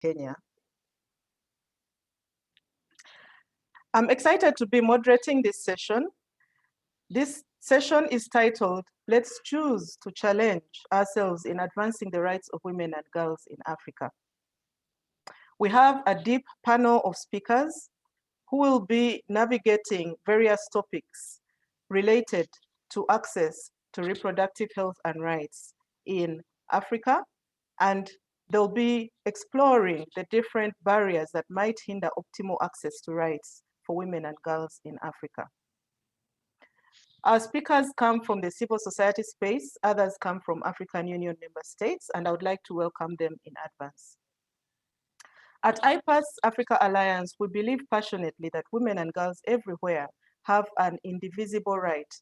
Kenya. I'm excited to be moderating this session. This session is titled, Let's Choose to Challenge Ourselves in Advancing the Rights of Women and Girls in Africa. We have a deep panel of speakers who will be navigating various topics related to access to reproductive health and rights in Africa, and they'll be exploring the different barriers that might hinder optimal access to rights for women and girls in Africa. Our speakers come from the civil society space, others come from African Union member states, and I would like to welcome them in advance. At IPAS Africa Alliance, we believe passionately that women and girls everywhere have an indivisible right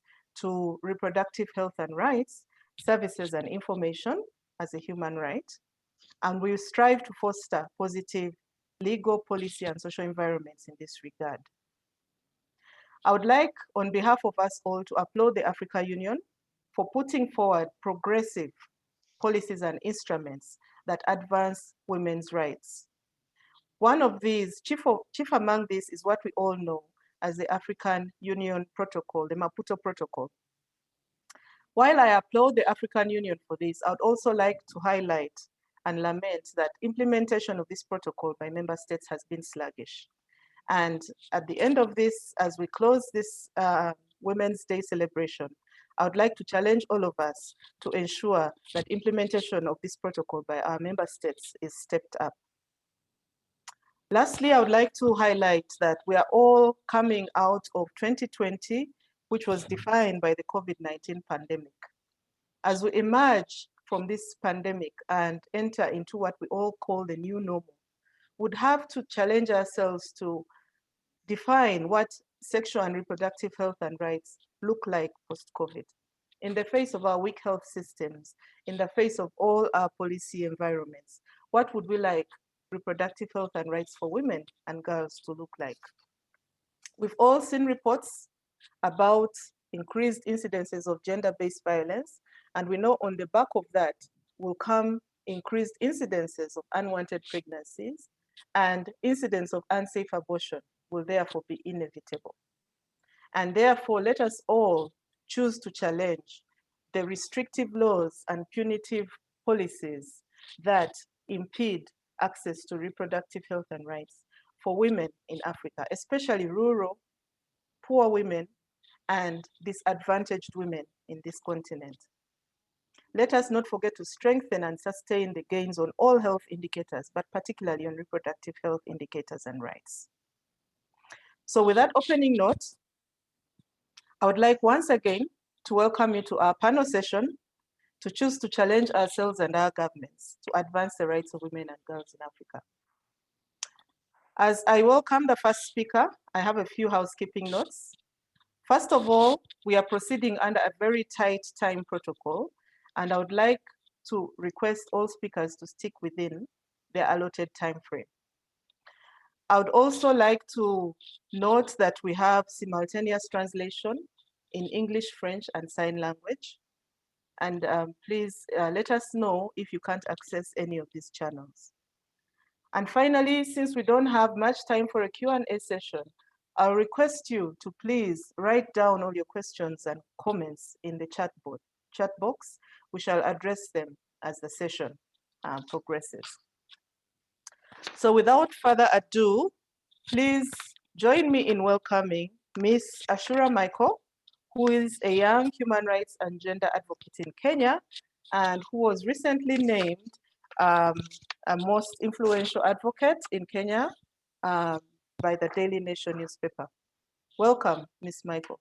to reproductive health and rights, services and information as a human right, and we strive to foster positive legal, policy, and social environments in this regard. I would like, on behalf of us all, to applaud the African Union for putting forward progressive policies and instruments that advance women's rights. One of these, chief among these, is what we all know as the African Union Protocol, the Maputo Protocol. While I applaud the African Union for this, I would also like to highlight and lament that implementation of this protocol by member states has been sluggish. And at the end of this, as we close this Women's Day celebration, I would like to challenge all of us to ensure that implementation of this protocol by our member states is stepped up. Lastly, I would like to highlight that we are all coming out of 2020, which was defined by the COVID-19 pandemic. As we emerge from this pandemic and enter into what we all call the new normal, would have to challenge ourselves to define what sexual and reproductive health and rights look like post-COVID. In the face of our weak health systems, in the face of all our policy environments, what would we like reproductive health and rights for women and girls to look like? We've all seen reports about increased incidences of gender-based violence, and we know on the back of that will come increased incidences of unwanted pregnancies, and incidents of unsafe abortion will therefore be inevitable. And therefore, let us all choose to challenge the restrictive laws and punitive policies that impede access to reproductive health and rights for women in Africa, especially rural, poor women, and disadvantaged women in this continent. Let us not forget to strengthen and sustain the gains on all health indicators, but particularly on reproductive health indicators and rights. So with that opening note, I would like once again to welcome you to our panel session to choose to challenge ourselves and our governments to advance the rights of women and girls in Africa. As I welcome the first speaker, I have a few housekeeping notes. First of all, we are proceeding under a very tight time protocol, and I would like to request all speakers to stick within their allotted time frame. I would also like to note that we have simultaneous translation in English, French, and sign language. And please let us know if you can't access any of these channels. And finally, since we don't have much time for a Q&A session, I'll request you to please write down all your questions and comments in the chat box. We shall address them as the session progresses. So without further ado, please join me in welcoming Ms. Ashura Michael, who is a young human rights and gender advocate in Kenya, and who was recently named a most influential advocate in Kenya by the Daily Nation newspaper. Welcome, Ms. Michael.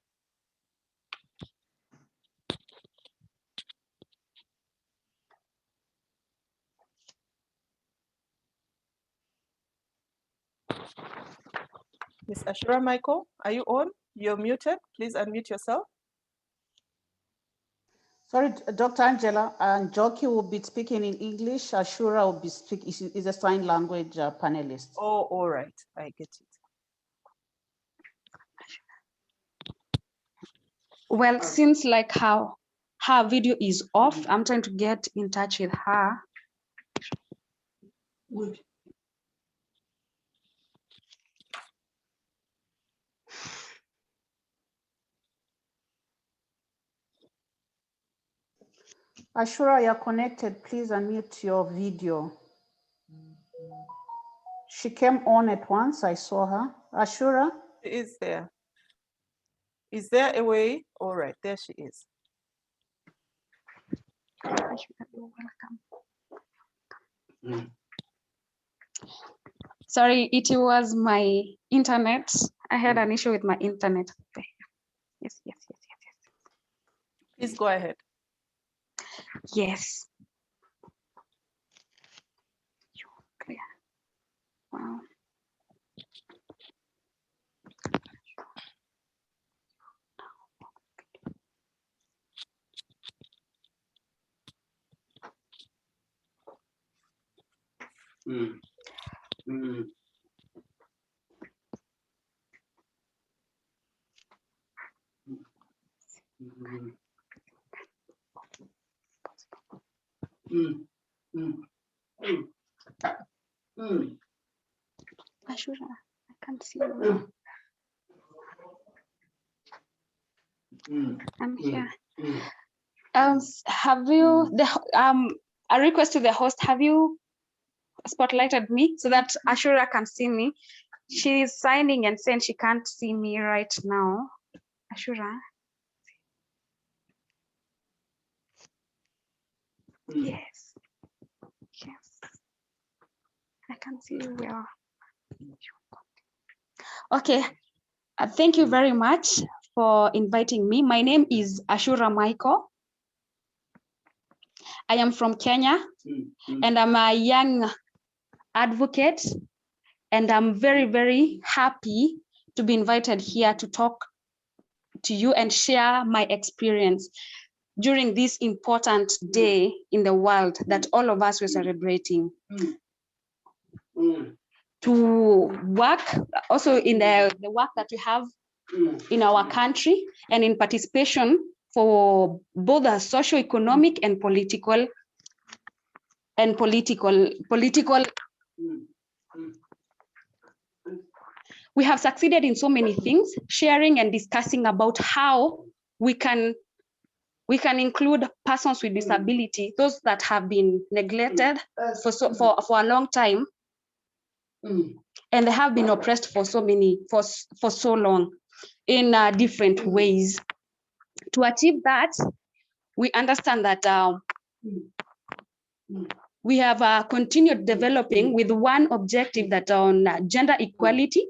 Ms. Ashura Michael, are you on? You're muted. Please unmute yourself. Sorry, Dr. Angela, and Joki will be speaking in English. Ashura will be speaking, is a sign language panelist. Oh, all right, I get it. Well, since like how her video is off, I'm trying to get in touch with her. Ashura, you're connected. Please unmute your video. She came on at once. I saw her. Ashura? She is there. Is there a way? All right, there she is. Welcome. Sorry, it was my internet. I had an issue with my internet. Yes. Please go ahead. Yes. Wow. Ashura, I can't see you. I'm here. Have you a request to the host? Have you spotlighted me so that Ashura can see me? She's signing and saying she can't see me right now. Ashura. Yes. I can see you well. Okay. Thank you very much for inviting me. My name is Ashura Michael. I am from Kenya and I'm a young advocate, and I'm very, very happy to be invited here to talk to you and share my experience during this important day in the world that all of us were celebrating. To work also in the work that we have in our country, and in participation for both the socio-economic and political we have succeeded in so many things, sharing and discussing about how we can include persons with disability, those that have been neglected for a long time, and they have been oppressed for so long in different ways. To achieve that, we understand that we have continued developing with one objective, that on gender equality.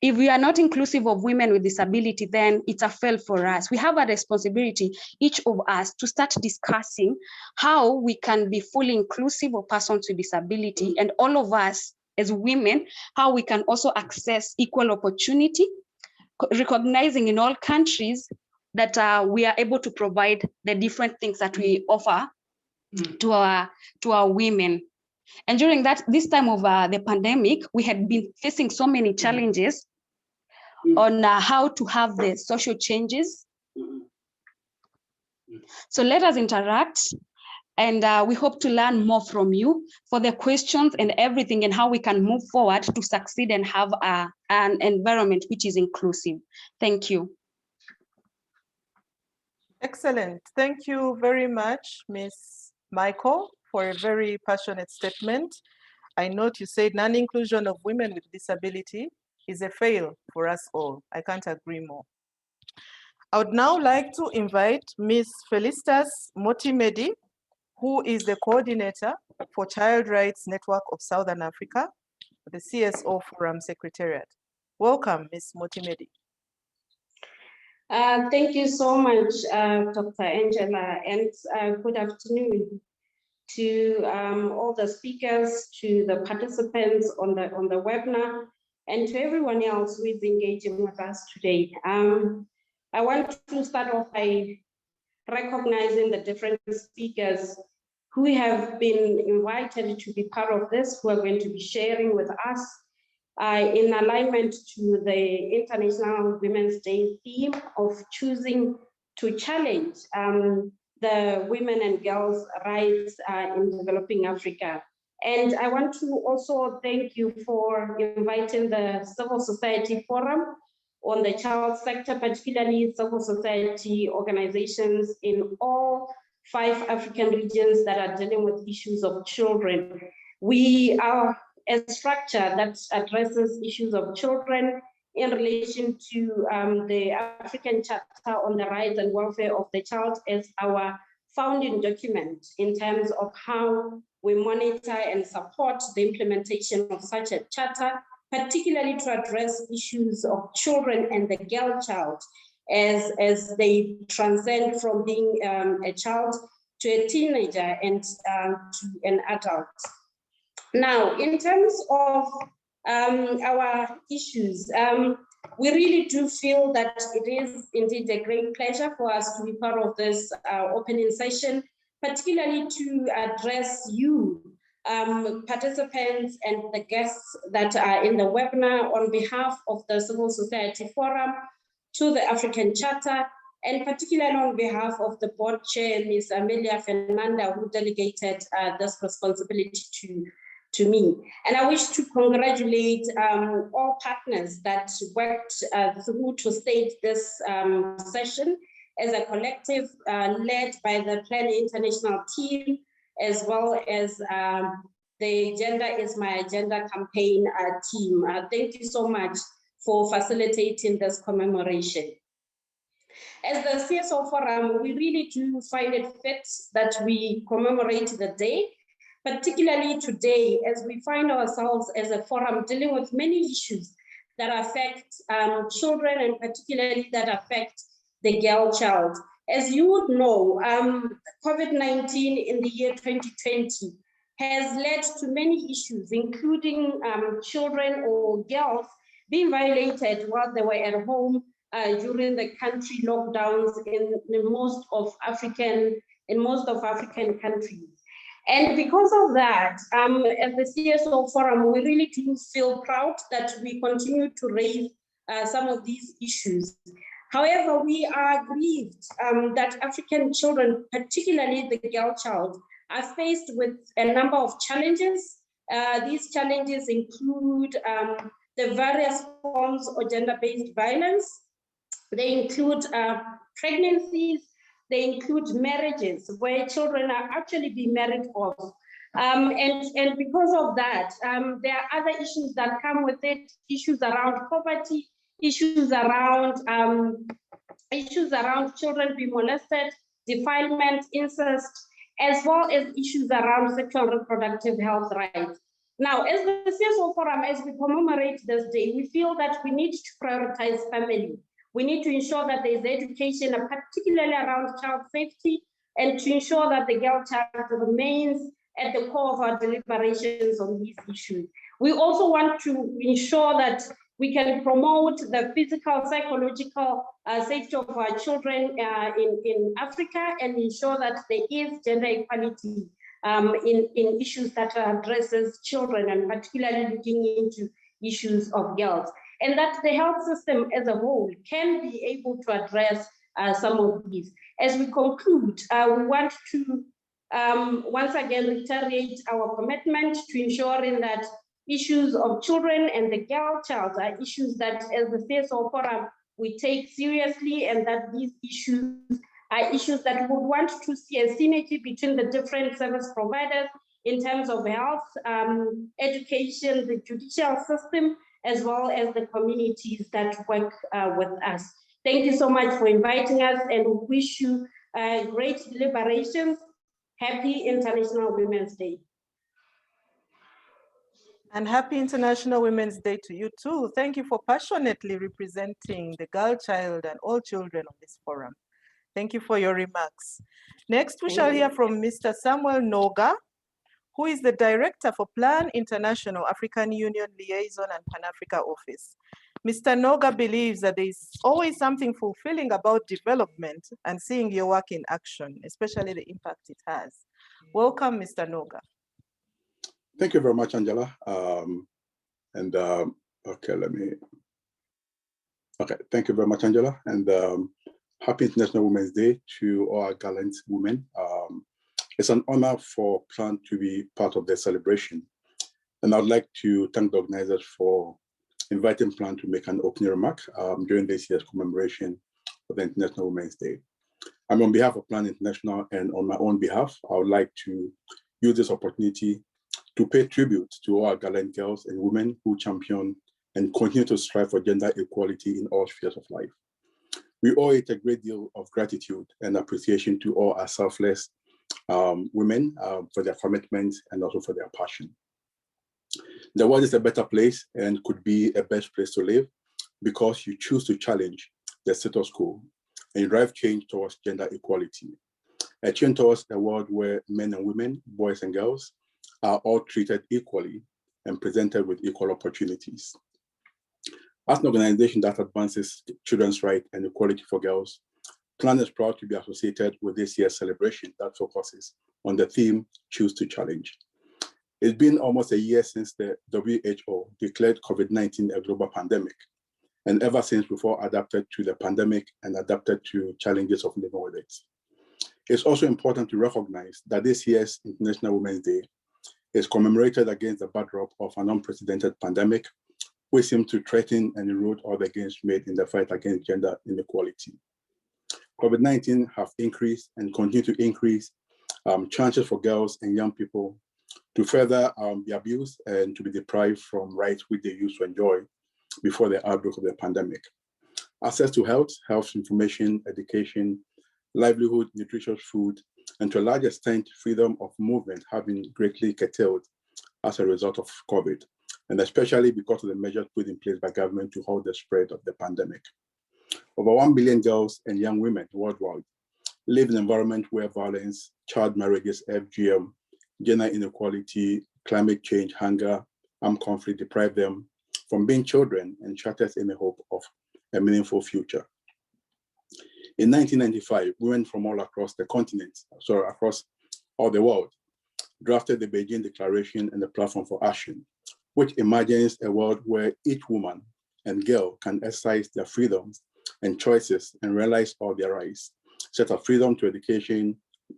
If we are not inclusive of women with disability, then it's a fail for us. We have a responsibility, each of us, to start discussing how we can be fully inclusive of persons with disability, and all of us as women, how we can also access equal opportunity, recognizing in all countries that we are able to provide the different things that we offer to our women. And during this time of the pandemic, we had been facing so many challenges on how to have the social changes. So let us interact, and we hope to learn more from you for the questions and everything, and how we can move forward to succeed and have an environment which is inclusive. Thank you. Excellent. Thank you very much, Ms. Michael, for a very passionate statement. I note you said non-inclusion of women with disability is a fail for us all. I can't agree more. I would now like to invite Ms. Felicitas Motimedi, who is the coordinator for Child Rights Network of Southern Africa, the CSO Forum Secretariat. Welcome, Ms. Motimedi. Thank you so much, Dr. Angela, and good afternoon to all the speakers, to the participants on the webinar, and to everyone else who is engaging with us today. I want to start off by recognizing the different speakers who have been invited to be part of this, who are going to be sharing with us in alignment to the International Women's Day theme of choosing to challenge the women and girls' rights in developing Africa. And I want to also thank you for inviting the Civil Society Forum on the child sector, particularly civil society organizations in all 5 African regions that are dealing with issues of children. We are a structure that addresses issues of children in relation to the African Charter on the Rights and Welfare of the Child as our founding document in terms of how we monitor and support the implementation of such a charter, particularly to address issues of children and the girl child as they transcend from being a child to a teenager and to an adult. Now, in terms of our issues, we really do feel that it is indeed a great pleasure for us to be part of this opening session, particularly to address you, participants and the guests that are in the webinar on behalf of the Civil Society Forum to the African Charter, and particularly on behalf of the board chair, Ms. Amelia Fernanda, who delegated this responsibility to me. And I wish to congratulate all partners that worked through to stage this session as a collective led by the Plan International team, as well as the Gender is My Agenda campaign team. Thank you so much for facilitating this commemoration. As the CSO Forum, we really do find it fit that we commemorate the day, particularly today, as we find ourselves as a forum dealing with many issues that affect children and particularly that affect the girl child. As you would know, COVID-19 in the year 2020 has led to many issues, including children or girls being violated while they were at home during the country lockdowns in most of African countries. And because of that, at the CSO Forum, we really do feel proud that we continue to raise some of these issues. However, we are grieved that African children, particularly the girl child, are faced with a number of challenges. These challenges include the various forms of gender-based violence. They include pregnancies. They include marriages where children are actually being married off. And because of that, there are other issues that come with it, issues around poverty, issues around children being molested, defilement, incest, as well as issues around sexual and reproductive health rights. Now, as the CSO Forum, as we commemorate this day, we feel that we need to prioritize family. We need to ensure that there's education, particularly around child safety, and to ensure that the girl child remains at the core of our deliberations on these issues. We also want to ensure that we can promote the physical, psychological safety of our children in Africa and ensure that there is gender equality in issues that addresses children and particularly looking into issues of girls. And that the health system as a whole can be able to address some of these. As we conclude, we want to once again reiterate our commitment to ensuring that issues of children and the girl child are issues that as the CSO Forum we take seriously, and that these issues are issues that we would want to see a synergy between the different service providers in terms of health, education, the judicial system, as well as the communities that work with us. Thank you so much for inviting us, and we wish you great deliberations. Happy International Women's Day. And happy International Women's Day to you too. Thank you for passionately representing the girl child and all children on this forum. Thank you for your remarks. Next, we shall hear from Mr. Samuel Noga, who is the Director for Plan International African Union Liaison and Pan-Africa Office. Mr. Noga believes that there is always something fulfilling about development and seeing your work in action, especially the impact it has. Welcome, Mr. Noga. Thank you very much, Angela. Thank you very much, Angela. And happy International Women's Day to all our gallant women. It's an honor for Plan to be part of the celebration. And I'd like to thank the organizers for inviting Plan to make an opening remark during this year's commemoration of the International Women's Day. On behalf of Plan International and on my own behalf, I would like to use this opportunity to pay tribute to all our gallant girls and women who champion and continue to strive for gender equality in all spheres of life. We owe it a great deal of gratitude and appreciation to all our selfless women for their commitment and also for their passion. The world is a better place and could be a best place to live because you choose to challenge the status quo and drive change towards gender equality. A change towards a world where men and women, boys and girls are all treated equally and presented with equal opportunities. As an organization that advances children's rights and equality for girls, Plan is proud to be associated with this year's celebration that focuses on the theme, Choose to Challenge. It's been almost a year since the WHO declared COVID-19 a global pandemic, and ever since we've all adapted to the pandemic and adapted to challenges of living with it. It's also important to recognize that this year's International Women's Day is commemorated against the backdrop of an unprecedented pandemic, which seems to threaten and erode all the gains made in the fight against gender inequality. COVID-19 have increased and continue to increase chances for girls and young people to further be abused and to be deprived from rights which they used to enjoy before the outbreak of the pandemic. Access to health information, education, livelihood, nutritious food, and to a large extent, freedom of movement have been greatly curtailed as a result of COVID, and especially because of the measures put in place by government to halt the spread of the pandemic. Over 1 billion girls and young women worldwide live in an environment where violence, child marriages, FGM, gender inequality, climate change, hunger, armed conflict deprive them from being children and shatters any hope of a meaningful future. In 1995, women from all across the continent, across all the world, drafted the Beijing Declaration and the Platform for Action, which imagines a world where each woman and girl can exercise their freedoms and choices and realize all their rights, such as freedom to education,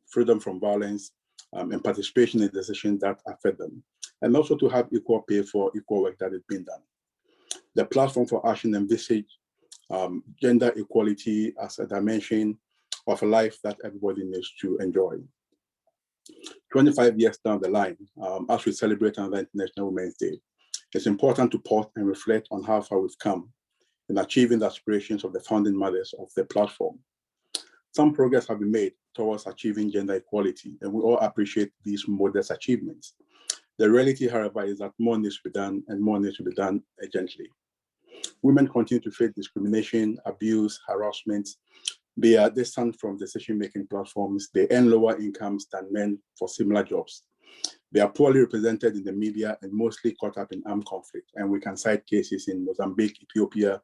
freedom from violence, and participation in decisions that affect them, and also to have equal pay for equal work that is being done. The Platform for Action envisages gender equality as a dimension of a life that everybody needs to enjoy. 25 years down the line, as we celebrate another International Women's Day, it's important to pause and reflect on how far we've come in achieving the aspirations of the founding mothers of the platform. Some progress have been made towards achieving gender equality, and we all appreciate these modest achievements. The reality, however, is that more needs to be done, and more needs to be done urgently. Women continue to face discrimination, abuse, harassment. They are distant from decision-making platforms. They earn lower incomes than men for similar jobs. They are poorly represented in the media and mostly caught up in armed conflict. And we can cite cases in Mozambique, Ethiopia,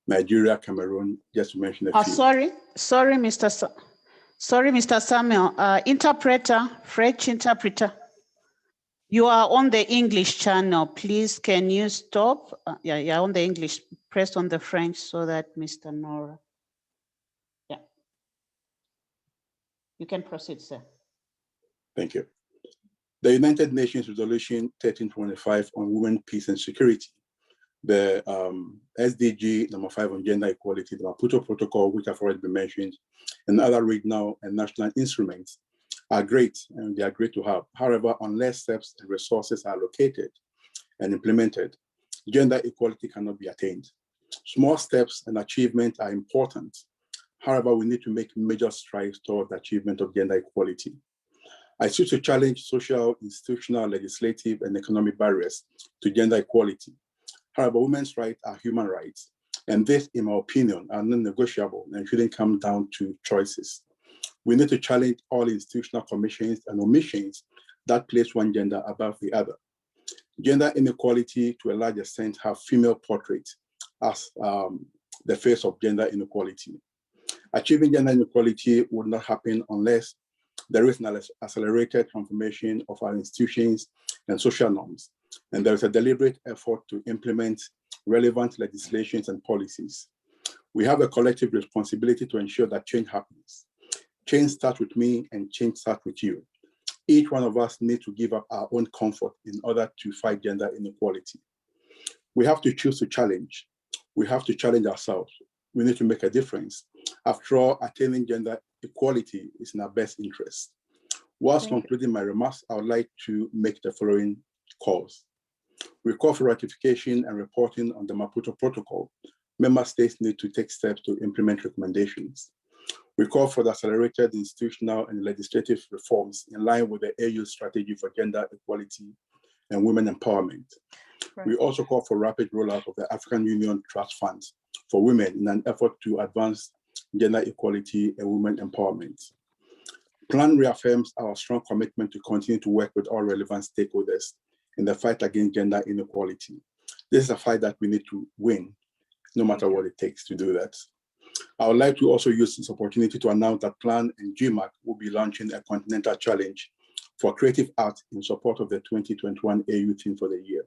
Nigeria, Cameroon, just to mention a few. Sorry, Mr. Samuel. Interpreter, French interpreter. You are on the English channel. Please, can you stop? Yeah, on the English. Press on the French so that Mr. Nora. Yeah. You can proceed, sir. Thank you. The United Nations Resolution 1325 on Women, Peace and Security, the SDG number 5 on gender equality, the Maputo Protocol, which have already been mentioned, and other regional and national instruments are great, and they are great to have. However, unless steps and resources are allocated and implemented, gender equality cannot be attained. Small steps and achievements are important. However, we need to make major strides toward the achievement of gender equality. I seek to challenge social, institutional, legislative, and economic barriers to gender equality. However, women's rights are human rights, and this, in my opinion, are non-negotiable and shouldn't come down to choices. We need to challenge all institutional commissions and omissions that place one gender above the other. Gender inequality, to a large extent, have female portraits as the face of gender inequality. Achieving gender inequality would not happen unless there is an accelerated transformation of our institutions and social norms, and there is a deliberate effort to implement relevant legislations and policies. We have a collective responsibility to ensure that change happens. Change starts with me and change starts with you. Each one of us needs to give up our own comfort in order to fight gender inequality. We have to choose to challenge. We have to challenge ourselves. We need to make a difference. After all, attaining gender equality is in our best interest. Whilst concluding my remarks, I would like to make the following calls. We call for ratification and reporting on the Maputo Protocol. Member states need to take steps to implement recommendations. We call for the accelerated institutional and legislative reforms in line with the AU strategy for gender equality and women empowerment. Right. We also call for rapid rollout of the African Union Trust Funds for women in an effort to advance gender equality and women empowerment. Plan reaffirms our strong commitment to continue to work with all relevant stakeholders in the fight against gender inequality. This is a fight that we need to win, no matter what it takes to do that. I would like to also use this opportunity to announce that Plan and GMAC will be launching a continental challenge for creative art in support of the 2021 AU theme for the year.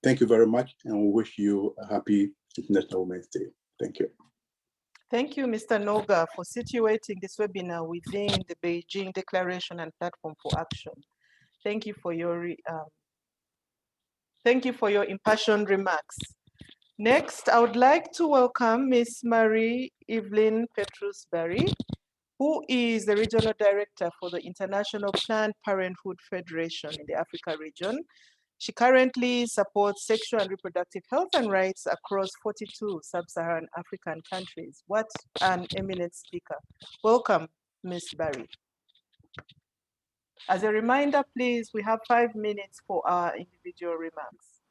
Thank you very much, and we wish you a happy International Women's Day. Thank you. Thank you, Mr. Noga, for situating this webinar within the Beijing Declaration and Platform for Action. Thank you for your impassioned remarks. Next, I would like to welcome Ms. Marie-Evelyn Petrus-Barry, who is the Regional Director for the International Planned Parenthood Federation in the Africa region. She currently supports sexual and reproductive health and rights across 42 sub-Saharan African countries. What an eminent speaker. Welcome, Ms. Barry. As a reminder, please, we have 5 minutes for our individual remarks.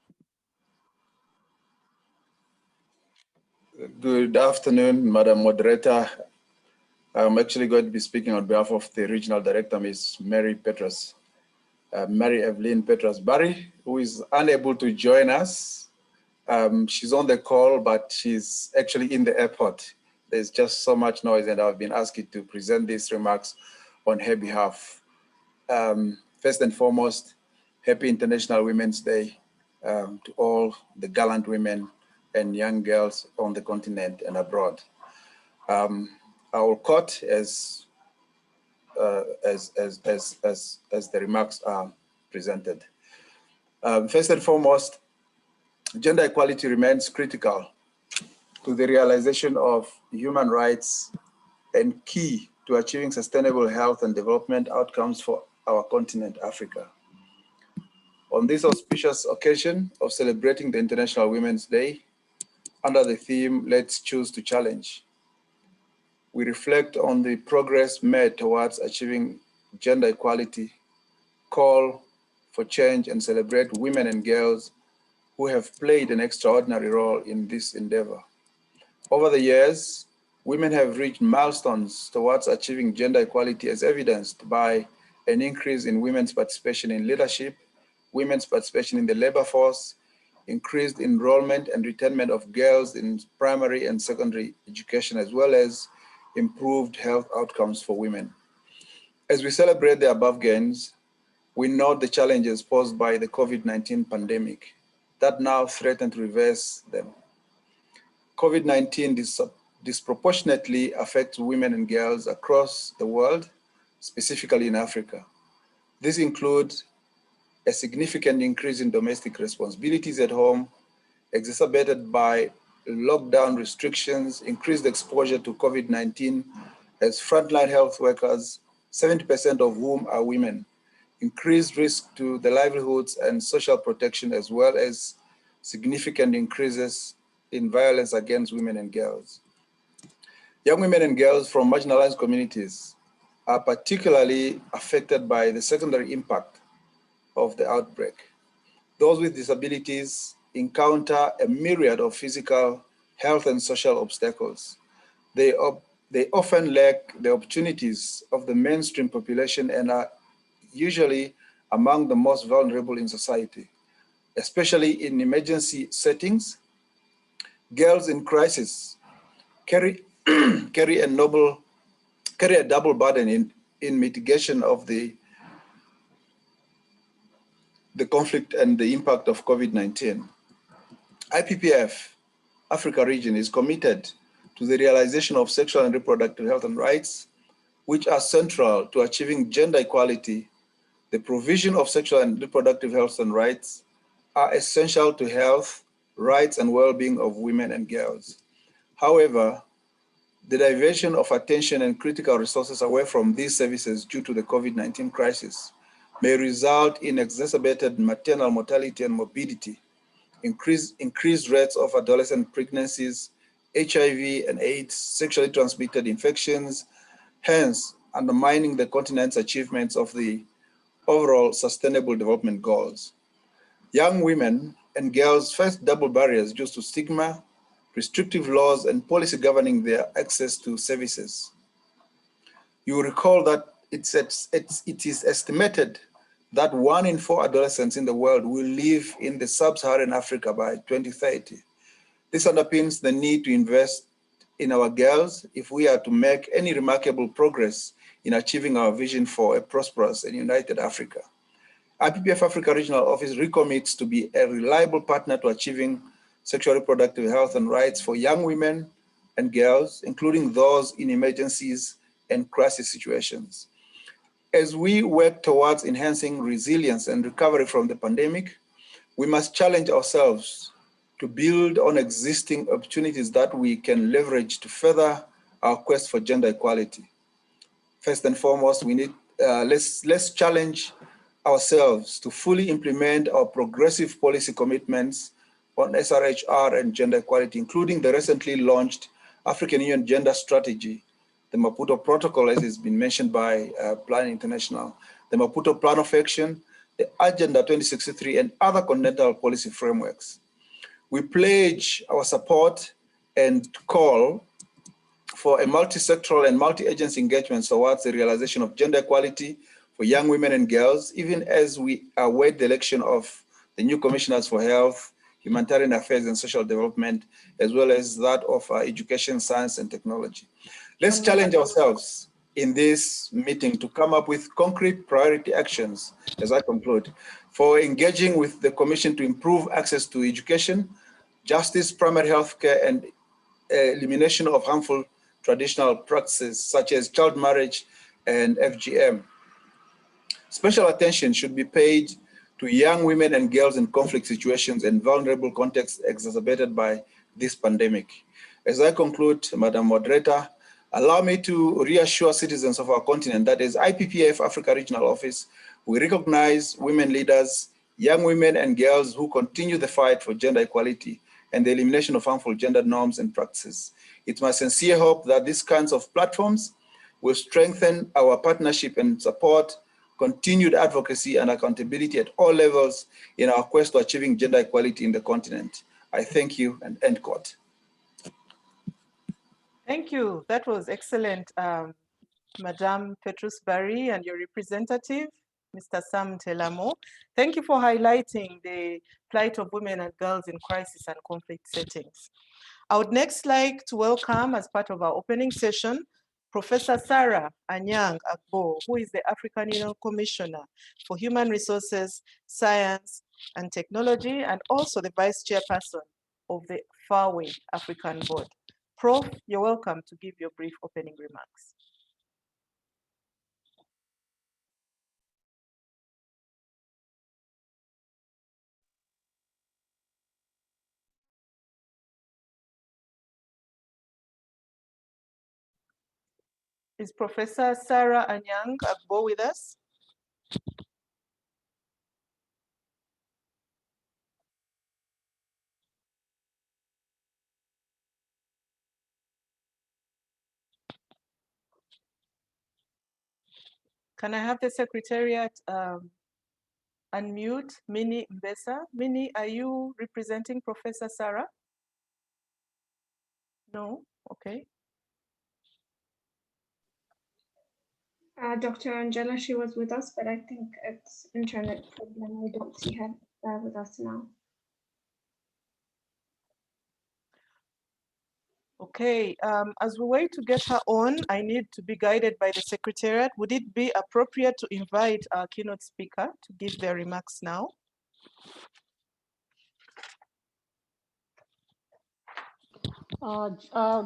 Good afternoon, Madam Moderator. I'm actually going to be speaking on behalf of the Regional Director, Ms. Marie-Evelyn Petrus-Barry, who is unable to join us. She's on the call, but she's actually in the airport. There's just so much noise, and I've been asked to present these remarks on her behalf. First and foremost, happy International Women's Day to all the gallant women and young girls on the continent and abroad. I will quote as the remarks are presented. First and foremost, gender equality remains critical to the realization of human rights and key to achieving sustainable health and development outcomes for our continent, Africa. On this auspicious occasion of celebrating the International Women's Day, under the theme, Let's Choose to Challenge, we reflect on the progress made towards achieving gender equality, call for change, and celebrate women and girls who have played an extraordinary role in this endeavor. Over the years, women have reached milestones towards achieving gender equality as evidenced by an increase in women's participation in leadership, women's participation in the labor force, increased enrollment and retention of girls in primary and secondary education, as well as improved health outcomes for women. As we celebrate the above gains, we note the challenges posed by the COVID-19 pandemic that now threaten to reverse them. COVID-19 disproportionately affects women and girls across the world, specifically in Africa. This includes a significant increase in domestic responsibilities at home, exacerbated by lockdown restrictions, increased exposure to COVID-19 as frontline health workers, 70% of whom are women, increased risk to the livelihoods and social protection, as well as significant increases in violence against women and girls. Young women and girls from marginalized communities are particularly affected by the secondary impact of the outbreak. Those with disabilities encounter a myriad of physical, health, and social obstacles. They often lack the opportunities of the mainstream population and are usually among the most vulnerable in society, especially in emergency settings. Girls in crisis carry a double burden in mitigation of the conflict and the impact of COVID-19. IPPF, Africa region, is committed to the realization of sexual and reproductive health and rights, which are central to achieving gender equality. The provision of sexual and reproductive health and rights are essential to health, rights, and well-being of women and girls. However, the diversion of attention and critical resources away from these services due to the COVID-19 crisis may result in exacerbated maternal mortality and morbidity, increased rates of adolescent pregnancies, HIV and AIDS, sexually transmitted infections, hence undermining the continent's achievements of the overall Sustainable Development Goals. Young women and girls face double barriers due to stigma, restrictive laws, and policy governing their access to services. You will recall that it is estimated that 1 in 4 adolescents in the world will live in the sub-Saharan Africa by 2030. This underpins the need to invest in our girls if we are to make any remarkable progress in achieving our vision for a prosperous and united Africa. IPPF Africa Regional Office recommits to be a reliable partner to achieving sexual reproductive health and rights for young women and girls, including those in emergencies and crisis situations. As we work towards enhancing resilience and recovery from the pandemic, we must challenge ourselves to build on existing opportunities that we can leverage to further our quest for gender equality. First and foremost, we need let's challenge ourselves to fully implement our progressive policy commitments on SRHR and gender equality, including the recently launched African Union Gender Strategy, the Maputo Protocol, as has been mentioned by Plan International, the Maputo Plan of Action, the Agenda 2063, and other continental policy frameworks. We pledge our support and call for a multi-sectoral and multi-agency engagement towards the realization of gender equality for young women and girls, even as we await the election of the new commissioners for health, humanitarian affairs and social development, as well as that of education, science and technology. Let's challenge ourselves in this meeting to come up with concrete priority actions, as I conclude, for engaging with the Commission to improve access to education, justice, primary health care, and elimination of harmful traditional practices such as child marriage and FGM. Special attention should be paid to young women and girls in conflict situations and vulnerable contexts exacerbated by this pandemic. As I conclude, Madam Moderator, allow me to reassure citizens of our continent that as IPPF Africa Regional Office, we recognize women leaders, young women and girls who continue the fight for gender equality and the elimination of harmful gender norms and practices. It's my sincere hope that these kinds of platforms will strengthen our partnership and support continued advocacy and accountability at all levels in our quest to achieving gender equality in the continent. I thank you and end quote. Thank you. That was excellent, Madame Petrus Barry and your representative, Mr. Sam Telamo. Thank you for highlighting the plight of women and girls in crisis and conflict settings. I would next like to welcome, as part of our opening session, Professor Sarah Anyang Agbo, who is the African Union Commissioner for Human Resources, Science and Technology, and also the Vice Chairperson of the Faraway African Board. Prof, you're welcome to give your brief opening remarks. Is Professor Sarah Anyang Agbo with us? Can I have the Secretariat unmute Minnie Mbesa? Minnie, are you representing Professor Sarah? No, okay. Dr. Angela, she was with us, but I think it's internet problem. We don't see her with us now. Okay, as we wait to get her on, I need to be guided by the Secretariat. Would it be appropriate to invite our keynote speaker to give their remarks now?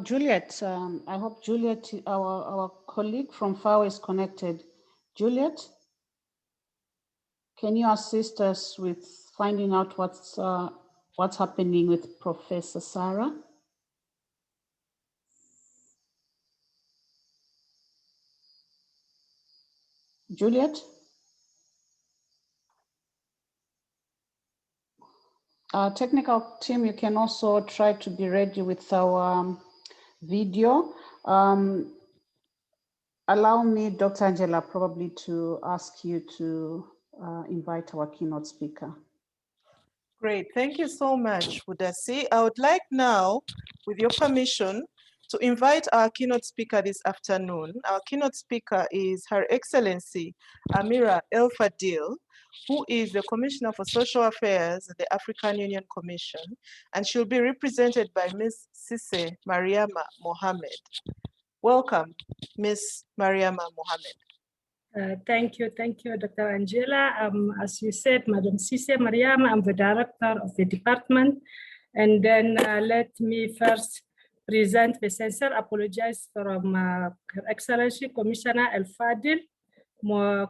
Juliet, I hope Juliet, our colleague from FAO is connected. Juliet, can you assist us with finding out what's happening with Professor Sarah? Juliet? Our technical team, you can also try to be ready with our video. Allow me, Dr. Angela, probably to ask you to invite our keynote speaker. Great, thank you so much, Udasi. I would like now, with your permission, to invite our keynote speaker this afternoon. Our keynote speaker is Her Excellency Amira El Fadil, who is the Commissioner for Social Affairs at the African Union Commission, and she'll be represented by Ms. Sise Mariama Mohammed. Welcome, Ms. Mariama Mohammed. Thank you, Dr. Angela. As you said, Madam Sise Mariam, I'm the director of the department. And then let me first present the sincere apologies from Her Excellency Commissioner El Fadil,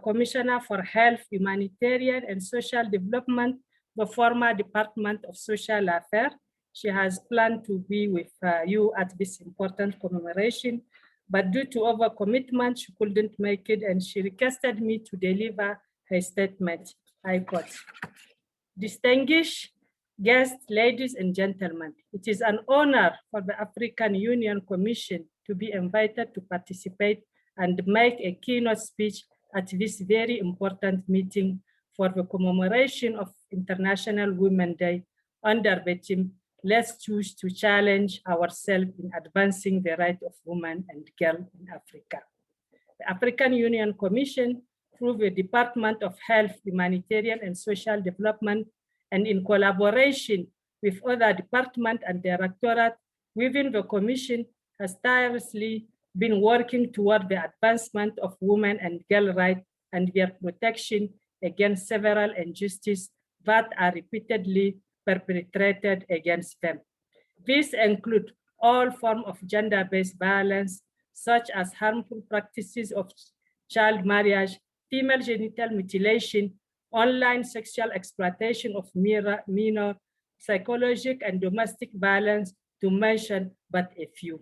Commissioner for Health, Humanitarian and Social Development, the former Department of Social Affairs. She has planned to be with you at this important commemoration, but due to overcommitment, she couldn't make it, and she requested me to deliver her statement. I quote, "Distinguished guests, ladies and gentlemen, it is an honor for the African Union Commission to be invited to participate and make a keynote speech at this very important meeting for the commemoration of International Women's Day under the theme, let's choose to challenge ourselves in advancing the right of women and girls in Africa. The African Union Commission, through the Department of Health, Humanitarian and Social Development, and in collaboration with other departments and directorates within the Commission, has tirelessly been working toward the advancement of women and girl rights and their protection against several injustices that are repeatedly perpetrated against them. These include all forms of gender-based violence, such as harmful practices of child marriage, female genital mutilation, online sexual exploitation of minor, psychological and domestic violence, to mention but a few.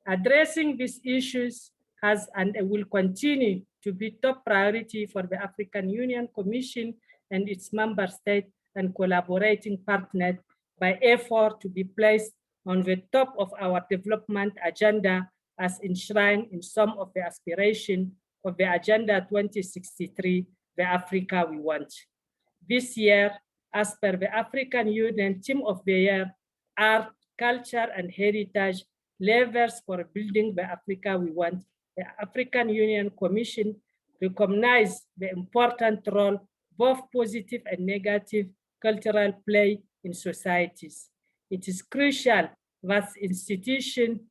Addressing these issues has and will continue to be top priority for the African Union Commission and its member states and collaborating partners by effort to be placed on the top of our development agenda as enshrined in some of the aspirations of the Agenda 2063, the Africa we want. This year, as per the African Union Theme of the Year, Art, Culture and Heritage, Levers for Building the Africa we want, the African Union Commission recognized the important role, both positive and negative, cultural play in societies. It is crucial that institutions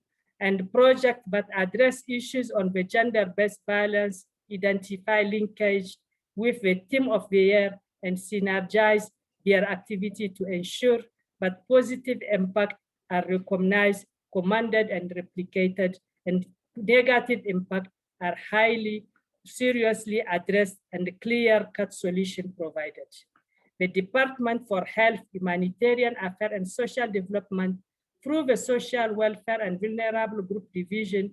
and projects that address issues on the gender-based violence identify linkage with the theme of the year and synergize their activity to ensure that positive impact are recognized, commanded and replicated, and negative impact are highly seriously addressed and clear-cut solution provided. The Department for Health, Humanitarian Affairs and Social Development, through the Social Welfare and Vulnerable Group Division,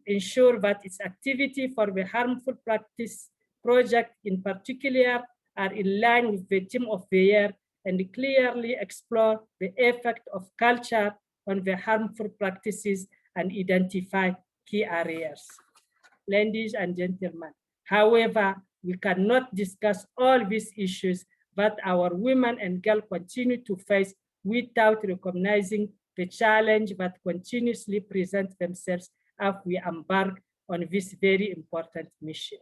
ensure that its activity for the harmful practice project in particular are in line with the theme of the year and clearly explore the effect of culture on the harmful practices and identify key areas. Ladies and gentlemen, however, we cannot discuss all these issues that our women and girls continue to face without recognizing the challenge that continuously present themselves as we embark on this very important mission.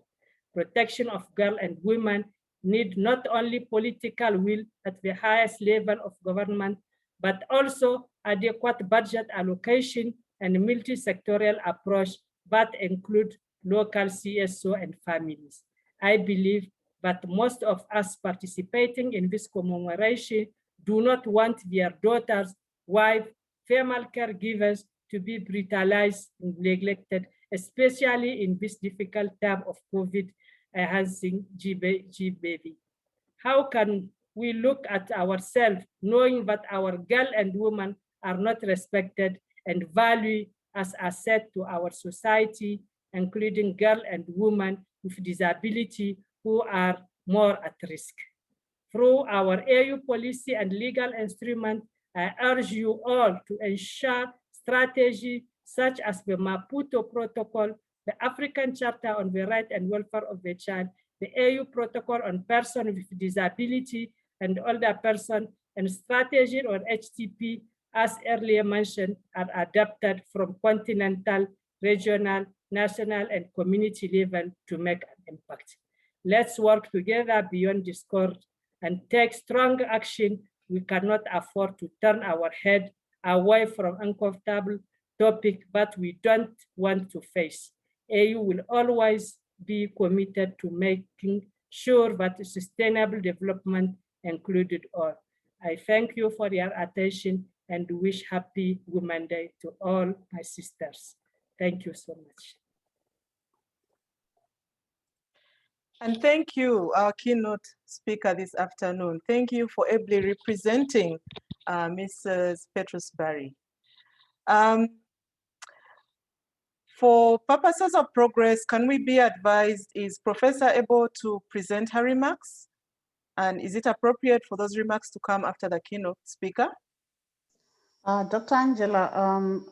Protection of girls and women need not only political will at the highest level of government, but also adequate budget allocation and multi-sectorial approach that include local CSO and families. I believe that most of us participating in this commemoration do not want their daughters, wives, female caregivers to be brutalized and neglected, especially in this difficult time of COVID enhancing GBV. How can we look at ourselves knowing that our girls and women are not respected and valued as asset to our society, including girls and women with disability who are more at risk. Through our AU policy and legal instrument, I urge you all to ensure strategy such as the Maputo Protocol, the African Charter on the Right and Welfare of the Child, the AU Protocol on Persons with Disability and Older Person, and strategy on HTP, as earlier mentioned, are adapted from continental, regional, national, and community level to make an impact. Let's work together beyond discord and take strong action. We cannot afford to turn our head away from uncomfortable topic that we don't want to face. AU will always be committed to making sure that sustainable development included all. I thank you for your attention and wish happy Women's Day to all my sisters. Thank you so much. And thank you, our keynote speaker this afternoon. Thank you for ably representing Mrs. Petrus Barry. For purposes of progress, can we be advised, is Professor able to present her remarks? And is it appropriate for those remarks to come after the keynote speaker? Dr. Angela,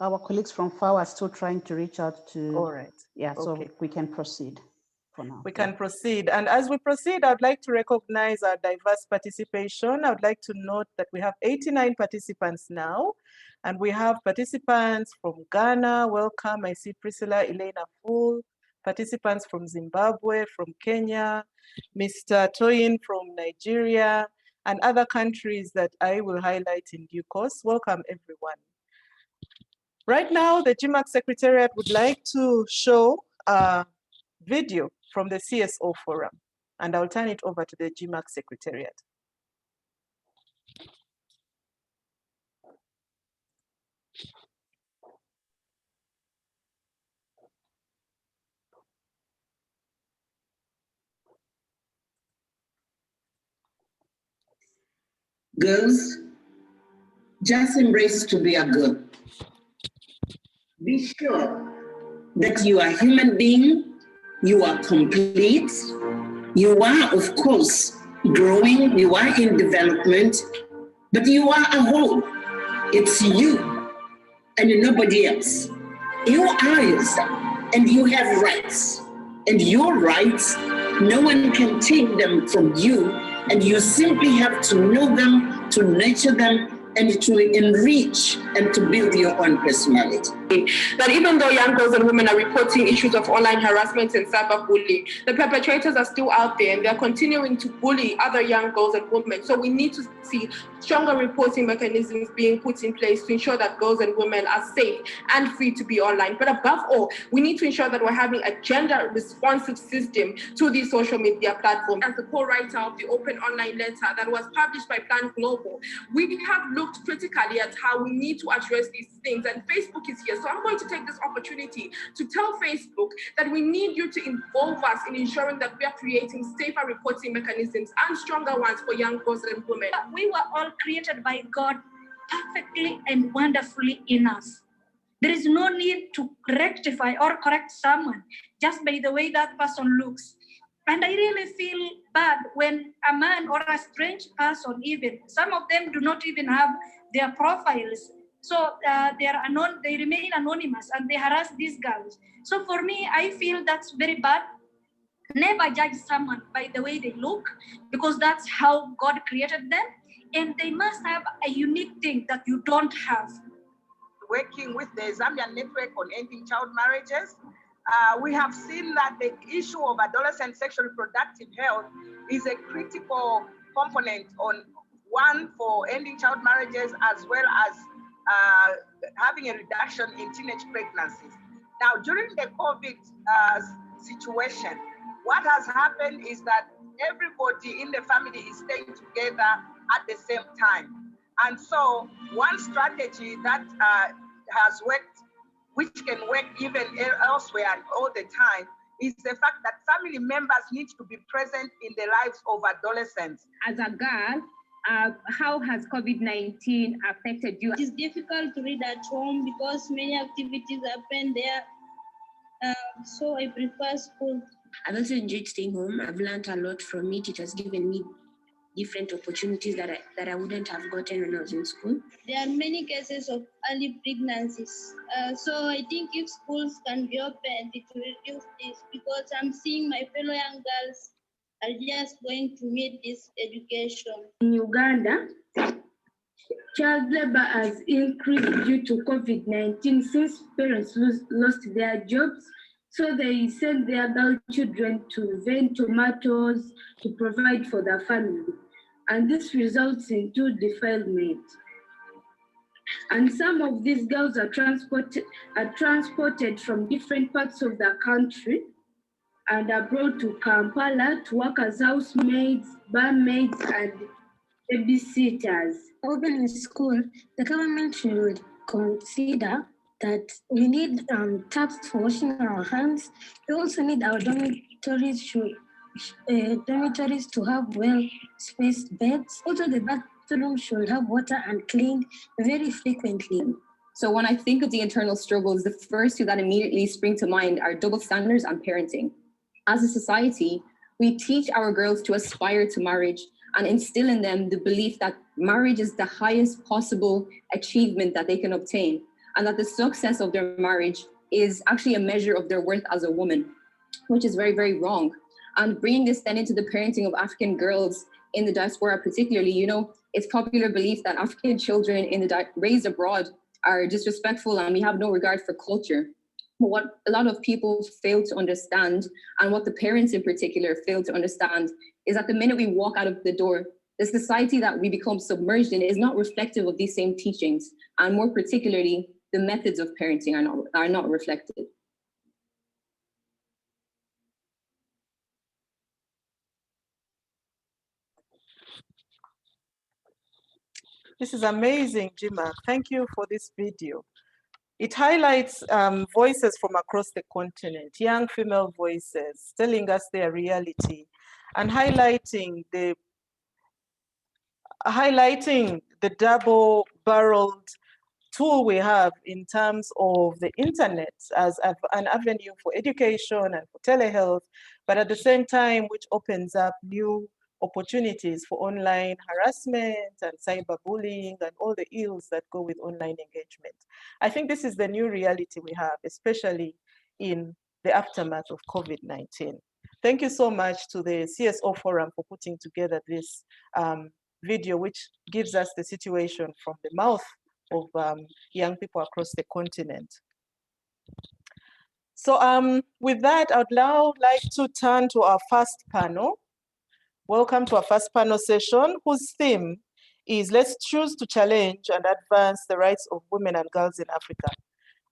our colleagues from FAO are still trying to reach out to. All right. Yeah, so Okay. we can proceed for now. We can proceed. And as we proceed, I'd like to recognize our diverse participation. I would like to note that we have 89 participants now, and we have participants from Ghana. Welcome. I see Priscilla Elena Full, participants from Zimbabwe, from Kenya, Mr. Toyin from Nigeria, and other countries that I will highlight in due course. Welcome, everyone. Right now, the GMAC Secretariat would like to show a video from the CSO Forum, and I'll turn it over to the GMAC Secretariat. Girls, just embrace to be a girl. Be sure that you are a human being, you are complete, you are, of course, growing, you are in development, but you are a whole. It's you and nobody else. You are yourself, and you have rights. And your rights, no one can take them from you, and you simply have to know them, to nurture them, and to enrich and to build your own personality. That even though young girls and women are reporting issues of online harassment and cyberbullying, the perpetrators are still out there and they're continuing to bully other young girls and women. So we need to see stronger reporting mechanisms being put in place to ensure that girls and women are safe and free to be online. But above all, we need to ensure that we're having a gender responsive system to these social media platforms. As the co-writer of the open online letter that was published by Plan Global, we have looked critically at how we need to address these things, and Facebook is here. So I'm going to take this opportunity to tell Facebook that we need you to involve us in ensuring that we are creating safer reporting mechanisms and stronger ones for young girls and women. We were all created by God perfectly and wonderfully in us. There is no need to rectify or correct someone just by the way that person looks. And I really feel bad when a man or a strange person, even some of them do not even have their profiles. So they remain anonymous and they harass these girls. So for me, I feel that's very bad. Never judge someone by the way they look, because that's how God created them. And they must have a unique thing that you don't have. Working with the Zambian Network on Ending Child Marriages, we have seen that the issue of adolescent sexual reproductive health is a critical component for ending child marriages, as well as having a reduction in teenage pregnancies. Now, during the COVID situation, what has happened is that everybody in the family is staying together at the same time. And so one strategy that has worked, which can work even elsewhere and all the time, is the fact that family members need to be present in the lives of adolescents. As a girl, how has COVID-19 affected you? It is difficult to read at home because many activities happen there. So I prefer school. I've also enjoyed staying home. I've learned a lot from it. It has given me different opportunities that I wouldn't have gotten when I was in school. There are many cases of early pregnancies. So I think if schools can be opened to reduce this, because I'm seeing my fellow young girls are just going to need this education. In Uganda, child labor has increased due to COVID-19 since parents lost their jobs. So they send their girl children to vend tomatoes to provide for their family. And this results into defilement. And some of these girls are transported from different parts of the country and are brought to Kampala to work as housemaids, barmaids, and babysitters. Open in school, the government should consider that we need taps for washing our hands. We also need our dormitories to have well-spaced beds. Also, the bathroom should have water and cleaned very frequently. So when I think of the internal struggles, the first two that immediately spring to mind are double standards and parenting. As a society, we teach our girls to aspire to marriage and instill in them the belief that marriage is the highest possible achievement that they can obtain, and that the success of their marriage is actually a measure of their worth as a woman, which is very, very wrong. And bringing this then into the parenting of African girls in the diaspora particularly, you know, it's popular belief that African children raised abroad are disrespectful and we have no regard for culture. But what a lot of people fail to understand, and what the parents in particular fail to understand, is that the minute we walk out of the door, the society that we become submerged in is not reflective of these same teachings, and more particularly, the methods of parenting are not reflected. This is amazing, Jima. Thank you for this video. It highlights voices from across the continent, young female voices, telling us their reality and highlighting the double-barreled tool we have in terms of the internet as an avenue for education and for telehealth, but at the same time, which opens up new opportunities for online harassment and cyberbullying and all the ills that go with online engagement. I think this is the new reality we have, especially in the aftermath of COVID-19. Thank you so much to the CSO Forum for putting together this video, which gives us the situation from the mouth of young people across the continent. So with that, I would now like to turn to our first panel. Welcome to our first panel session, whose theme is Let's Choose to Challenge and Advance the Rights of Women and Girls in Africa.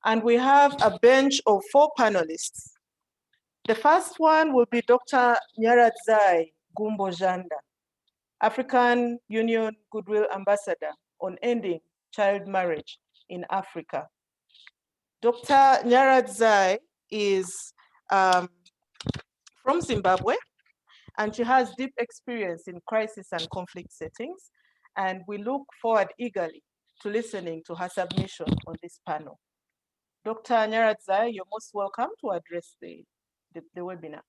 And we have a bench of 4 panelists. The first one will be Dr. Nyaradzai Gumbo Janda, African Union Goodwill Ambassador on ending child marriage in Africa. Dr. Nyaradzai is from Zimbabwe, and she has deep experience in crisis and conflict settings, and we look forward eagerly to listening to her submission on this panel. Dr. Nyaradzai, you're most welcome to address the webinar.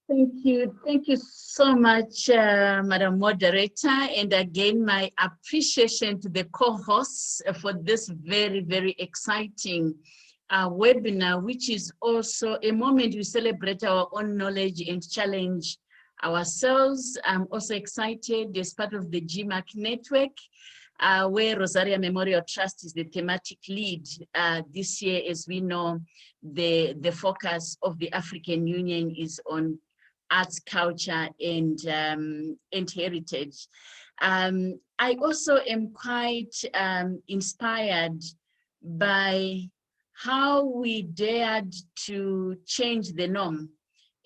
Thank you so much, Madam Moderator, and again, my appreciation to the co-hosts for this very, very exciting webinar, which is also a moment we celebrate our own knowledge and challenge ourselves. I'm also excited as part of the GMAC network, where Rosaria Memorial Trust is the thematic lead. This year, as we know, the focus of the African Union is on arts, culture, and heritage. I also am quite inspired by how we dared to change the norm,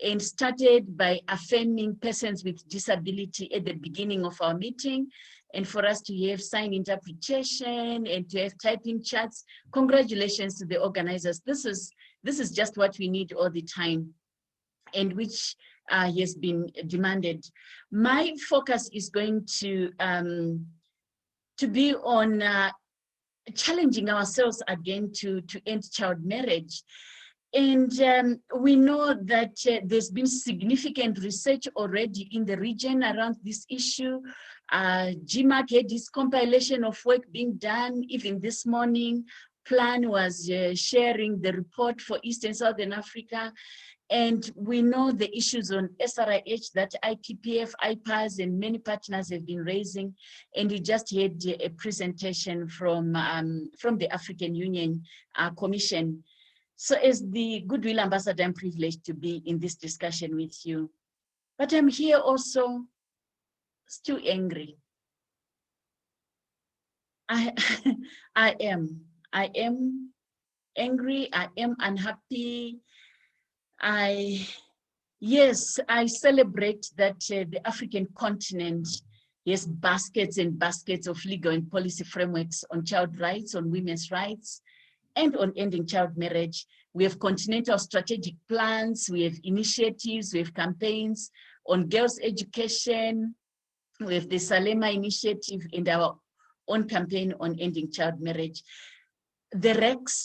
and started by affirming persons with disability at the beginning of our meeting, and for us to have sign interpretation and to have typing charts. Congratulations to the organizers. This is just what we need all the time, and which has been demanded. My focus is going to be on challenging ourselves again to end child marriage. And we know that there's been significant research already in the region around this issue. GMAC had this compilation of work being done even this morning. Plan was sharing the report for East and Southern Africa. And we know the issues on SRIH that IPPF, IPAS, and many partners have been raising. And we just had a presentation from the African Union Commission. So as the Goodwill Ambassador, I'm privileged to be in this discussion with you. But I'm here also still angry. I am angry, I am unhappy. Yes, I celebrate that the African continent has baskets and baskets of legal and policy frameworks on child rights, on women's rights, and on ending child marriage. We have continental strategic plans, we have initiatives, we have campaigns on girls' education, we have the Salema initiative and our own campaign on ending child marriage. The RECs,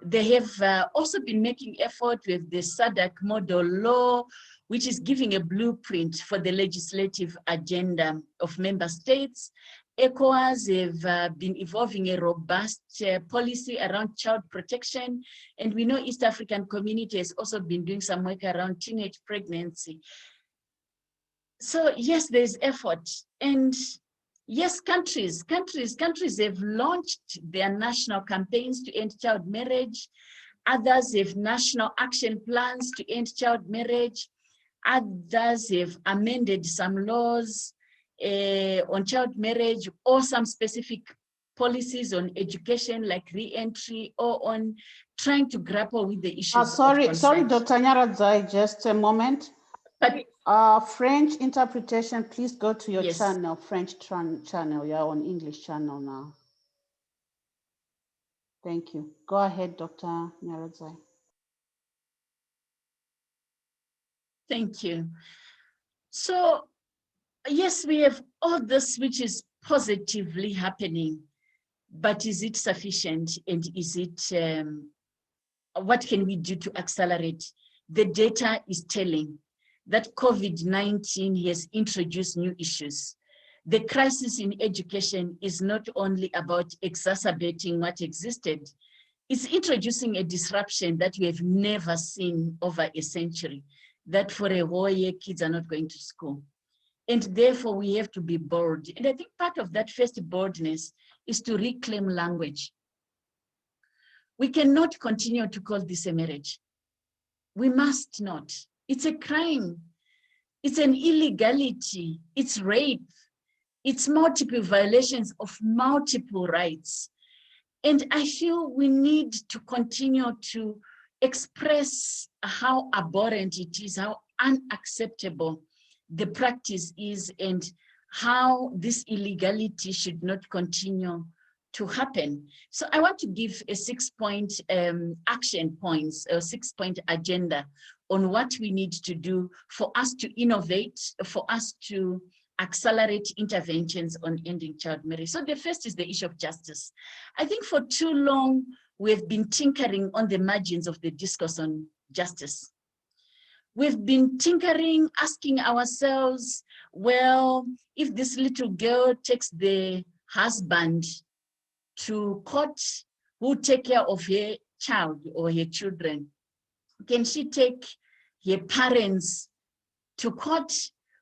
they have also been making effort with the SADC model law, which is giving a blueprint for the legislative agenda of member states. ECOWAS have been evolving a robust policy around child protection. And we know East African Community has also been doing some work around teenage pregnancy. So yes, there's effort. And yes, countries have launched their national campaigns to end child marriage. Others have national action plans to end child marriage. Others have amended some laws on child marriage, or some specific policies on education like re-entry, or on trying to grapple with the issues. Sorry, Dr. Nyaradzai, just a moment. French interpretation, please go to your channel, French channel. You're on English channel now. Thank you. Go ahead, Dr. Nyaradzai. Thank you. So, yes, we have all this which is positively happening, but is it sufficient? And is it, what can we do to accelerate? The data is telling that COVID-19 has introduced new issues. The crisis in education is not only about exacerbating what existed, it's introducing a disruption that we have never seen over a century, that for a whole year, kids are not going to school. And therefore we have to be bold. And I think part of that first boldness is to reclaim language. We cannot continue to call this a marriage. We must not. It's a crime. It's an illegality. It's rape. It's multiple violations of multiple rights. And I feel we need to continue to express how abhorrent it is, how unacceptable the practice is, and how this illegality should not continue to happen. So I want to give a 6-point action points, a 6-point agenda on what we need to do for us to innovate, for us to accelerate interventions on ending child marriage. So the first is the issue of justice. I think for too long, we've been tinkering on the margins of the discourse on justice. We've been tinkering, asking ourselves, well, if this little girl takes the husband to court, who take care of her child or her children? Can she take her parents to court?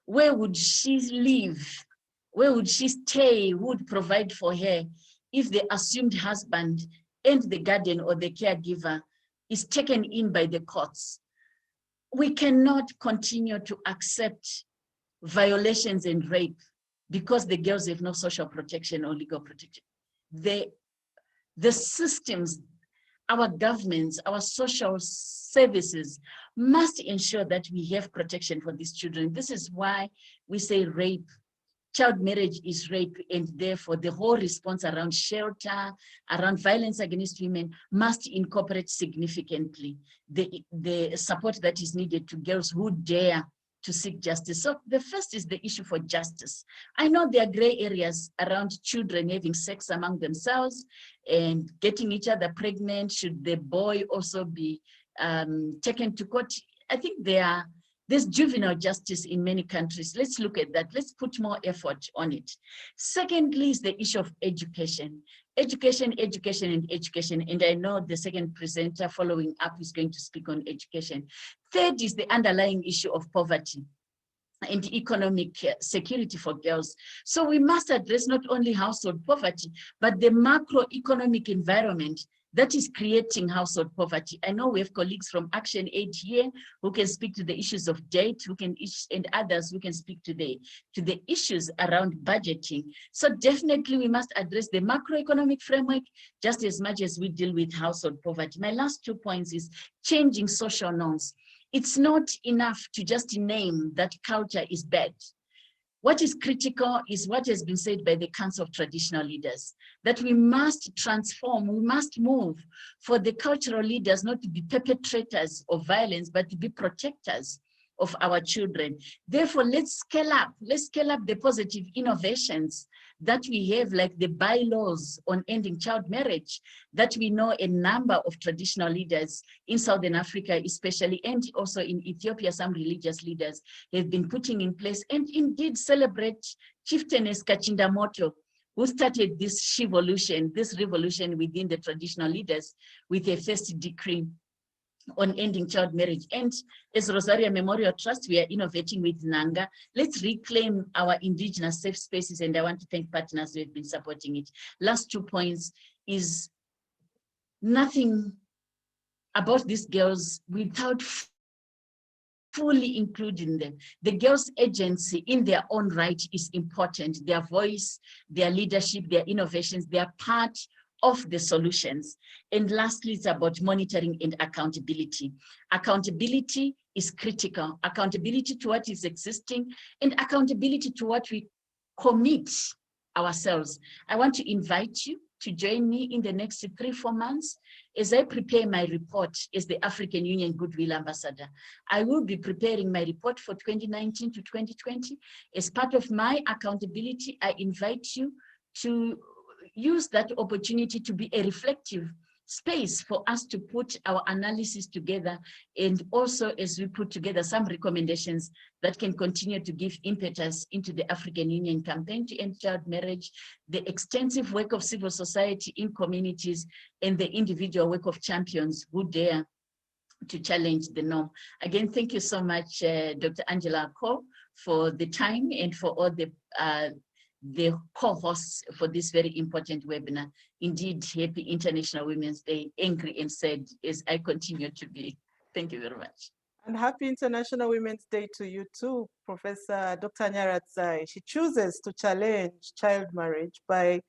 Where would she live? Where would she stay? Who would provide for her if the assumed husband and the guardian or the caregiver is taken in by the courts? We cannot continue to accept violations and rape because the girls have no social protection or legal protection. The systems, our governments, our social services must ensure that we have protection for these children. This is why we say rape, child marriage is rape, and therefore the whole response around shelter, around violence against women must incorporate significantly the support that is needed to girls who dare to seek justice. So the first is the issue for justice. I know there are gray areas around children having sex among themselves and getting each other pregnant. Should the boy also be taken to court. I think there's juvenile justice in many countries. Let's look at that. Let's put more effort on it. Secondly is the issue of education. Education, education, and education. And I know the second presenter following up is going to speak on education. Third is the underlying issue of poverty and economic security for girls. So we must address not only household poverty, but the macroeconomic environment that is creating household poverty. I know we have colleagues from Action Aid here who can speak to the issues of debt, and others who can speak to the issues around budgeting. So definitely we must address the macroeconomic framework just as much as we deal with household poverty. My last 2 points is changing social norms. It's not enough to just name that culture is bad. What is critical is what has been said by the Council of Traditional Leaders, that we must transform, we must move for the cultural leaders not to be perpetrators of violence, but to be protectors of our children. Therefore, let's scale up the positive innovations that we have, like the bylaws on ending child marriage, that we know a number of traditional leaders in Southern Africa especially, and also in Ethiopia, some religious leaders have been putting in place, and indeed celebrate Chieftainess Kachindamoto, who started this revolution within the traditional leaders with a first decree on ending child marriage. And as Rosaria Memorial Trust, we are innovating with Nanga. Let's reclaim our indigenous safe spaces, and I want to thank partners who have been supporting it. Last 2 points is nothing about these girls without fully including them. The girls' agency in their own right is important. Their voice, their leadership, their innovations, they are part of the solutions. And lastly, it's about monitoring and accountability. Accountability is critical. Accountability to what is existing and accountability to what we commit ourselves. I want to invite you to join me in the next 3-4 months as I prepare my report as the African Union Goodwill Ambassador. I will be preparing my report for 2019 to 2020. As part of my accountability, I invite you to use that opportunity to be a reflective space for us to put our analysis together, and also as we put together some recommendations that can continue to give impetus into the African Union campaign to end child marriage, the extensive work of civil society in communities, and the individual work of champions who dare to challenge the norm. Again, thank you so much, Dr. Angela Ko, for the time and for all the co-hosts for this very important webinar. Indeed, happy International Women's Day, angry and sad as I continue to be. Thank you very much. And happy International Women's Day to you too, Professor Dr. Nyaratzai. She chooses to challenge child marriage by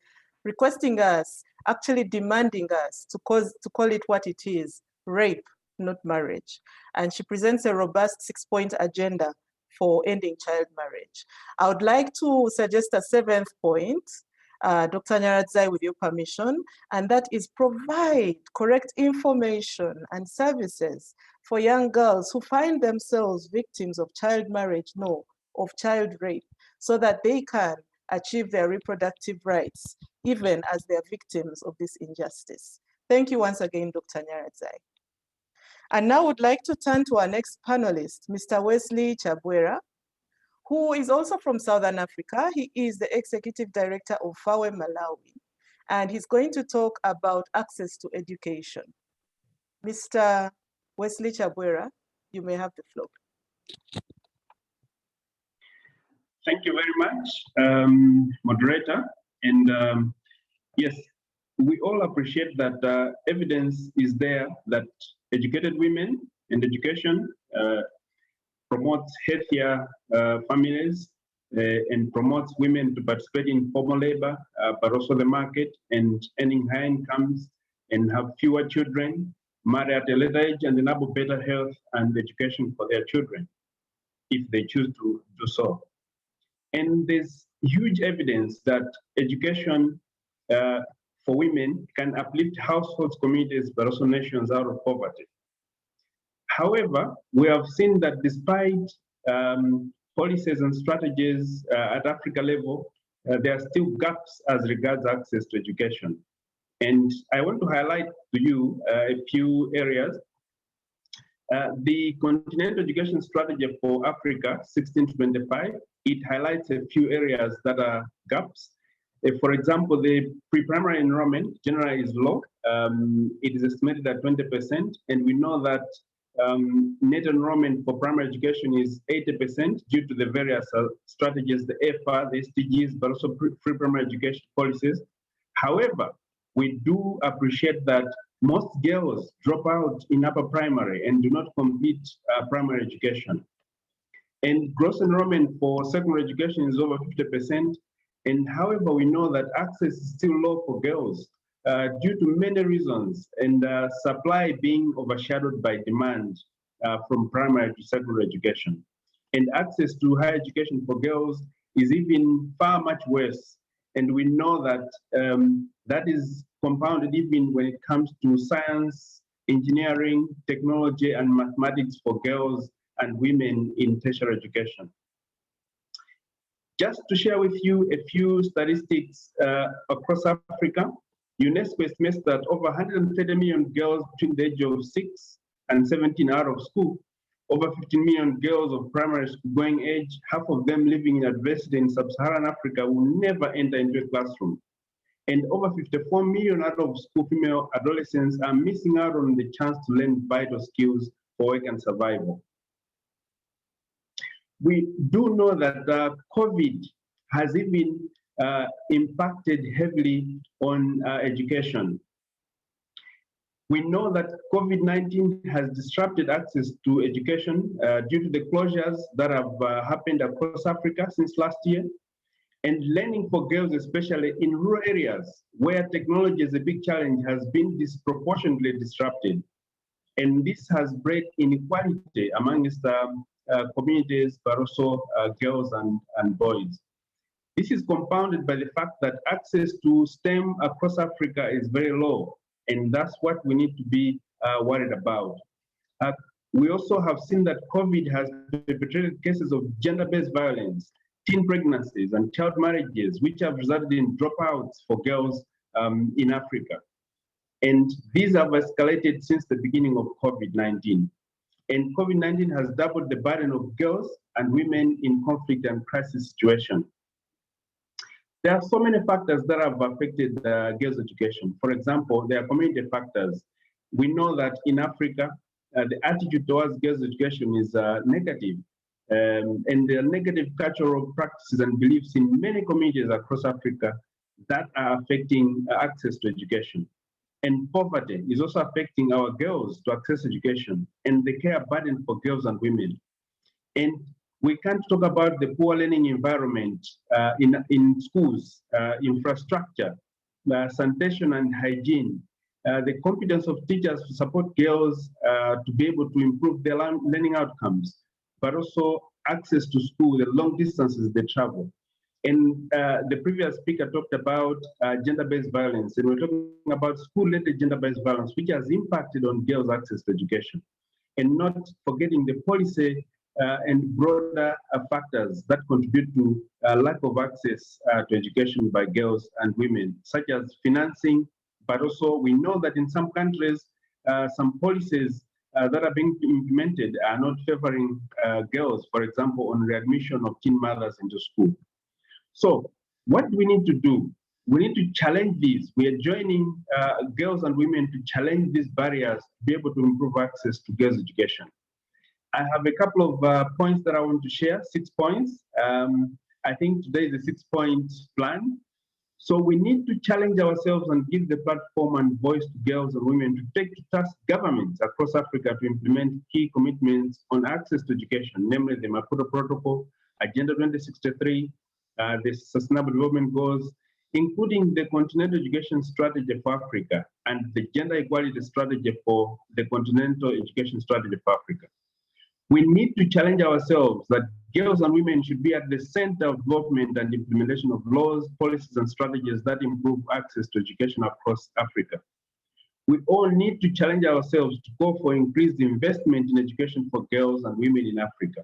requesting us, actually demanding us to call it what it is, rape, not marriage. And she presents a robust 6-point agenda for ending child marriage. I would like to suggest a 7th point, Dr. Nyaratzai, with your permission, and that is provide correct information and services for young girls who find themselves victims of child marriage, of child rape, so that they can achieve their reproductive rights, even as they are victims of this injustice. Thank you once again, Dr. Nyaratzai. And now I would like to turn to our next panelist, Mr. Wesley Chabwera, who is also from Southern Africa. He is the Executive Director of FAWE Malawi, and he's going to talk about access to education. Mr. Wesley Chabwera, you may have the floor. Thank you very much, moderator. And yes, we all appreciate that evidence is there that educated women and education promotes healthier families and promotes women to participate in formal labor, but also the market, and earning high incomes and have fewer children, marry at a later age, and enable better health and education for their children, if they choose to do so. And there's huge evidence that education for women can uplift households, communities, but also nations out of poverty. However, we have seen that despite policies and strategies at Africa level, there are still gaps as regards access to education. And I want to highlight to you a few areas. The Continental Education Strategy for Africa 16 to 25, it highlights a few areas that are gaps. For example, the pre-primary enrollment generally is low. It is estimated at 20%, and we know that net enrollment for primary education is 80% due to the various strategies, the FR, the SDGs, but also pre-primary education policies. However, we do appreciate that most girls drop out in upper primary and do not complete primary education. And gross enrollment for secondary education is over 50%. And however, we know that access is still low for girls due to many reasons, and supply being overshadowed by demand from primary to secondary education. And access to higher education for girls is even far much worse. And we know that that is compounded even when it comes to science, engineering, technology, and mathematics for girls and women in tertiary education. Just to share with you a few statistics across Africa, UNESCO estimates that over 130 million girls between the age of 6 and 17 are out of school. Over 15 million girls of primary school going age, half of them living in adversity in sub-Saharan Africa, will never enter into a classroom. And over 54 million out of school female adolescents are missing out on the chance to learn vital skills for work and survival. We do know that COVID has even impacted heavily on education. We know that COVID-19 has disrupted access to education due to the closures that have happened across Africa since last year. And learning for girls, especially in rural areas where technology is a big challenge, has been disproportionately disrupted. And this has bred inequality amongst communities, but also girls and boys. This is compounded by the fact that access to STEM across Africa is very low, and that's what we need to be worried about. We also have seen that COVID has perpetrated cases of gender-based violence, teen pregnancies, and child marriages, which have resulted in dropouts for girls in Africa. And these have escalated since the beginning of COVID-19. And COVID-19 has doubled the burden of girls and women in conflict and crisis situations. There are so many factors that have affected girls' education. For example, there are community factors. We know that in Africa, the attitude towards girls' education is negative. And there are negative cultural practices and beliefs in many communities across Africa that are affecting access to education. And poverty is also affecting our girls to access education and the care burden for girls and women. And we can't talk about the poor learning environment in schools, infrastructure, sanitation and hygiene, the competence of teachers to support girls to be able to improve their learning outcomes, but also access to school, the long distances they travel. And the previous speaker talked about gender-based violence, and we're talking about school-related gender-based violence, which has impacted on girls' access to education. And not forgetting the policy and broader factors that contribute to lack of access to education by girls and women, such as financing, but also we know that in some countries, some policies that are being implemented are not favoring girls, for example, on readmission of teen mothers into school. So what do we need to do? We need to challenge these. We are joining girls and women to challenge these barriers to be able to improve access to girls' education. I have a couple of points that I want to share, 6 points. I think today is a 6-point plan. So we need to challenge ourselves and give the platform and voice to girls and women to take to task governments across Africa to implement key commitments on access to education, namely the Maputo Protocol, Agenda 2063, the Sustainable Development Goals, including the Continental Education Strategy for Africa and the Gender Equality Strategy for the Continental Education Strategy for Africa. We need to challenge ourselves that girls and women should be at the center of development and implementation of laws, policies, and strategies that improve access to education across Africa. We all need to challenge ourselves to go for increased investment in education for girls and women in Africa.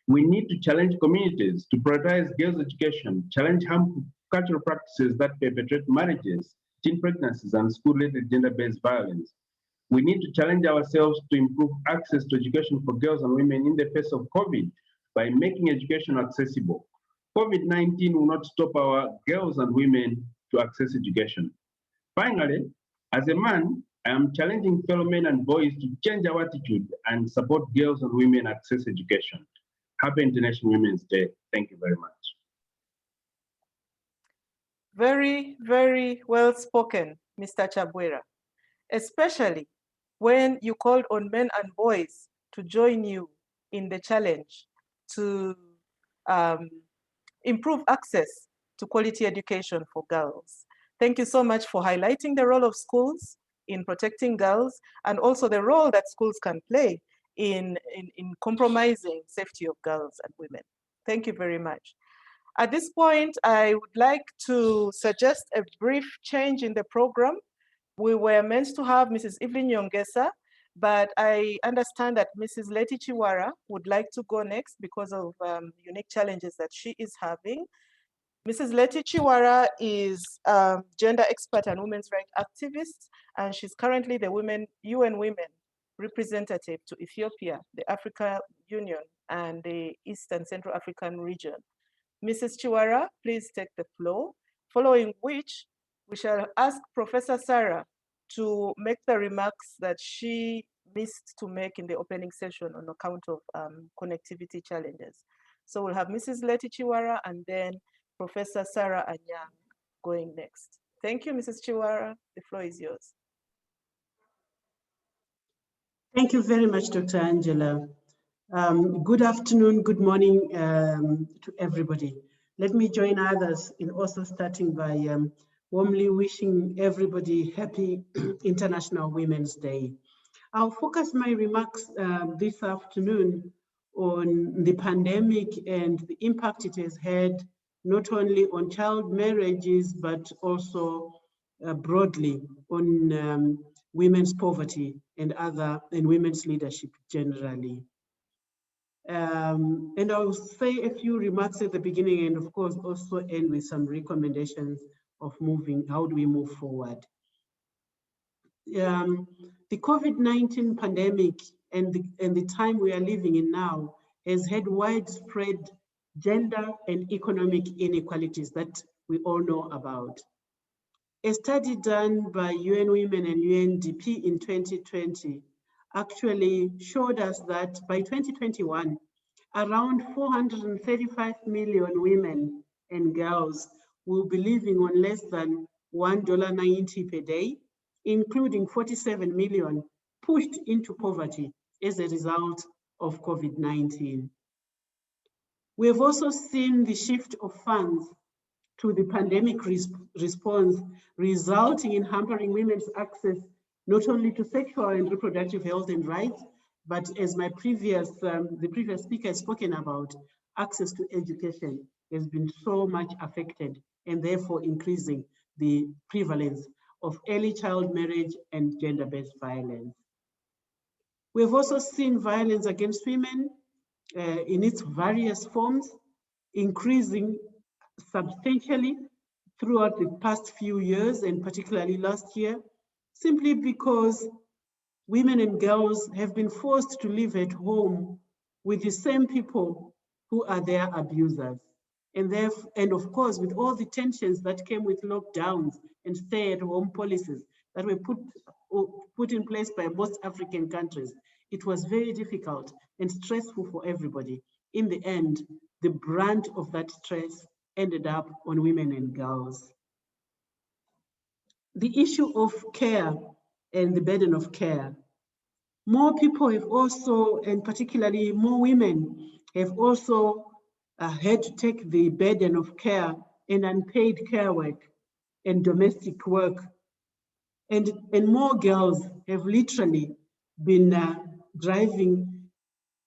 We need to challenge communities to prioritize girls' education, challenge harmful cultural practices that perpetrate marriages, teen pregnancies, and school-related gender-based violence. We need to challenge ourselves to improve access to education for girls and women in the face of COVID by making education accessible. COVID-19 will not stop our girls and women to access education. Finally, as a man, I am challenging fellow men and boys to change our attitude and support girls and women access education. Happy International Women's Day. Thank you very much. Very, very well spoken, Mr. Chabwera, especially when you called on men and boys to join you in the challenge to improve access to quality education for girls. Thank you so much for highlighting the role of schools in protecting girls and also the role that schools can play in compromising safety of girls and women. Thank you very much. At this point, I would like to suggest a brief change in the program. We were meant to have Mrs. Evelyn Nyongesa, but I understand that Mrs. Leti Chiwara would like to go next because of unique challenges that she is having. Mrs. Leti Chiwara is a gender expert and women's rights activist, and she's currently the UN Women representative to Ethiopia, the African Union, and the East and Central African region. Mrs. Chiwara, please take the floor, following which we shall ask Professor Sarah to make the remarks that she missed to make in the opening session on account of connectivity challenges. So we'll have Mrs. Leti Chiwara and then Professor Sarah Anyang going next. Thank you, Mrs. Chiwara. The floor is yours. Thank you very much, Dr. Angela. Good afternoon, good morning to everybody. Let me join others in also starting by warmly wishing everybody happy International Women's Day. I'll focus my remarks this afternoon on the pandemic and the impact it has had not only on child marriages, but also broadly on women's poverty and women's leadership generally. And I'll say a few remarks at the beginning and of course also end with some recommendations of how do we move forward. The COVID-19 pandemic and the time we are living in now has had widespread gender and economic inequalities that we all know about. A study done by UN Women and UNDP in 2020 actually showed us that by 2021, around 435 million women and girls will be living on less than $1.90 per day, including 47 million pushed into poverty as a result of COVID-19. We have also seen the shift of funds to the pandemic response, resulting in hampering women's access not only to sexual and reproductive health and rights, but as the previous speaker has spoken about, access to education has been so much affected and therefore increasing the prevalence of early child marriage and gender-based violence. We have also seen violence against women in its various forms, increasing substantially throughout the past few years and particularly last year, simply because women and girls have been forced to live at home with the same people who are their abusers. And of course, with all the tensions that came with lockdowns and stay-at-home policies that were put in place by most African countries, it was very difficult and stressful for everybody. In the end, the brunt of that stress ended up on women and girls. The issue of care and the burden of care. More people have also, and particularly more women, have also had to take the burden of care and unpaid care work and domestic work. And more girls have literally been driving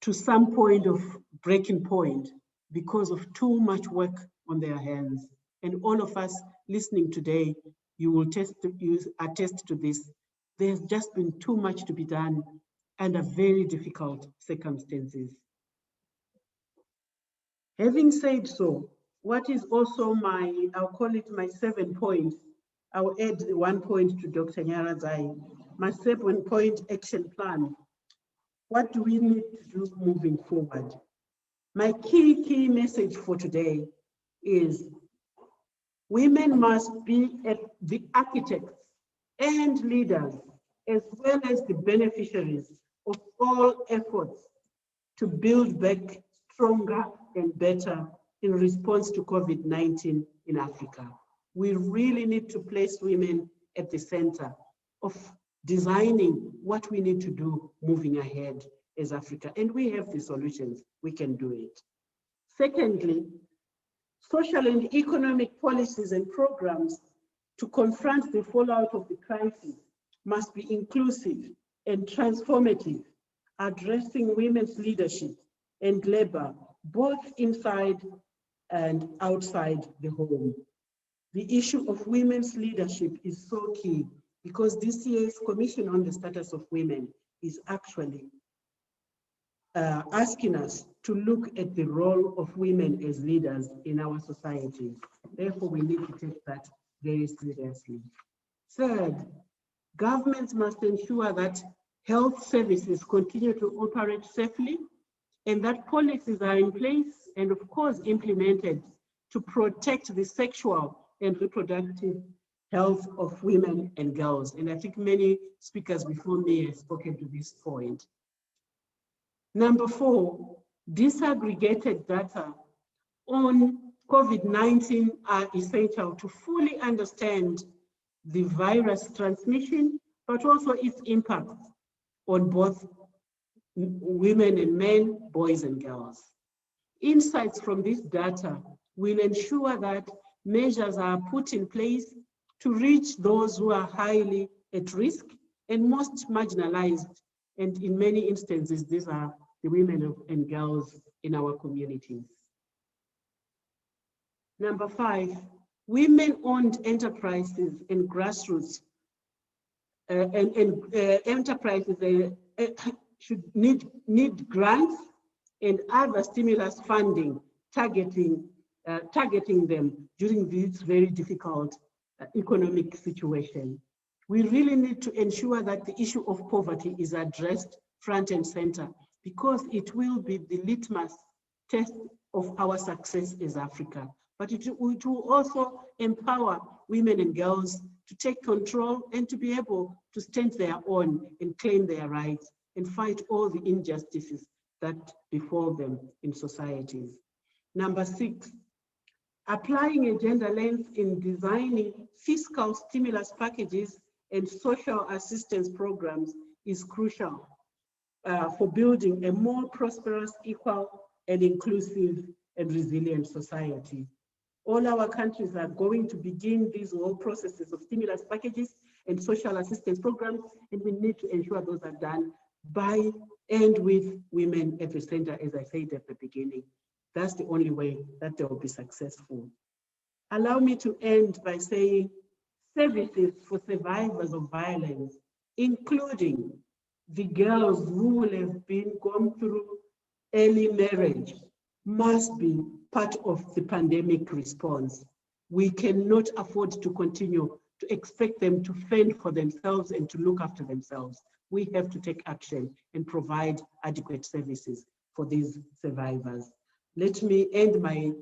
to some point of breaking point because of too much work on their hands. And all of us listening today, you will attest to this. There's just been too much to be done under very difficult circumstances. Having said so, what is also I'll call it my 7 points. I'll add 1 point to Dr. Nyarazai. my 7-point action plan. What do we need to do moving forward? My key message for today is women must be the architects and leaders, as well as the beneficiaries of all efforts to build back stronger and better in response to COVID-19 in Africa. We really need to place women at the center of designing what we need to do moving ahead as Africa. And we have the solutions, we can do it. Secondly, social and economic policies and programs to confront the fallout of the crisis must be inclusive and transformative, addressing women's leadership and labor, both inside and outside the home. The issue of women's leadership is so key because this year's Commission on the Status of Women is actually asking us to look at the role of women as leaders in our societies. Therefore, we need to take that very seriously. Third, governments must ensure that health services continue to operate safely and that policies are in place and of course implemented to protect the sexual and reproductive health of women and girls. And I think many speakers before me have spoken to this point. Number 4, disaggregated data on COVID-19 are essential to fully understand the virus transmission, but also its impact on both women and men, boys and girls. Insights from this data will ensure that measures are put in place to reach those who are highly at risk and most marginalized. And in many instances, these are the women and girls in our communities. Number 5, women-owned enterprises and grassroots enterprises should need grants and other stimulus funding targeting them during this very difficult economic situation. We really need to ensure that the issue of poverty is addressed front and center because it will be the litmus test of our success as Africa. But it will also empower women and girls to take control and to be able to stand their own and claim their rights and fight all the injustices that befall them in societies. Number 6, applying a gender lens in designing fiscal stimulus packages and social assistance programs is crucial for building a more prosperous, equal, and inclusive and resilient society. All our countries are going to begin these whole processes of stimulus packages and social assistance programs, and we need to ensure those are done by and with women at the center, as I said at the beginning. That's the only way that they will be successful. Allow me to end by saying services for survivors of violence, including the girls who will have gone through early marriage, must be part of the pandemic response. We cannot afford to continue to expect them to fend for themselves and to look after themselves. We have to take action and provide adequate services for these survivors. Let me end my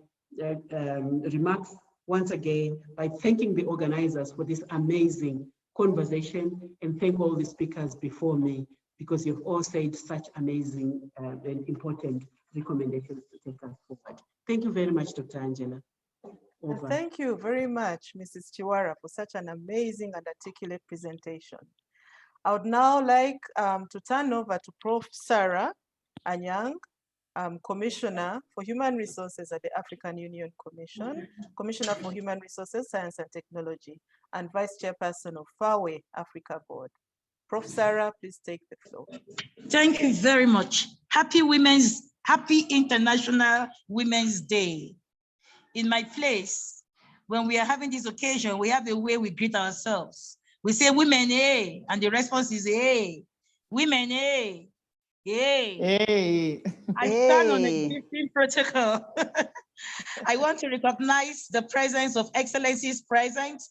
remarks once again by thanking the organizers for this amazing conversation and thank all the speakers before me because you've all said such amazing and important recommendations to take us forward. Thank you very much, Dr. Angela. Over. Thank you very much, Mrs. Chiwara, for such an amazing and articulate presentation. I would now like to turn over to Prof. Sarah Anyang, Commissioner for Human Resources at the African Union Commission, Commissioner for Human Resources, Science and Technology, and Vice Chairperson of FAWE Africa Board. Prof. Sarah, please take the floor. Thank you very much. Happy International Women's Day. In my place, when we are having this occasion, we have a way we greet ourselves. We say women, hey, and the response is hey. Women, hey. Hey. Hey. I stand on existing protocol. I want to recognize the presence of excellencies present.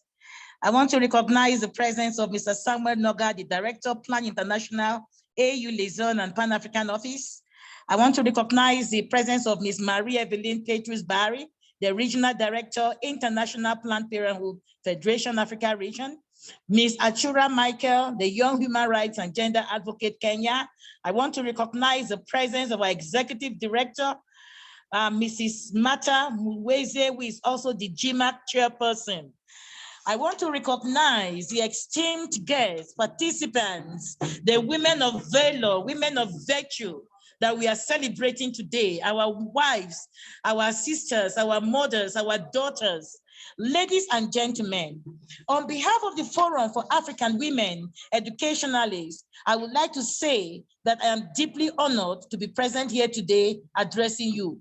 I want to recognize the presence of Mr. Samuel Noga, the Director, Plan International, AU Liaison and Pan-African Office. I want to recognize the presence of Ms. Marie Evelyn Petrus Barry, the Regional Director, International Planned Parenthood Federation Africa Region. Ms. Achura Michael, the Young Human Rights and Gender Advocate Kenya. I want to recognize the presence of our Executive Director, Mrs. Mata Mweze, who is also the GMAC Chairperson. I want to recognize the esteemed guests, participants, the women of valor, women of virtue that we are celebrating today, our wives, our sisters, our mothers, our daughters. Ladies and gentlemen, on behalf of the Forum for African Women Educationalists, I would like to say that I am deeply honored to be present here today addressing you.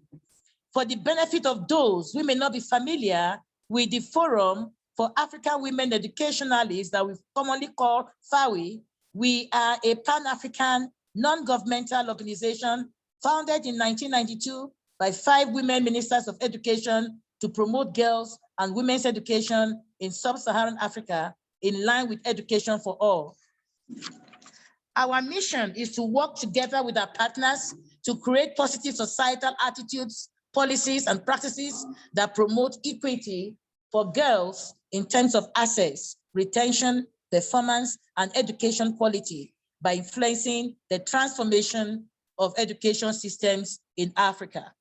For the benefit of those who may not be familiar with the Forum for African Women Educationalists that we commonly call FAWI, we are a Pan-African non-governmental organization founded in 1992 by 5 women ministers of education to promote girls and women's education in sub-Saharan Africa in line with education for all. Our mission is to work together with our partners to create positive societal attitudes, policies, and practices that promote equity for girls in terms of access, retention, performance, and education quality by influencing the transformation of education systems in Africa.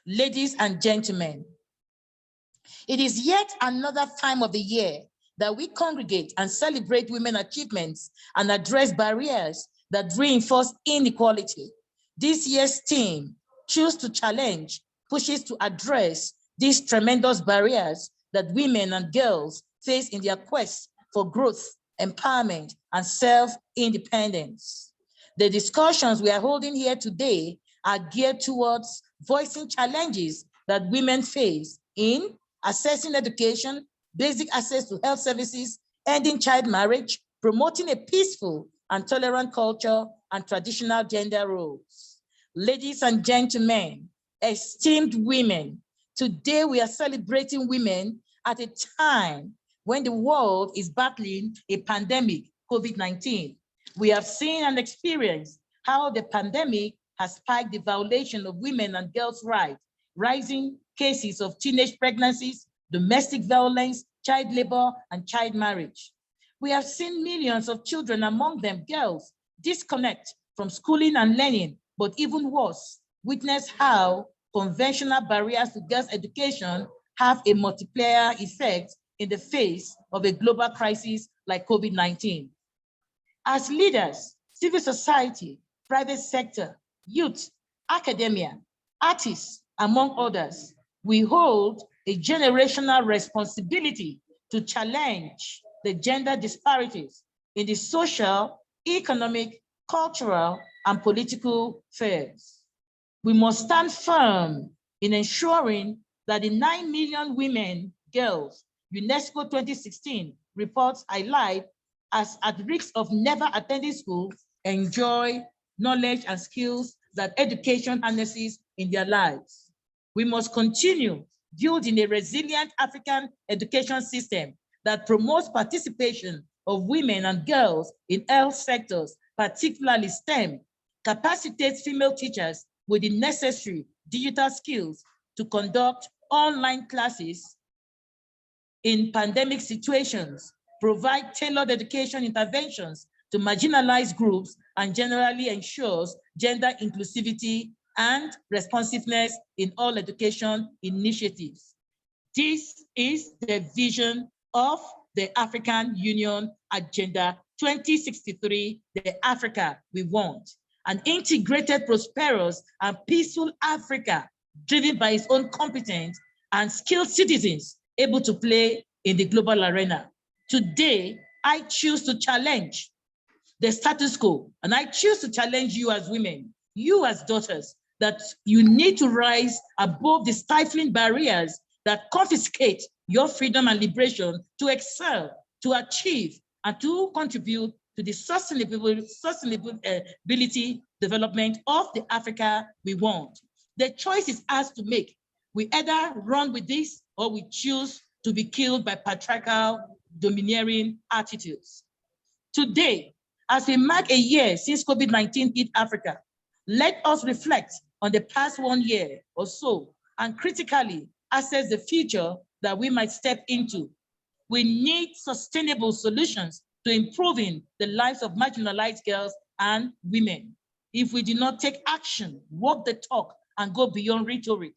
Ladies and gentlemen, it is yet another time of the year that we congregate and celebrate women's achievements and address barriers that reinforce inequality. This year's theme, Choose to Challenge, pushes to address these tremendous barriers that women and girls face in their quest for growth, empowerment, and self-independence. The discussions we are holding here today are geared towards voicing challenges that women face in accessing education, basic access to health services, ending child marriage, promoting a peaceful and tolerant culture, and traditional gender roles. Ladies and gentlemen, esteemed women, today we are celebrating women at a time when the world is battling a pandemic, COVID-19. We have seen and experienced how the pandemic has spiked the violation of women and girls' rights, rising cases of teenage pregnancies, domestic violence, child labor, and child marriage. We have seen millions of children, among them girls, disconnect from schooling and learning, but even worse, witness how conventional barriers to girls' education have a multiplier effect in the face of a global crisis like COVID-19. As leaders, civil society, private sector, youth, academia, artists, among others, we hold a generational responsibility to challenge the gender disparities in the social, economic, cultural, and political spheres. We must stand firm in ensuring that the 9 million women, girls, UNESCO 2016 reports highlight as at risk of never attending school enjoy knowledge and skills that education harnesses in their lives. We must continue building a resilient African education system that promotes participation of women and girls in health sectors, particularly STEM, capacitates female teachers with the necessary digital skills to conduct online classes in pandemic situations, provide tailored education interventions to marginalized groups, and generally ensures gender inclusivity and responsiveness in all education initiatives. This is the vision of the African Union Agenda 2063, the Africa we want. An integrated, prosperous, and peaceful Africa driven by its own competent and skilled citizens able to play in the global arena. Today, I choose to challenge the status quo, and I choose to challenge you as women, you as daughters, that you need to rise above the stifling barriers that confiscate your freedom and liberation to excel, to achieve, and to contribute to the sustainability development of the Africa we want. The choice is ours to make. We either run with this or we choose to be killed by patriarchal domineering attitudes. Today, as we mark a year since COVID-19 hit Africa, let us reflect on the past 1 year or so and critically assess the future that we might step into. We need sustainable solutions to improving the lives of marginalized girls and women. If we do not take action, walk the talk, and go beyond rhetoric,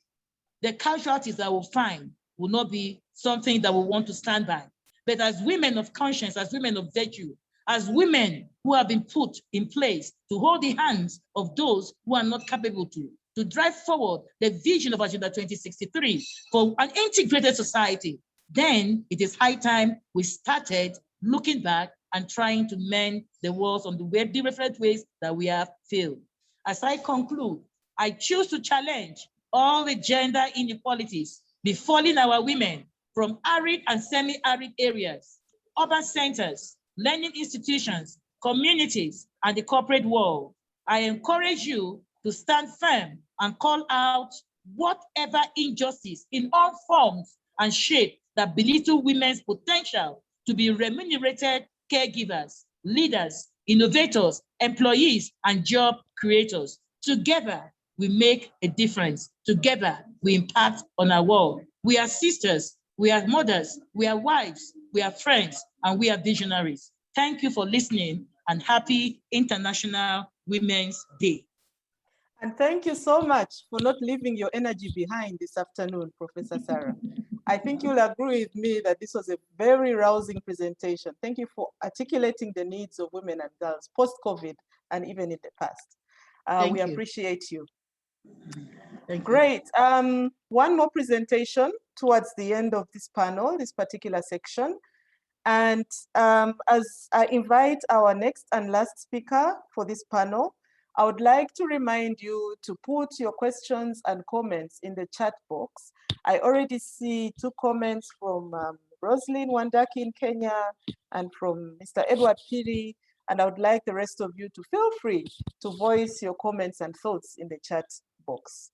the casualties that we'll find will not be something that we want to stand by. But as women of conscience, as women of virtue, as women who have been put in place to hold the hands of those who are not capable to drive forward the vision of Agenda 2063 for an integrated society, then it is high time we started looking back and trying to mend the walls on the different ways that we have failed. As I conclude, I choose to challenge all the gender inequalities befalling our women from arid and semi-arid areas, urban centers, learning institutions, communities, and the corporate world. I encourage you to stand firm and call out whatever injustice in all forms and shape that belittle women's potential to be remunerated caregivers, leaders, innovators, employees, and job creators. Together, we make a difference. Together, we impact on our world. We are sisters, we are mothers, we are wives, we are friends, and we are visionaries. Thank you for listening, and happy International Women's Day. And thank you so much for not leaving your energy behind this afternoon, Professor Sarah. I think you'll agree with me that this was a very rousing presentation. Thank you for articulating the needs of women and girls post-COVID and even in the past. We appreciate you. Great. One more presentation towards the end of this panel, this particular section. And as I invite our next and last speaker for this panel, I would like to remind you to put your questions and comments in the chat box. I already see 2 comments from Roslyn Wandaki in Kenya and from Mr. Edward Piri, and I would like the rest of you to feel free to voice your comments and thoughts in the chat box.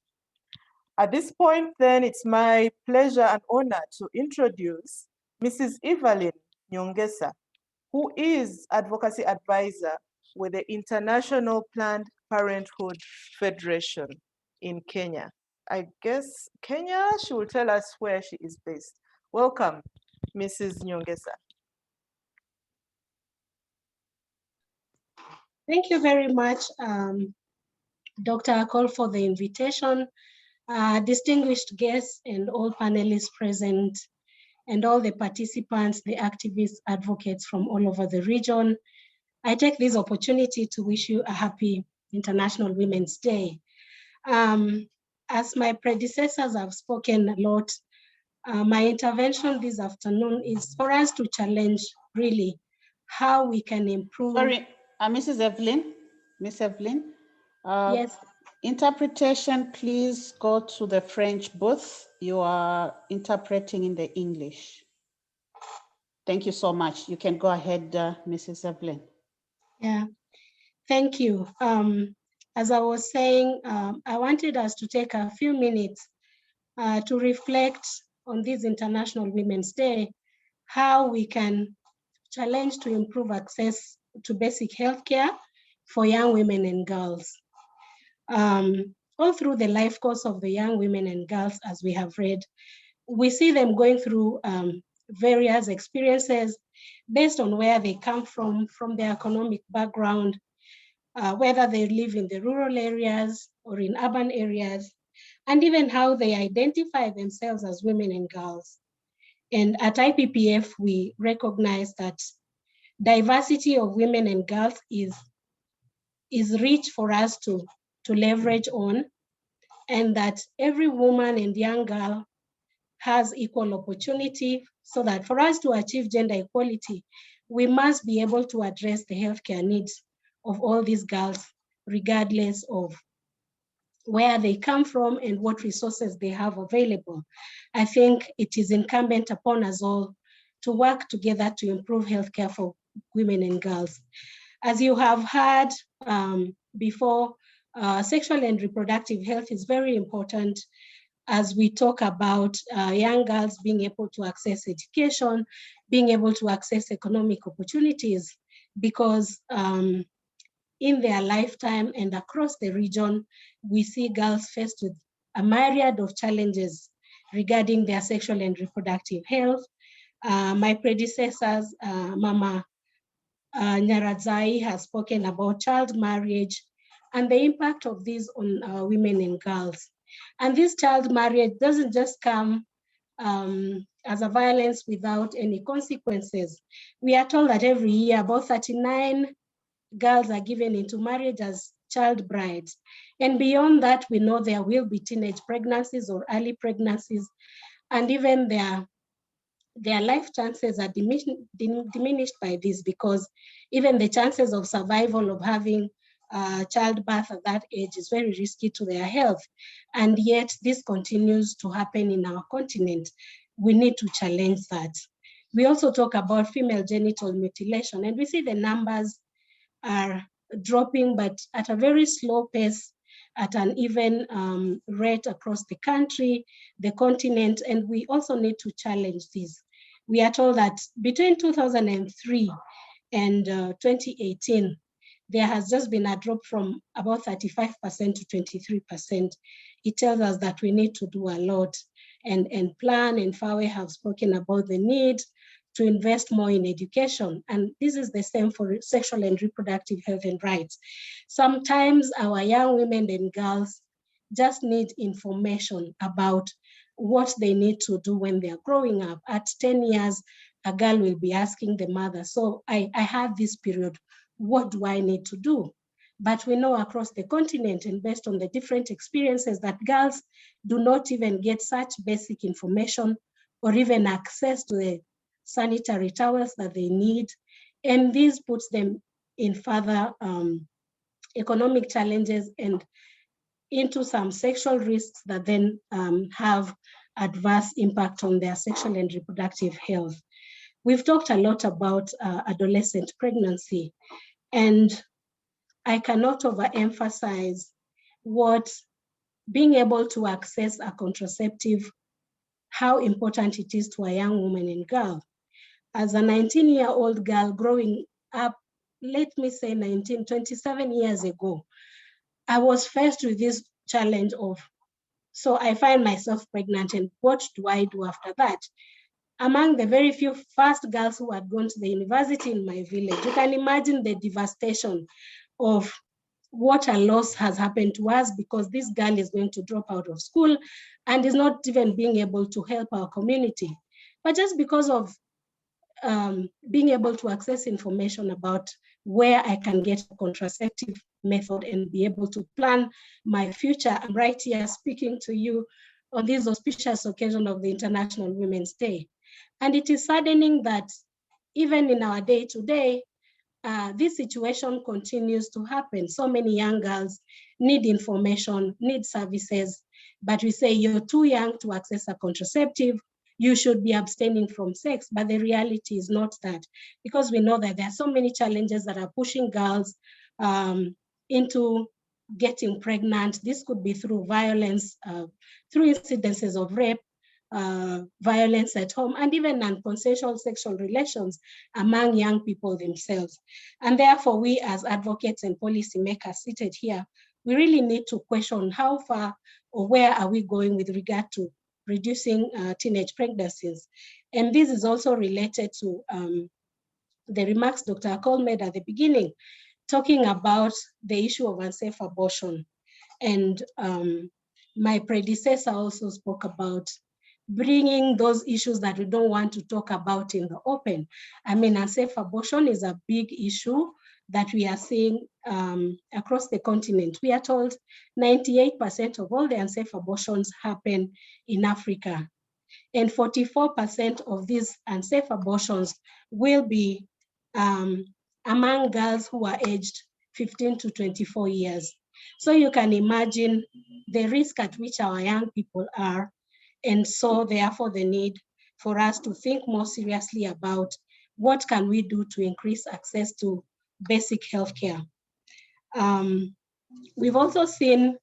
At this point, then, it's my pleasure and honor to introduce Mrs. Evelyn Nyongesa, who is Advocacy Advisor with the International Planned Parenthood Federation in Kenya. I guess Kenya, she will tell us where she is based. Welcome, Mrs. Nyongesa. Thank you very much, Dr. Akol, for the invitation. Distinguished guests and all panelists present, and all the participants, the activists, advocates from all over the region. I take this opportunity to wish you a happy International Women's Day. As my predecessors have spoken a lot, my intervention this afternoon is for us to challenge really how we can improve. Sorry, Mrs. Evelyn, Miss Evelyn. Yes. Interpretation, please go to the French booth. You are interpreting in the English. Thank you so much. You can go ahead, Mrs. Evelyn. Yeah, thank you. As I was saying, I wanted us to take a few minutes to reflect on this International Women's Day, how we can challenge to improve access to basic healthcare for young women and girls. All through the life course of the young women and girls, as we have read, we see them going through various experiences based on where they come from their economic background, whether they live in the rural areas or in urban areas, and even how they identify themselves as women and girls. And at IPPF, we recognize that diversity of women and girls is rich for us to leverage on, and that every woman and young girl has equal opportunity, so that for us to achieve gender equality, we must be able to address the healthcare needs of all these girls, regardless of where they come from and what resources they have available. I think it is incumbent upon us all to work together to improve healthcare for women and girls. As you have heard before, sexual and reproductive health is very important as we talk about young girls being able to access education, being able to access economic opportunities, because in their lifetime and across the region, we see girls faced with a myriad of challenges regarding their sexual and reproductive health. My predecessors, Mama Nyaradzai has spoken about child marriage and the impact of this on women and girls. And this child marriage doesn't just come as a violence without any consequences. We are told that every year about 39 girls are given into marriage as child brides. And beyond that, we know there will be teenage pregnancies or early pregnancies, and even their life chances are diminished by this, because even the chances of survival of having childbirth at that age is very risky to their health. And yet this continues to happen in our continent. We need to challenge that. We also talk about female genital mutilation, and we see the numbers are dropping, but at a very slow pace, at an even rate across the country, the continent, and we also need to challenge this. We are told that between 2003 and 2018, there has just been a drop from about 35% to 23%. It tells us that we need to do a lot, and Plan and FAWE have spoken about the need to invest more in education. And this is the same for sexual and reproductive health and rights. Sometimes our young women and girls just need information about what they need to do when they're growing up. At 10 years, a girl will be asking the mother, so I have this period, what do I need to do? But we know across the continent and based on the different experiences that girls do not even get such basic information or even access to the sanitary towels that they need. And this puts them in further economic challenges and into some sexual risks that then have adverse impact on their sexual and reproductive health. We've talked a lot about adolescent pregnancy, and I cannot overemphasize what being able to access a contraceptive, how important it is to a young woman and girl. As a 19-year-old girl growing up, let me say 27 years ago, I was faced with this challenge of, so I find myself pregnant, and what do I do after that? Among the very few first girls who had gone to the university in my village, you can imagine the devastation of what a loss has happened to us, because this girl is going to drop out of school and is not even being able to help our community. But just because of being able to access information about where I can get a contraceptive method and be able to plan my future, I'm right here speaking to you on this auspicious occasion of the International Women's Day. And it is saddening that even in our day-to-day, this situation continues to happen. So many young girls need information, need services, but we say you're too young to access a contraceptive, you should be abstaining from sex. But the reality is not that, because we know that there are so many challenges that are pushing girls into getting pregnant. This could be through violence, through incidences of rape, violence at home, and even non-consensual sexual relations among young people themselves. And therefore, we as advocates and policymakers seated here, we really need to question how far or where are we going with regard to reducing teenage pregnancies. And this is also related to the remarks Dr. Akol made at the beginning, talking about the issue of unsafe abortion. And my predecessor also spoke about bringing those issues that we don't want to talk about in the open. I mean, unsafe abortion is a big issue that we are seeing across the continent. We are told 98% of all the unsafe abortions happen in Africa. And 44% of these unsafe abortions will be among girls who are aged 15 to 24 years. So you can imagine the risk at which our young people are. And so therefore the need for us to think more seriously about what can we do to increase access to basic healthcare. We've also seen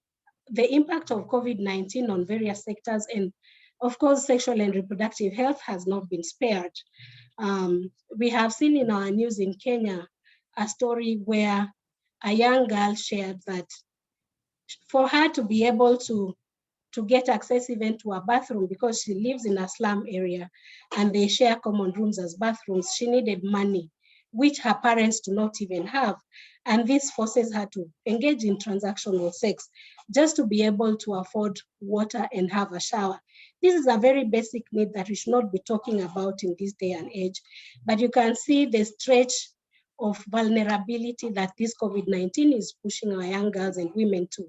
the impact of COVID-19 on various sectors, and of course, sexual and reproductive health has not been spared. We have seen in our news in Kenya a story where a young girl shared that for her to be able to get access even to a bathroom, because she lives in a slum area and they share common rooms as bathrooms, she needed money, which her parents do not even have. And this forces her to engage in transactional sex just to be able to afford water and have a shower. This is a very basic need that we should not be talking about in this day and age. But you can see the stretch of vulnerability that this COVID-19 is pushing our young girls and women to.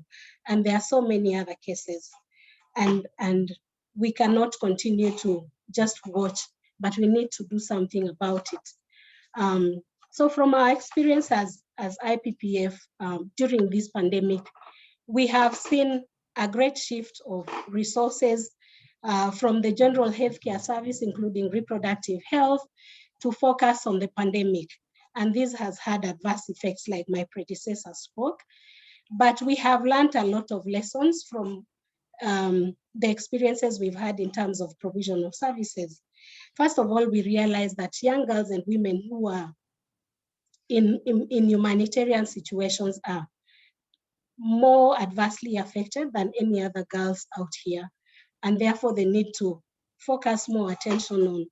And there are so many other cases. And we cannot continue to just watch, but we need to do something about it. So from our experience as IPPF during this pandemic, we have seen a great shift of resources from the general healthcare service, including reproductive health, to focus on the pandemic. And this has had adverse effects like my predecessor spoke. But we have learned a lot of lessons from the experiences we've had in terms of provision of services. First of all, we realized that young girls and women who are in humanitarian situations are more adversely affected than any other girls out here. And therefore they need to focus more attention on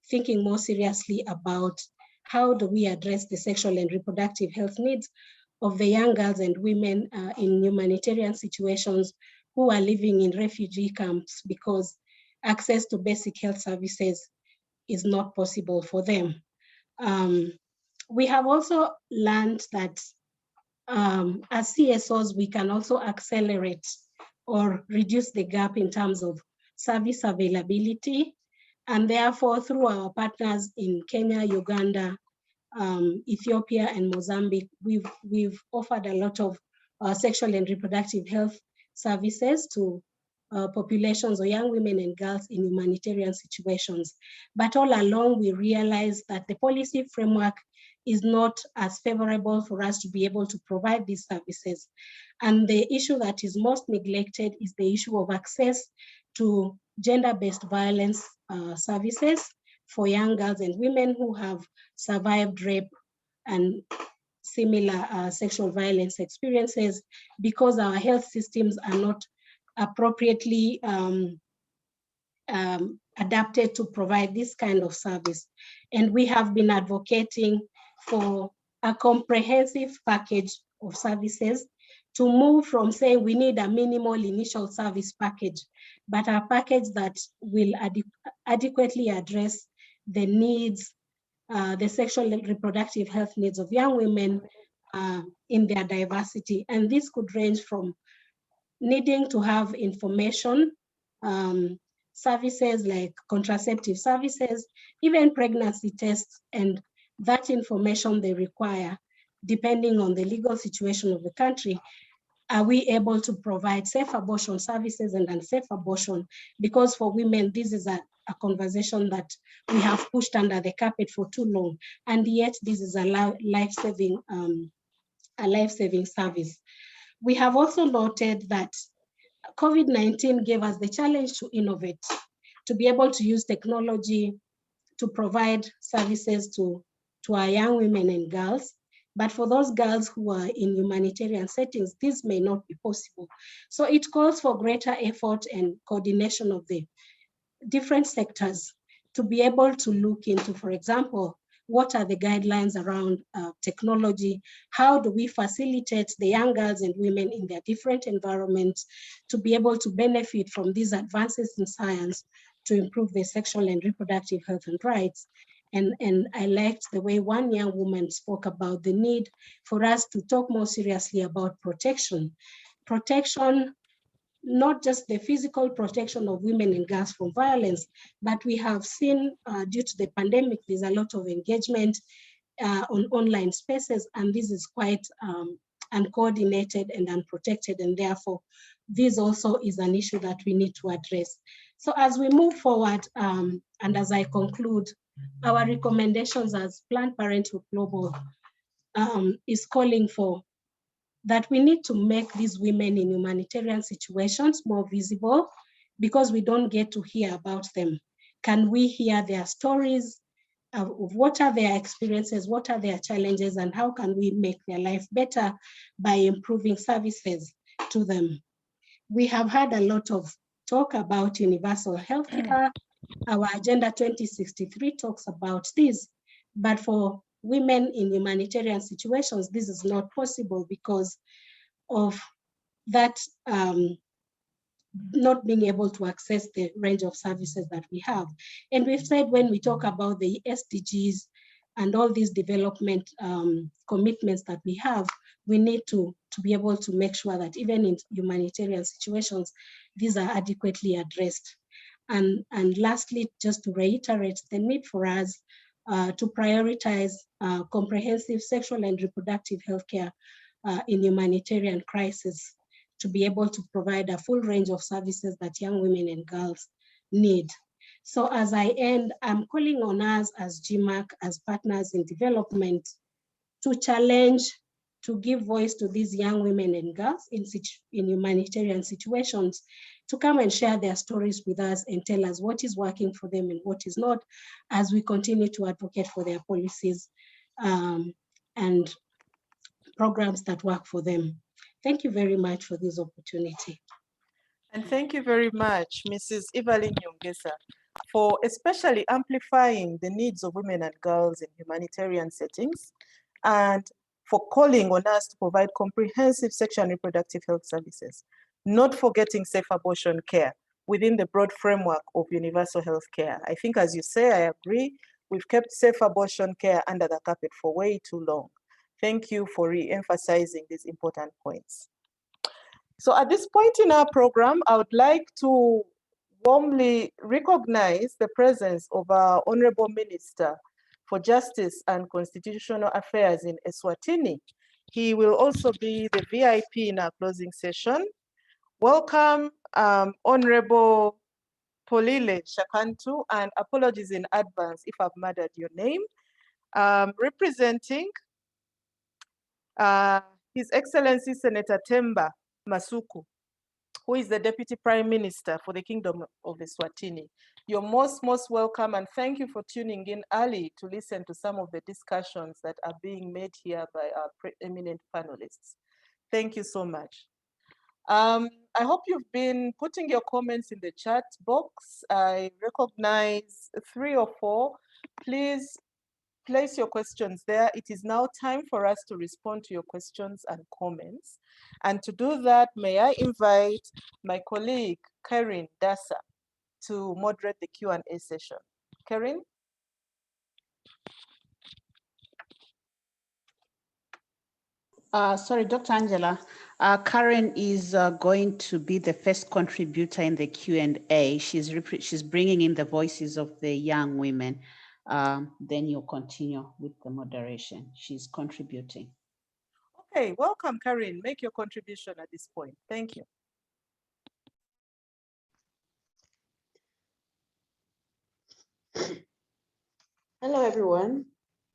thinking more seriously about how do we address the sexual and reproductive health needs of the young girls and women in humanitarian situations who are living in refugee camps because access to basic health services is not possible for them. We have also learned that as CSOs, we can also accelerate or reduce the gap in terms of service availability. And therefore, through our partners in Kenya, Uganda, Ethiopia, and Mozambique, we've offered a lot of sexual and reproductive health services to populations or young women and girls in humanitarian situations. But all along, we realized that the policy framework is not as favorable for us to be able to provide these services. And the issue that is most neglected is the issue of access to gender-based violence services for young girls and women who have survived rape and similar sexual violence experiences, because our health systems are not appropriately adapted to provide this kind of service. And we have been advocating for a comprehensive package of services to move from saying we need a minimal initial service package, but a package that will adequately address the needs, the sexual and reproductive health needs of young women in their diversity. And this could range from needing to have information, services like contraceptive services, even pregnancy tests, and that information they require, depending on the legal situation of the country. Are we able to provide safe abortion services and unsafe abortion? Because for women, this is a conversation that we have pushed under the carpet for too long, and yet this is a life-saving service. We have also noted that COVID-19 gave us the challenge to innovate, to be able to use technology to provide services to our young women and girls. But for those girls who are in humanitarian settings, this may not be possible. So it calls for greater effort and coordination of the different sectors to be able to look into, for example, what are the guidelines around technology? How do we facilitate the young girls and women in their different environments to be able to benefit from these advances in science to improve their sexual and reproductive health and rights? And I liked the way one young woman spoke about the need for us to talk more seriously about protection. Protection, not just the physical protection of women and girls from violence, but we have seen due to the pandemic, there's a lot of engagement on online spaces, and this is quite uncoordinated and unprotected, and therefore this also is an issue that we need to address. So as we move forward, and as I conclude, our recommendations as Planned Parenthood Global is calling for that we need to make these women in humanitarian situations more visible because we don't get to hear about them. Can we hear their stories of what are their experiences, what are their challenges, and how can we make their life better by improving services to them? We have had a lot of talk about universal healthcare. Our Agenda 2063 talks about this, but for women in humanitarian situations, this is not possible because of that not being able to access the range of services that we have. And we've said when we talk about the SDGs and all these development commitments that we have, we need to be able to make sure that even in humanitarian situations, these are adequately addressed. And lastly, just to reiterate the need for us to prioritize comprehensive sexual and reproductive healthcare in humanitarian crisis, to be able to provide a full range of services that young women and girls need. So as I end, I'm calling on us as GMAC, as partners in development, to challenge, to give voice to these young women and girls in humanitarian situations, to come and share their stories with us and tell us what is working for them and what is not, as we continue to advocate for their policies and programs that work for them. Thank you very much for this opportunity. And thank you very much, Mrs. Evelyn Nyongesa, for especially amplifying the needs of women and girls in humanitarian settings, and for calling on us to provide comprehensive sexual and reproductive health services, not forgetting safe abortion care within the broad framework of universal health care. I think, as you say, I agree, we've kept safe abortion care under the carpet for way too long. Thank you for re-emphasizing these important points. So at this point in our program, I would like to warmly recognize the presence of our Honorable Minister for Justice and Constitutional Affairs in Eswatini. He will also be the VIP in our closing session. Welcome, Honorable Polile Shakantu, and apologies in advance if I've murdered your name, representing His Excellency Senator Temba Masuku, who is the Deputy Prime Minister for the Kingdom of Eswatini. You're most welcome, and thank you for tuning in early to listen to some of the discussions that are being made here by our eminent panelists. Thank you so much. I hope you've been putting your comments in the chat box. I recognize 3 or 4. Please place your questions there. It is now time for us to respond to your questions and comments. And to do that, may I invite my colleague, Karen Dasa, to moderate the Q&A session. Karen? Sorry, Dr. Angela. Karen is going to be the first contributor in the Q&A. She's bringing in the voices of the young women. Then you'll continue with the moderation. She's contributing. Okay, welcome, Karen. Make your contribution at this point. Thank you. Hello, everyone,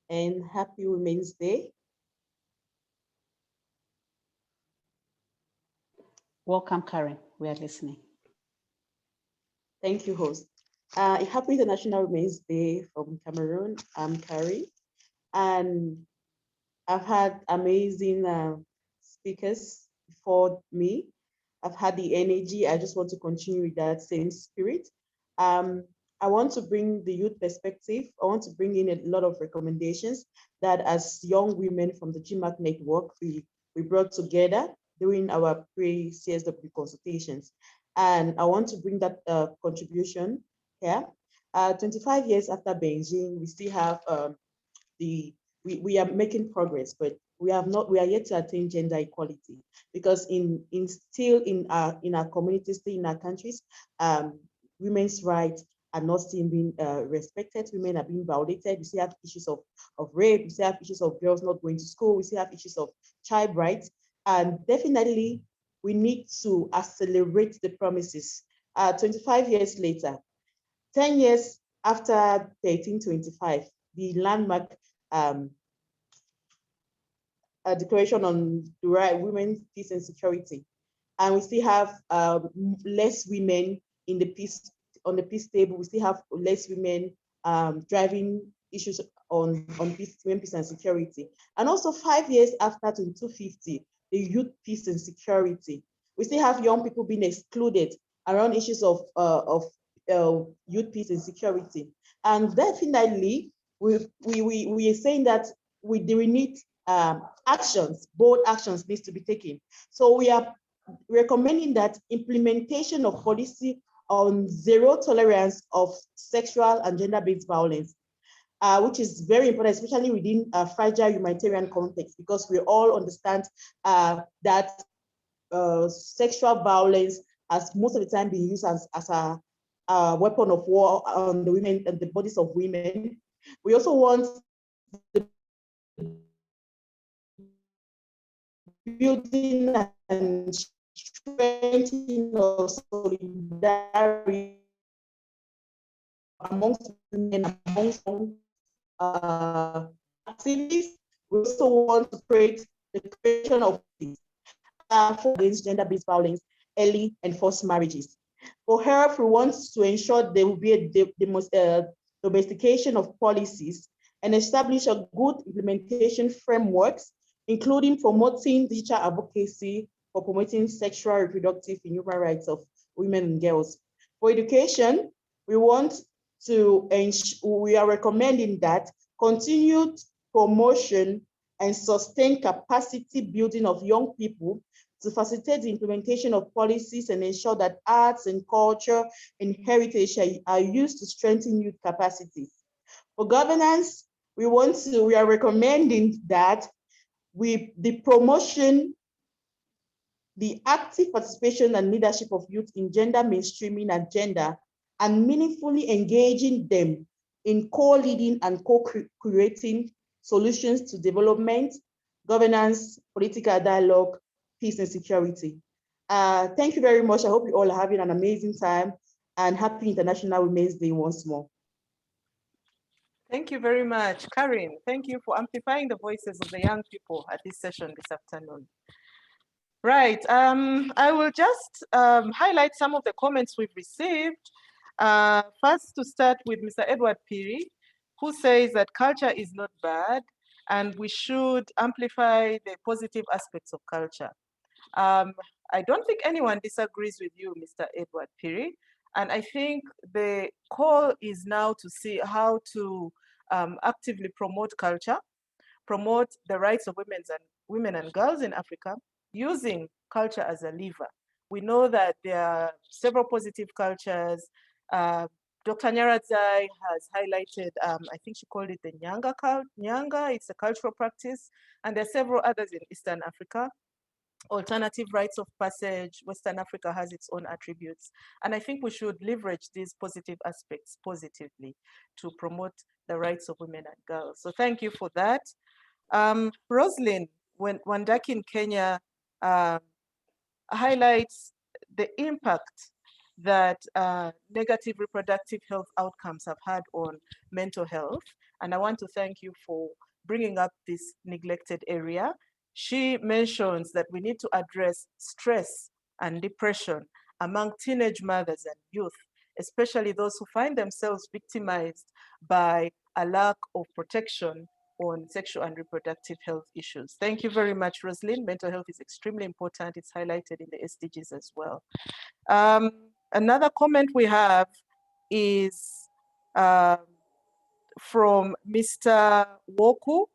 and happy Women's Day. Welcome, Karen. We are listening. Thank you, host. Happy International Women's Day from Cameroon. I'm Karen, and I've had amazing speakers before me. I've had the energy. I just want to continue with that same spirit. I want to bring the youth perspective. I want to bring in a lot of recommendations that as young women from the GMAC network, we brought together during our pre-CSW consultations. And I want to bring that contribution here. 25 years after Beijing, we still have we are making progress, but we are yet to attain gender equality, because still in our communities, still in our countries, women's rights are not still being respected. Women are being violated. We still have issues of rape. We still have issues of girls not going to school. We still have issues of child rights. And definitely, we need to accelerate the promises. 25 years later, 10 years after 1325, the landmark Declaration on the right women's peace and security, and we still have less women in the peace on the peace table. We still have less women driving issues on peace, women peace and security. And also 5 years after 2250, the youth peace and security, we still have young people being excluded around issues of youth peace and security. And definitely, we are saying that we need actions, bold actions needs to be taken. So we are recommending that implementation of policy on zero tolerance of sexual and gender-based violence, which is very important, especially within a fragile humanitarian context, because we all understand that sexual violence has most of the time been used as a weapon of war on the women and the bodies of women. We also want the building and strengthening of solidarity amongst women, amongst activities. We also want to create the creation of peace against gender-based violence, early and forced marriages. For health, we want to ensure there will be a domestication of policies and establish a good implementation frameworks, including promoting digital advocacy for promoting sexual, reproductive, and human rights of women and girls. For education, we are recommending that continued promotion and sustained capacity building of young people to facilitate the implementation of policies and ensure that arts and culture and heritage are used to strengthen youth capacities. For governance, we are recommending that the active participation and leadership of youth in gender mainstreaming agenda and meaningfully engaging them in co-leading and co-creating solutions to development, governance, political dialogue, peace and security. Thank you very much. I hope you all are having an amazing time, and happy International Women's Day once more. Thank you very much, Karin. Thank you for amplifying the voices of the young people at this session this afternoon. Right, I will just highlight some of the comments we've received. First, to start with Mr. Edward Piri, who says that culture is not bad and we should amplify the positive aspects of culture. I don't think anyone disagrees with you, Mr. Edward Piri, and I think the call is now to see how to actively promote culture, promote the rights of women and girls in Africa, using culture as a lever. We know that there are several positive cultures. Dr. Nyaradzai has highlighted, I think she called it the Nyanga. It's a cultural practice, and there are several others in Eastern Africa. Alternative rites of passage, Western Africa has its own attributes. And I think we should leverage these positive aspects positively to promote the rights of women and girls. So thank you for that. Roslyn Wandaki in Kenya highlights the impact that negative reproductive health outcomes have had on mental health. And I want to thank you for bringing up this neglected area. She mentions that we need to address stress and depression among teenage mothers and youth, especially those who find themselves victimized by a lack of protection on sexual and reproductive health issues. Thank you very much, Roslyn. Mental health is extremely important. It's highlighted in the SDGs as well. Another comment we have is from Mr. Woku,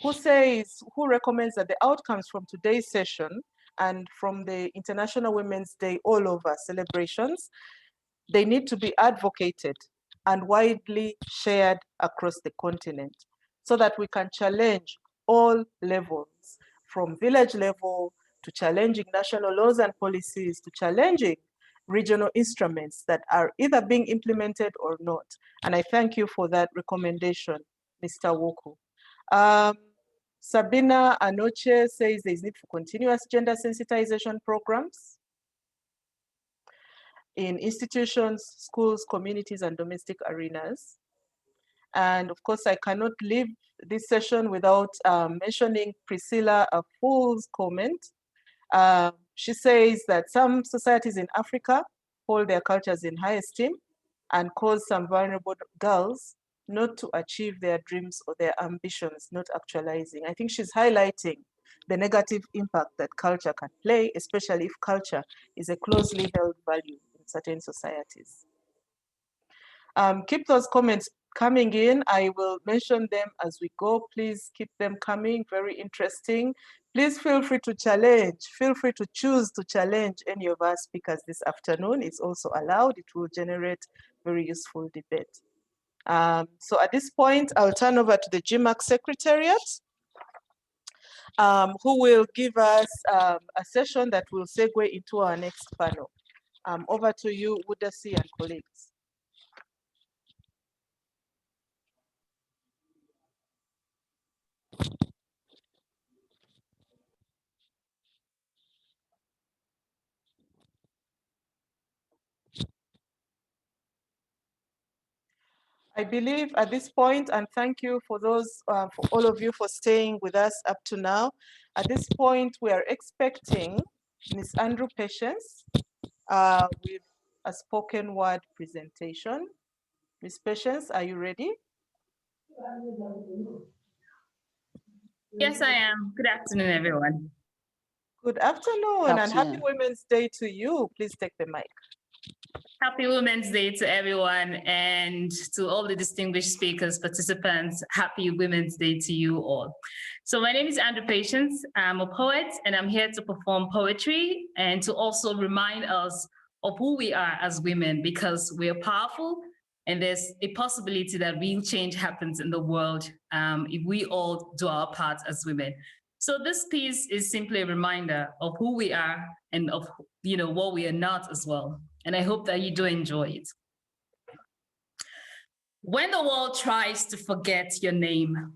who recommends that the outcomes from today's session and from the International Women's Day all over celebrations, they need to be advocated and widely shared across the continent so that we can challenge all levels, from village level to challenging national laws and policies to challenging regional instruments that are either being implemented or not. And I thank you for that recommendation, Mr. Woku. Sabina Anoche says there is need for continuous gender sensitization programs in institutions, schools, communities, and domestic arenas. And of course, I cannot leave this session without mentioning Priscilla Afu's comment. She says that some societies in Africa hold their cultures in high esteem and cause some vulnerable girls not to achieve their dreams or their ambitions, not actualizing. I think she's highlighting the negative impact that culture can play, especially if culture is a closely held value in certain societies. Keep those comments coming in. I will mention them as we go. Please keep them coming, very interesting. Please feel free to challenge. Feel free to choose to challenge any of our speakers this afternoon. It's also allowed. It will generate very useful debate. So at this point, I'll turn over to the GMAC Secretariat, who will give us a session that will segue into our next panel. Over to you, Udasi and colleagues. I believe at this point, and thank you for those, for all of you for staying with us up to now. At this point, we are expecting Ms. Andrew Patience with a spoken word presentation. Ms. Patience, are you ready? Yes, I am. Good afternoon, everyone. Good afternoon, and happy Women's Day to you. Please take the mic. Happy Women's Day to everyone, and to all the distinguished speakers, participants, happy Women's Day to you all. So my name is Andrew Patience. I'm a poet, and I'm here to perform poetry and to also remind us of who we are as women, because we are powerful, and there's a possibility that real change happens in the world if we all do our part as women. So this piece is simply a reminder of who we are and of what we are not as well. And I hope that you do enjoy it. When the world tries to forget your name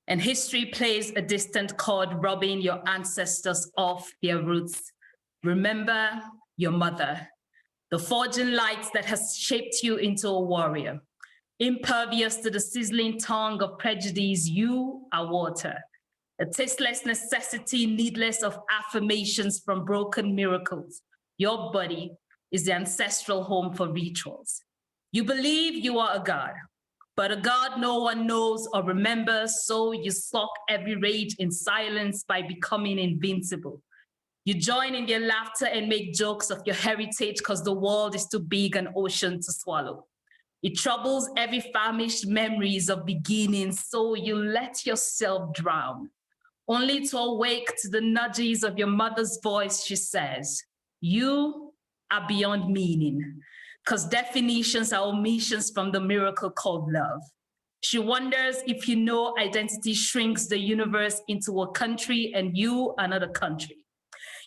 and history plays a distant chord, robbing your ancestors of their roots, remember your mother, the forging light that has shaped you into a warrior. Impervious to the sizzling tongue of prejudice, you are water, a tasteless necessity, needless of affirmations from broken miracles. Your body is the ancestral home for rituals. You believe you are a god, but a god no one knows or remembers, so you sock every rage in silence by becoming invincible. You join in their laughter and make jokes of your heritage because the world is too big an ocean to swallow. It troubles every famished memories of beginnings, so you let yourself drown, only to awake to the nudges of your mother's voice. She says, you are beyond meaning, because definitions are omissions from the miracle called love. She wonders if you know identity shrinks the universe into a country and you another country.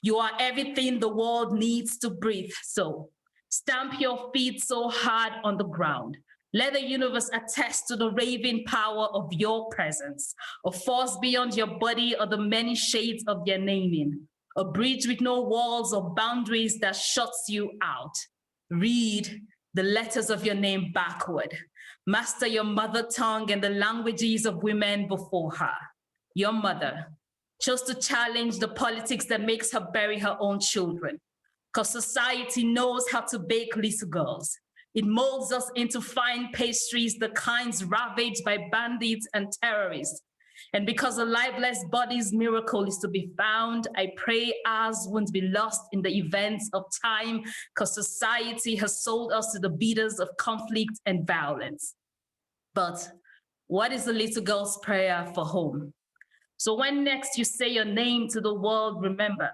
You are everything the world needs to breathe, so stamp your feet so hard on the ground. Let the universe attest to the raving power of your presence, a force beyond your body or the many shades of your naming, a bridge with no walls or boundaries that shuts you out. Read the letters of your name backward. Master your mother tongue and the languages of women before her. Your mother chose to challenge the politics that makes her bury her own children, because society knows how to bake little girls. It molds us into fine pastries, the kinds ravaged by bandits and terrorists. And because a lifeless body's miracle is to be found, I pray ours won't be lost in the events of time, because society has sold us to the bidders of conflict and violence. But what is a little girl's prayer for home? So when next you say your name to the world, remember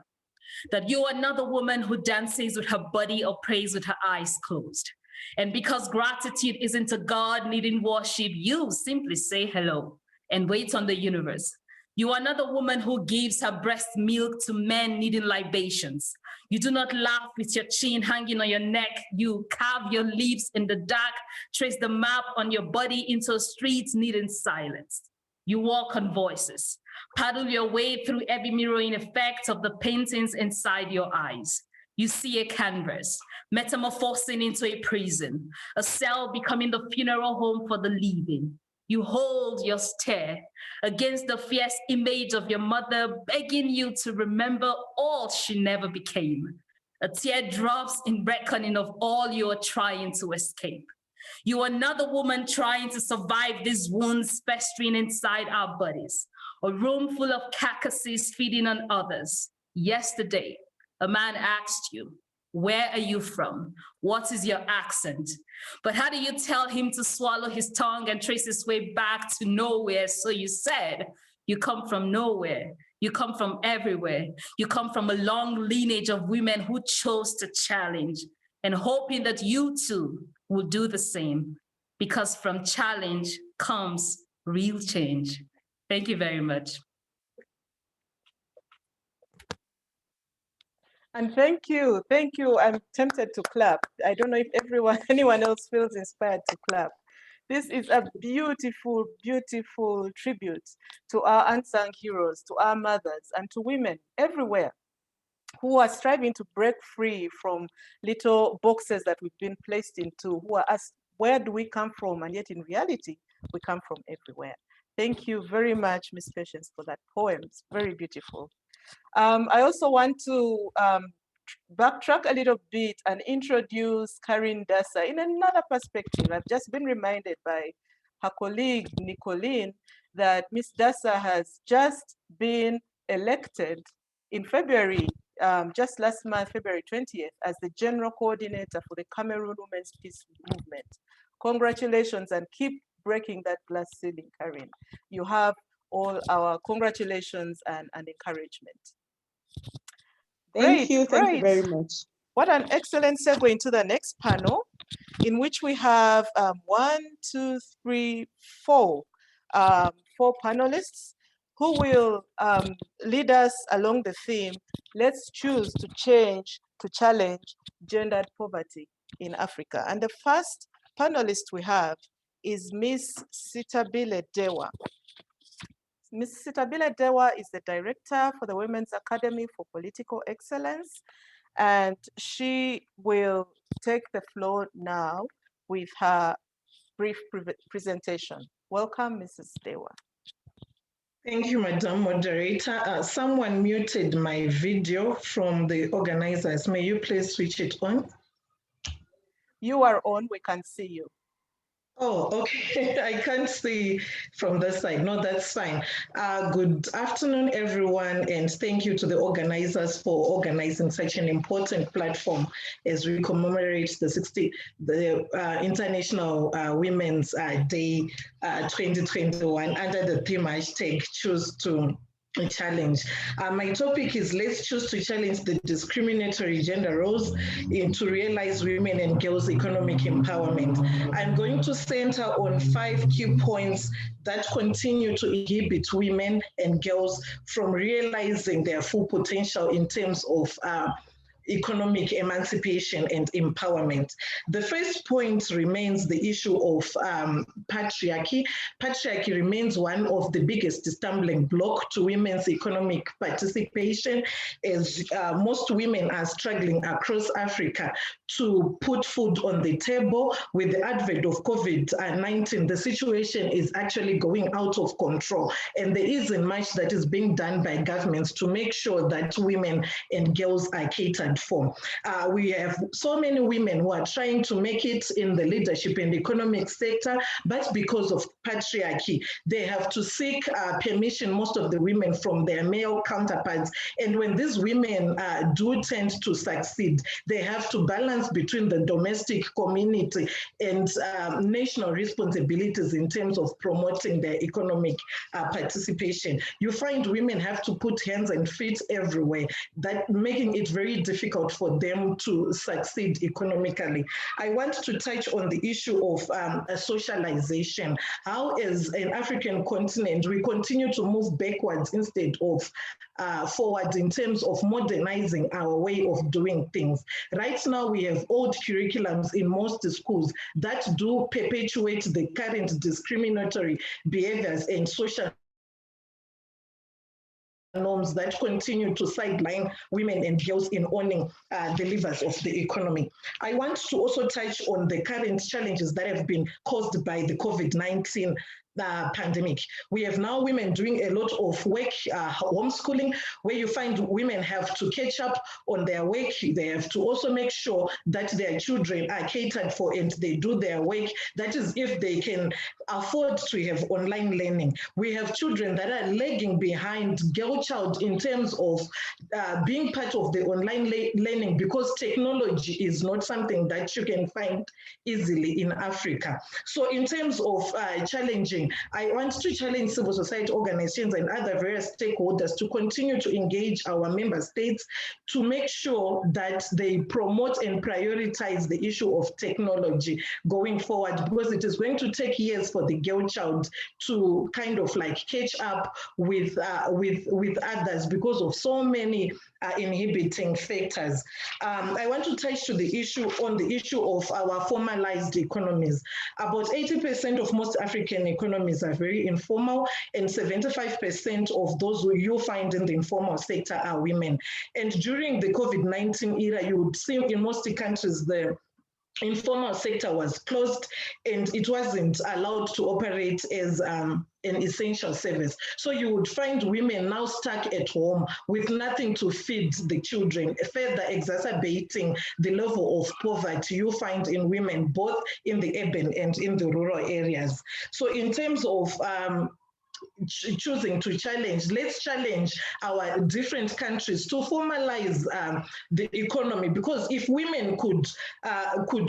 that you are not a woman who dances with her body or prays with her eyes closed. And because gratitude isn't a God needing worship, you simply say hello and wait on the universe. You are not a woman who gives her breast milk to men needing libations. You do not laugh with your chin hanging on your neck. You carve your lips in the dark, trace the map on your body into a street needing silence. You walk on voices, paddle your way through every mirroring effect of the paintings inside your eyes. You see a canvas metamorphosing into a prison, a cell becoming the funeral home for the living. You hold your stare against the fierce image of your mother, begging you to remember all she never became. A tear drops in reckoning of all you are trying to escape. You are another woman trying to survive these wounds festering inside our bodies. A room full of carcasses feeding on others. Yesterday, a man asked you, where are you from? What is your accent? But how do you tell him to swallow his tongue and trace his way back to nowhere? So you said, you come from nowhere. You come from everywhere. You come from a long lineage of women who chose to challenge and hoping that you too will do the same, because from challenge comes real change. Thank you very much. And thank you. I'm tempted to clap. I don't know if anyone else feels inspired to clap. This is a beautiful, beautiful tribute to our unsung heroes, to our mothers, and to women everywhere who are striving to break free from little boxes that we've been placed into, who are asked, where do we come from? And yet in reality, we come from everywhere. Thank you very much, Ms. Patience, for that poem. It's very beautiful. I also want to backtrack a little bit and introduce Karin Dasa in another perspective. I've just been reminded by her colleague, Nicolene, that Ms. Dasa has just been elected in February, just last month, February 20th, as the General Coordinator for the Cameroon Women's Peace Movement. Congratulations, and keep breaking that glass ceiling, Karin. You have all our congratulations and encouragement. Thank you very much. What an excellent segue into the next panel, in which we have 4 panelists who will lead us along the theme, let's choose to change, to challenge gendered poverty in Africa. And the first panelist we have is Ms. Sitabile Dewa. Ms. Sitabile Dewa is the director for the Women's Academy for Political Excellence, and she will take the floor now with her brief presentation. Welcome, Mrs. Dewa. Thank you, Madam Moderator. Someone muted my video from the organizers. May you please switch it on? You are on, we can see you. Oh, okay. I can't see from this side. No, that's fine. Good afternoon, everyone, and thank you to the organizers for organizing such an important platform as we commemorate the International Women's Day 2021 under the theme #Choose to Challenge. My topic is let's choose to challenge the discriminatory gender roles to realize women and girls' economic empowerment. I'm going to center on 5 key points that continue to inhibit women and girls from realizing their full potential in terms of economic emancipation and empowerment. The first point remains the issue of patriarchy. Patriarchy remains one of the biggest stumbling block to women's economic participation, as most women are struggling across Africa to put food on the table. With the advent of COVID-19, the situation is actually going out of control, and there isn't much that is being done by governments to make sure that women and girls are catered for. We have so many women who are trying to make it in the leadership and economic sector, but because of patriarchy, they have to seek permission, most of the women, from their male counterparts. And when these women do tend to succeed, they have to balance between the domestic community and national responsibilities in terms of promoting their economic participation. You find women have to put hands and feet everywhere, that making it very difficult for them to succeed economically. I want to touch on the issue of socialization. How, as an African continent, we continue to move backwards instead of forward in terms of modernizing our way of doing things. Right now, we have old curriculums in most schools that do perpetuate the current discriminatory behaviors and social norms that continue to sideline women and girls in owning the levers of the economy. I want to also touch on the current challenges that have been caused by the COVID-19 pandemic. We have now women doing a lot of work, homeschooling, where you find women have to catch up on their work. They have to also make sure that their children are catered for and they do their work. That is, if they can afford to have online learning. We have children that are lagging behind girl child in terms of being part of the online learning, because technology is not something that you can find easily in Africa. So in terms of challenging, I want to challenge civil society organizations and other various stakeholders to continue to engage our member states to make sure that they promote and prioritize the issue of technology going forward, because it is going to take years for the girl child to kind of like catch up with others because of so many inhibiting factors. I want to touch on the issue of our formalized economies. About 80% of most African economies are very informal, and 75% of those who you find in the informal sector are women. And during the COVID-19 era, you would see in most countries the informal sector was closed and it wasn't allowed to operate as an essential service. So you would find women now stuck at home with nothing to feed the children, further exacerbating the level of poverty you find in women, both in the urban and in the rural areas. So in terms of choosing to challenge, let's challenge our different countries to formalize the economy, because if women could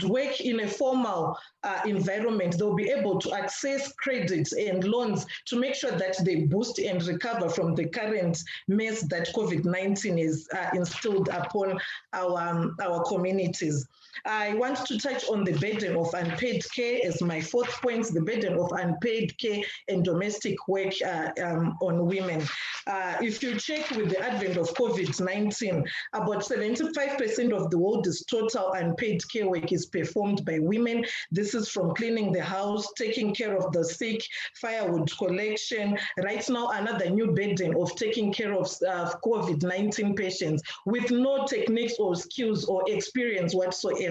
work in a formal environment, they'll be able to access credits and loans to make sure that they boost and recover from the current mess that COVID-19 is instilled upon our communities. I want to touch on the burden of unpaid care as my fourth point, the burden of unpaid care and domestic work on women. If you check with the advent of COVID-19, about 75% of the world's total unpaid care work is performed by women. This is from cleaning the house, taking care of the sick, firewood collection. Right now, another new burden of taking care of COVID-19 patients with no techniques or skills or experience whatsoever.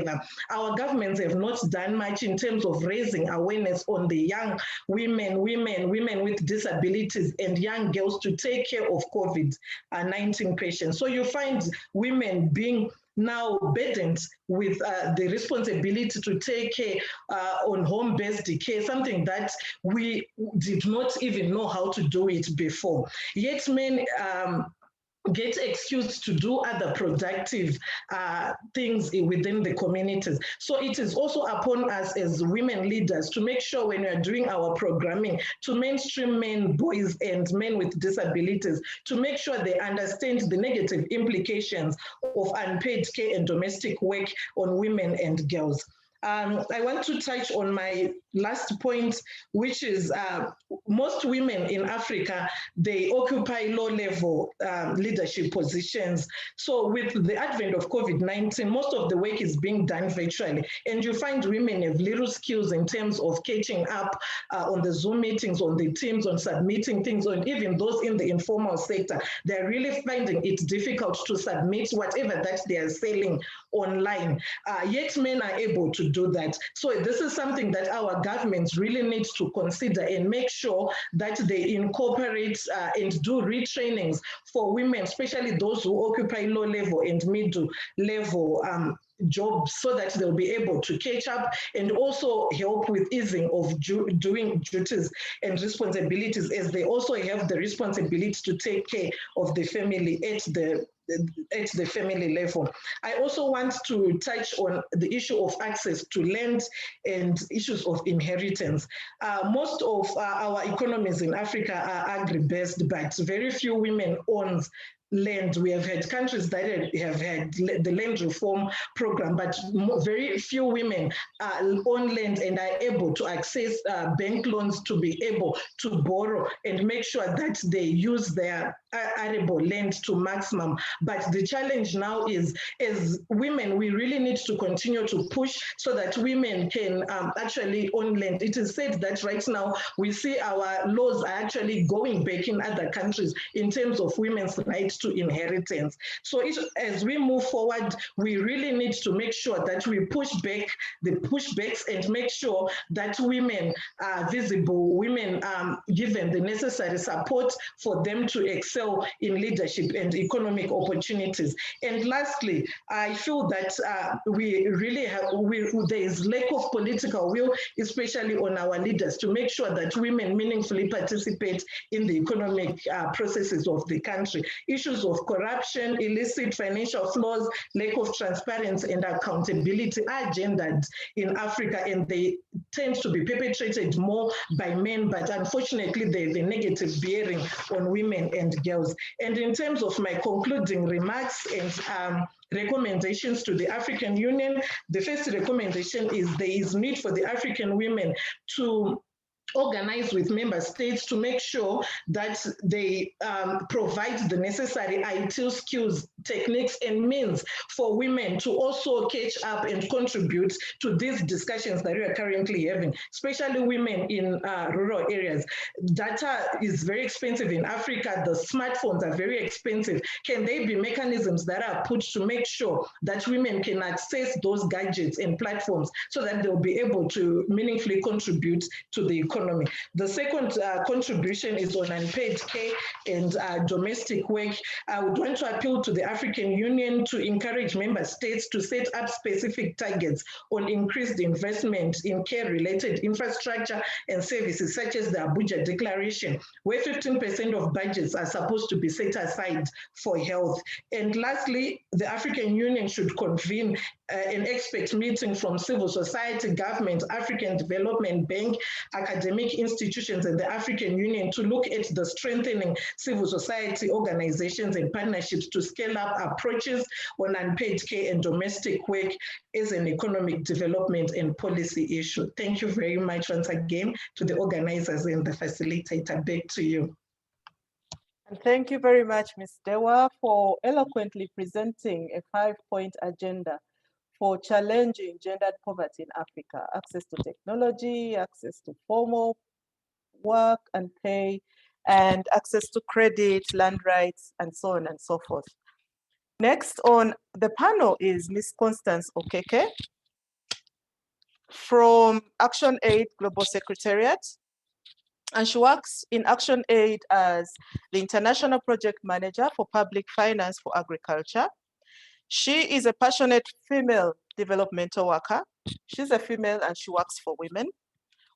Our governments have not done much in terms of raising awareness on the young women with disabilities and young girls to take care of COVID-19 patients. So you find women being now burdened with the responsibility to take care on home-based care, something that we did not even know how to do it before. Yet men get excused to do other productive things within the communities. So it is also upon us as women leaders to make sure when we are doing our programming to mainstream men, boys, and men with disabilities, to make sure they understand the negative implications of unpaid care and domestic work on women and girls. I want to touch on my last point, which is most women in Africa, they occupy low-level leadership positions. So with the advent of COVID-19, most of the work is being done virtually. And you find women have little skills in terms of catching up on the Zoom meetings, on the Teams, on submitting things, and even those in the informal sector, they're really finding it difficult to submit whatever that they are selling online. Yet men are able to do that. So this is something that our governments really need to consider and make sure that they incorporate and do retrainings for women, especially those who occupy low level and middle level jobs, so that they'll be able to catch up and also help with easing of doing duties and responsibilities, as they also have the responsibility to take care of the family at the family level. I also want to touch on the issue of access to land and issues of inheritance. Most of our economies in Africa are agri-based, but very few women own land. We have had countries that have had the land reform program, but very few women own land and are able to access bank loans to be able to borrow and make sure that they use their arable land to maximum. But the challenge now is, as women, we really need to continue to push so that women can actually own land. It is said that right now we see our laws are actually going back in other countries in terms of women's right to inheritance. So as we move forward, we really need to make sure that we push back the pushbacks and make sure that women are visible, women given the necessary support for them to excel in leadership and economic opportunities. And lastly, I feel that we really have, there is lack of political will, especially on our leaders, to make sure that women meaningfully participate in the economic processes of the country. Issues of corruption, illicit financial flows, lack of transparency and accountability are gendered in Africa, and they tend to be perpetrated more by men, but unfortunately they have a negative bearing on women and girls. And in terms of my concluding remarks and recommendations to the African Union, the first recommendation is there is need for the African women to organize with member states to make sure that they provide the necessary IT skills, techniques, and means for women to also catch up and contribute to these discussions that we are currently having, especially women in rural areas. Data is very expensive in Africa. The smartphones are very expensive. Can there be mechanisms that are put to make sure that women can access those gadgets and platforms so that they'll be able to meaningfully contribute to the economy? The second contribution is on unpaid care and domestic work. I would want to appeal to the African Union to encourage member states to set up specific targets on increased investment in care-related infrastructure and services, such as the Abuja Declaration, where 15% of budgets are supposed to be set aside for health. And lastly, the African Union should convene an expert meeting from civil society, government, African Development Bank, academic institutions, and the African Union to look at the strengthening civil society organizations and partnerships to scale up approaches on unpaid care and domestic work as an economic development and policy issue. Thank you very much once again to the organizers and the facilitator. Back to you. And thank you very much, Ms. Dewa, for eloquently presenting a 5-point agenda for challenging gendered poverty in Africa: access to technology, access to formal work and pay, and access to credit, land rights, and so on and so forth. Next on the panel is Ms. Constance Okeke from Action Aid Global Secretariat. And she works in Action Aid as the International Project Manager for Public Finance for Agriculture. She is a passionate female developmental worker. She's a female and she works for women,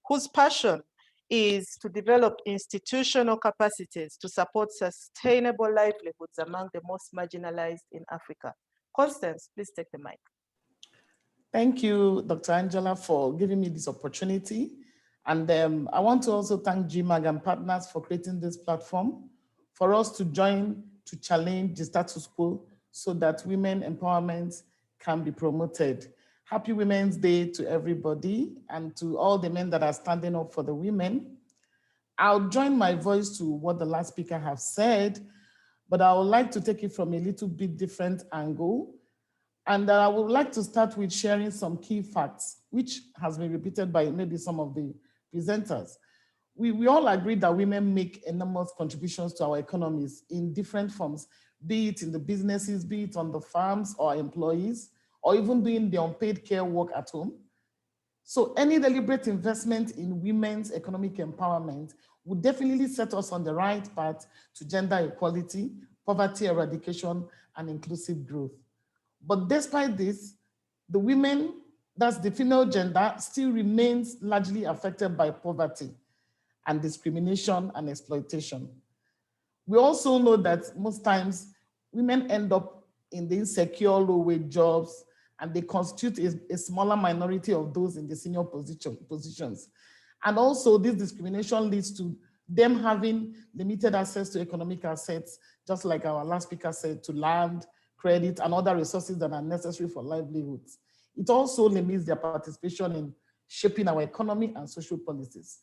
whose passion is to develop institutional capacities to support sustainable livelihoods among the most marginalized in Africa. Constance, please take the mic. Thank you, Dr. Angela, for giving me this opportunity. And I want to also thank GMAG and partners for creating this platform for us to join to challenge the status quo so that women empowerment can be promoted. Happy Women's Day to everybody and to all the men that are standing up for the women. I'll join my voice to what the last speaker have said, but I would like to take it from a little bit different angle. And I would like to start with sharing some key facts, which has been repeated by maybe some of the presenters. We all agree that women make enormous contributions to our economies in different forms, be it in the businesses, be it on the farms or employees, or even doing the unpaid care work at home. So any deliberate investment in women's economic empowerment would definitely set us on the right path to gender equality, poverty eradication, and inclusive growth. But despite this, the women, that's the female gender, still remains largely affected by poverty and discrimination and exploitation. We also know that most times women end up in the insecure low-wage jobs, and they constitute a smaller minority of those in the senior positions. And also this discrimination leads to them having limited access to economic assets, just like our last speaker said, to land, credit, and other resources that are necessary for livelihoods. It also limits their participation in shaping our economy and social policies.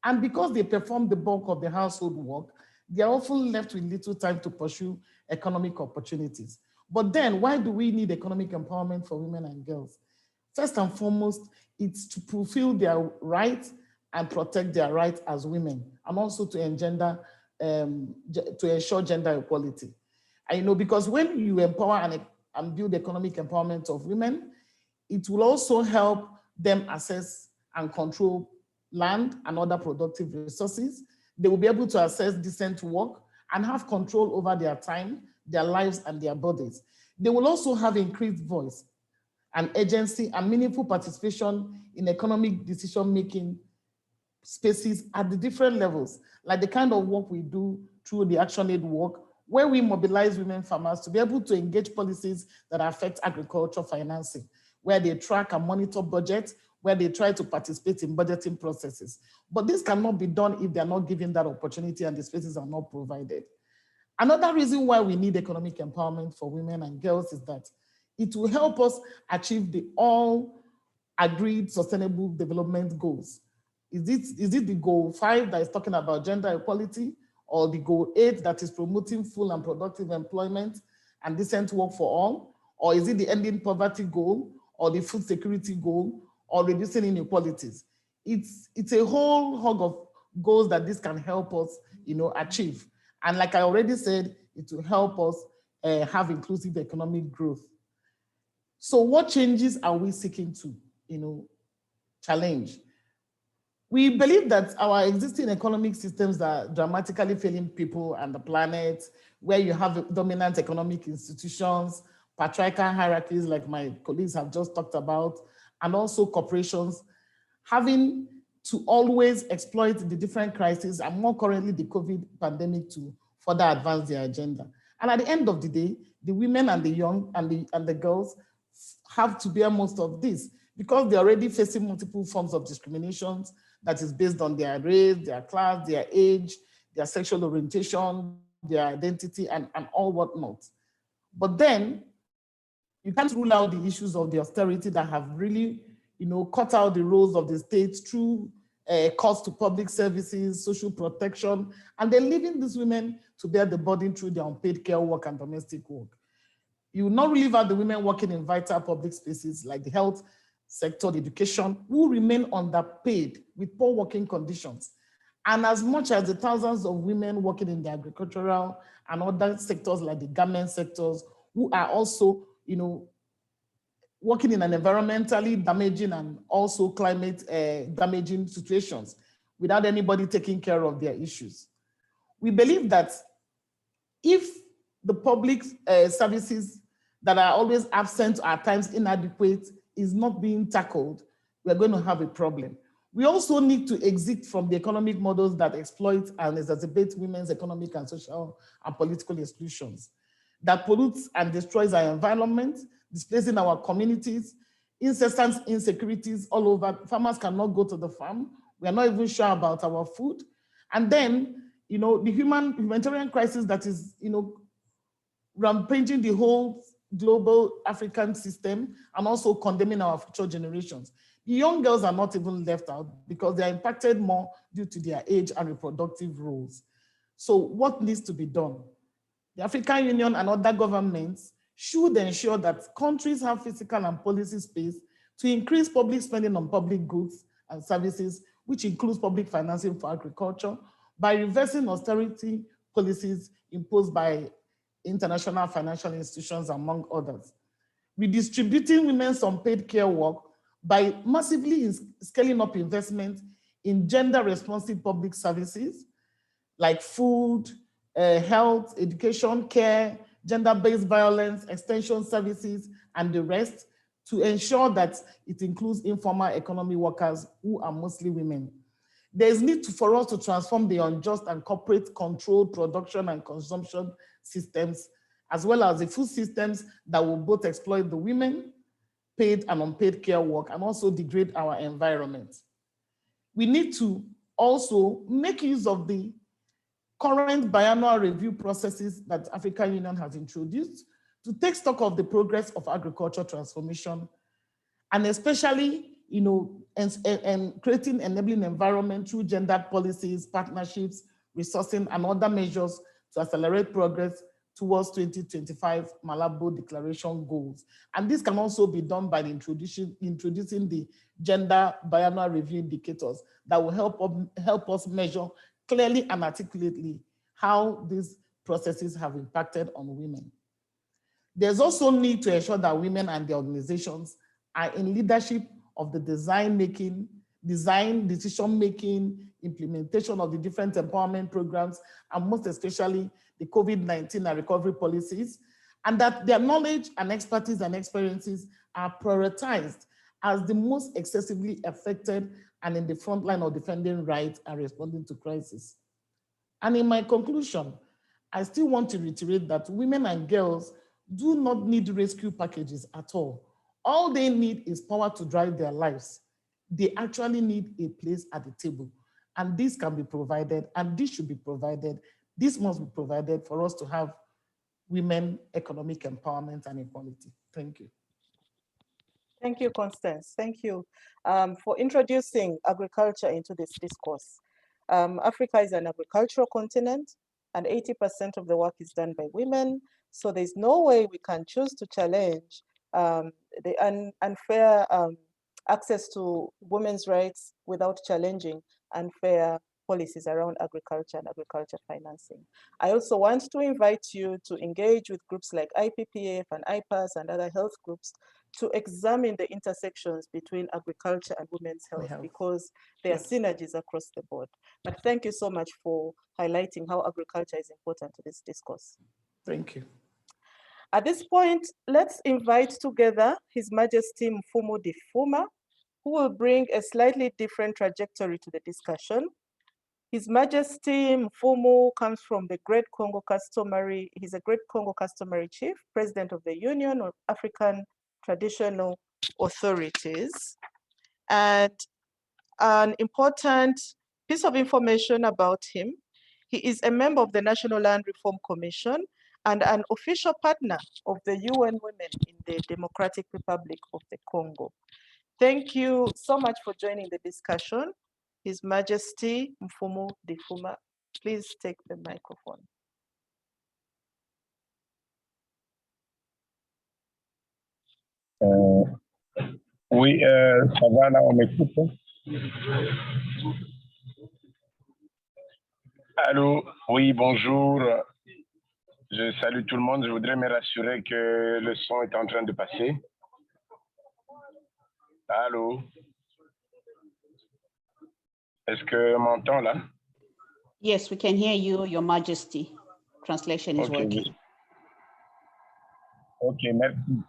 And because they perform the bulk of the household work, they are often left with little time to pursue economic opportunities. But then, why do we need economic empowerment for women and girls? First and foremost, it's to fulfill their rights and protect their rights as women, and also to ensure gender equality. And because when you empower and build economic empowerment of women, it will also help them access and control land and other productive resources. They will be able to access decent work and have control over their time, their lives, and their bodies. They will also have increased voice and agency and meaningful participation in economic decision-making spaces at the different levels, like the kind of work we do through the ActionAid work, where we mobilize women farmers to be able to engage policies that affect agriculture financing, where they track and monitor budgets, where they try to participate in budgeting processes. But this cannot be done if they're not given that opportunity and the spaces are not provided. Another reason why we need economic empowerment for women and girls is that it will help us achieve the all agreed sustainable development goals. Is it the goal 5 that is talking about gender equality, or the goal 8 that is promoting full and productive employment and decent work for all? Or is it the ending poverty goal, or the food security goal, or reducing inequalities? It's a whole hog of goals that this can help us achieve. And like I already said, it will help us have inclusive economic growth. So what changes are we seeking to challenge? We believe that our existing economic systems are dramatically failing people and the planet, where you have dominant economic institutions, patriarchal hierarchies like my colleagues have just talked about, and also corporations having to always exploit the different crises, and more currently the COVID pandemic, to further advance their agenda. And at the end of the day, the women and the young and the girls have to bear most of this, because they're already facing multiple forms of discrimination that is based on their race, their class, their age, their sexual orientation, their identity, and all whatnot. But then you can't rule out the issues of the austerity that have really cut out the roles of the state through cost to public services, social protection, and then leaving these women to bear the burden through their unpaid care work and domestic work. You will not leave out the women working in vital public spaces like the health sector, the education, who remain underpaid with poor working conditions. And as much as the thousands of women working in the agricultural and other sectors like the garment sectors, who are also, working in an environmentally damaging and also climate damaging situations without anybody taking care of their issues. We believe that if the public services that are always absent or at times inadequate is not being tackled, we're going to have a problem. We also need to exit from the economic models that exploit and exacerbate women's economic and social and political exclusions, that pollutes and destroys our environment, displacing our communities, incessant insecurities all over. Farmers cannot go to the farm. We are not even sure about our food. And then, the humanitarian crisis that is, rampaging the whole global African system and also condemning our future generations. The young girls are not even left out because they are impacted more due to their age and reproductive roles. So what needs to be done? The African Union and other governments should ensure that countries have physical and policy space to increase public spending on public goods and services, which includes public financing for agriculture, by reversing austerity policies imposed by international financial institutions, among others. Redistributing women's unpaid care work by massively scaling up investment in gender-responsive public services like food, health, education, care, gender-based violence, extension services, and the rest, to ensure that it includes informal economy workers who are mostly women. There is need for us to transform the unjust and corporate controlled production and consumption systems, as well as the food systems that will both exploit the women, paid and unpaid care work, and also degrade our environment. We need to also make use of the current biannual review processes that African Union has introduced to take stock of the progress of agriculture transformation, and especially, and creating enabling environment through gendered policies, partnerships, resourcing, and other measures to accelerate progress towards 2025 Malabo Declaration goals. And this can also be done by introducing the gender biannual review indicators that will help us measure clearly and articulately how these processes have impacted on women. There's also need to ensure that women and their organizations are in leadership of the decision-making, implementation of the different empowerment programs, and most especially the COVID-19 and recovery policies, and that their knowledge and expertise and experiences are prioritized as the most excessively affected and in the front line of defending rights and responding to crisis. And in my conclusion, I still want to reiterate that women and girls do not need rescue packages at all. All they need is power to drive their lives. They actually need a place at the table. And this can be provided, and this should be provided. This must be provided for us to have women economic empowerment and equality. Thank you. Thank you, Constance. Thank you for introducing agriculture into this discourse. Africa is an agricultural continent, and 80% of the work is done by women. So there's no way we can choose to challenge the unfair access to women's rights without challenging unfair policies around agriculture and agriculture financing. I also want to invite you to engage with groups like IPPF and IPAS and other health groups to examine the intersections between agriculture and women's health, because there are synergies across the board. But thank you so much for highlighting how agriculture is important to this discourse. Thank you. At this point, let's invite together His Majesty Mfumu Difuma, who will bring a slightly different trajectory to the discussion. His Majesty Mfumu comes from the Great Congo Customary, he's a Great Congo Customary Chief, President of the Union of African Traditional Authorities. And an important piece of information about him: he is a member of the National Land Reform Commission and an official partner of the UN Women in the Democratic Republic of the Congo. Thank you so much for joining the discussion. His Majesty Mfumu Difuma, please take the microphone. Oui, ça va là, on m'écoute. Allô, oui, bonjour. Je salue tout le monde. Je voudrais me rassurer que le son est en train de passer. Allô? Est-ce qu'on m'entend là? Yes, we can hear you, Your Majesty. Translation is working. Ok, merci.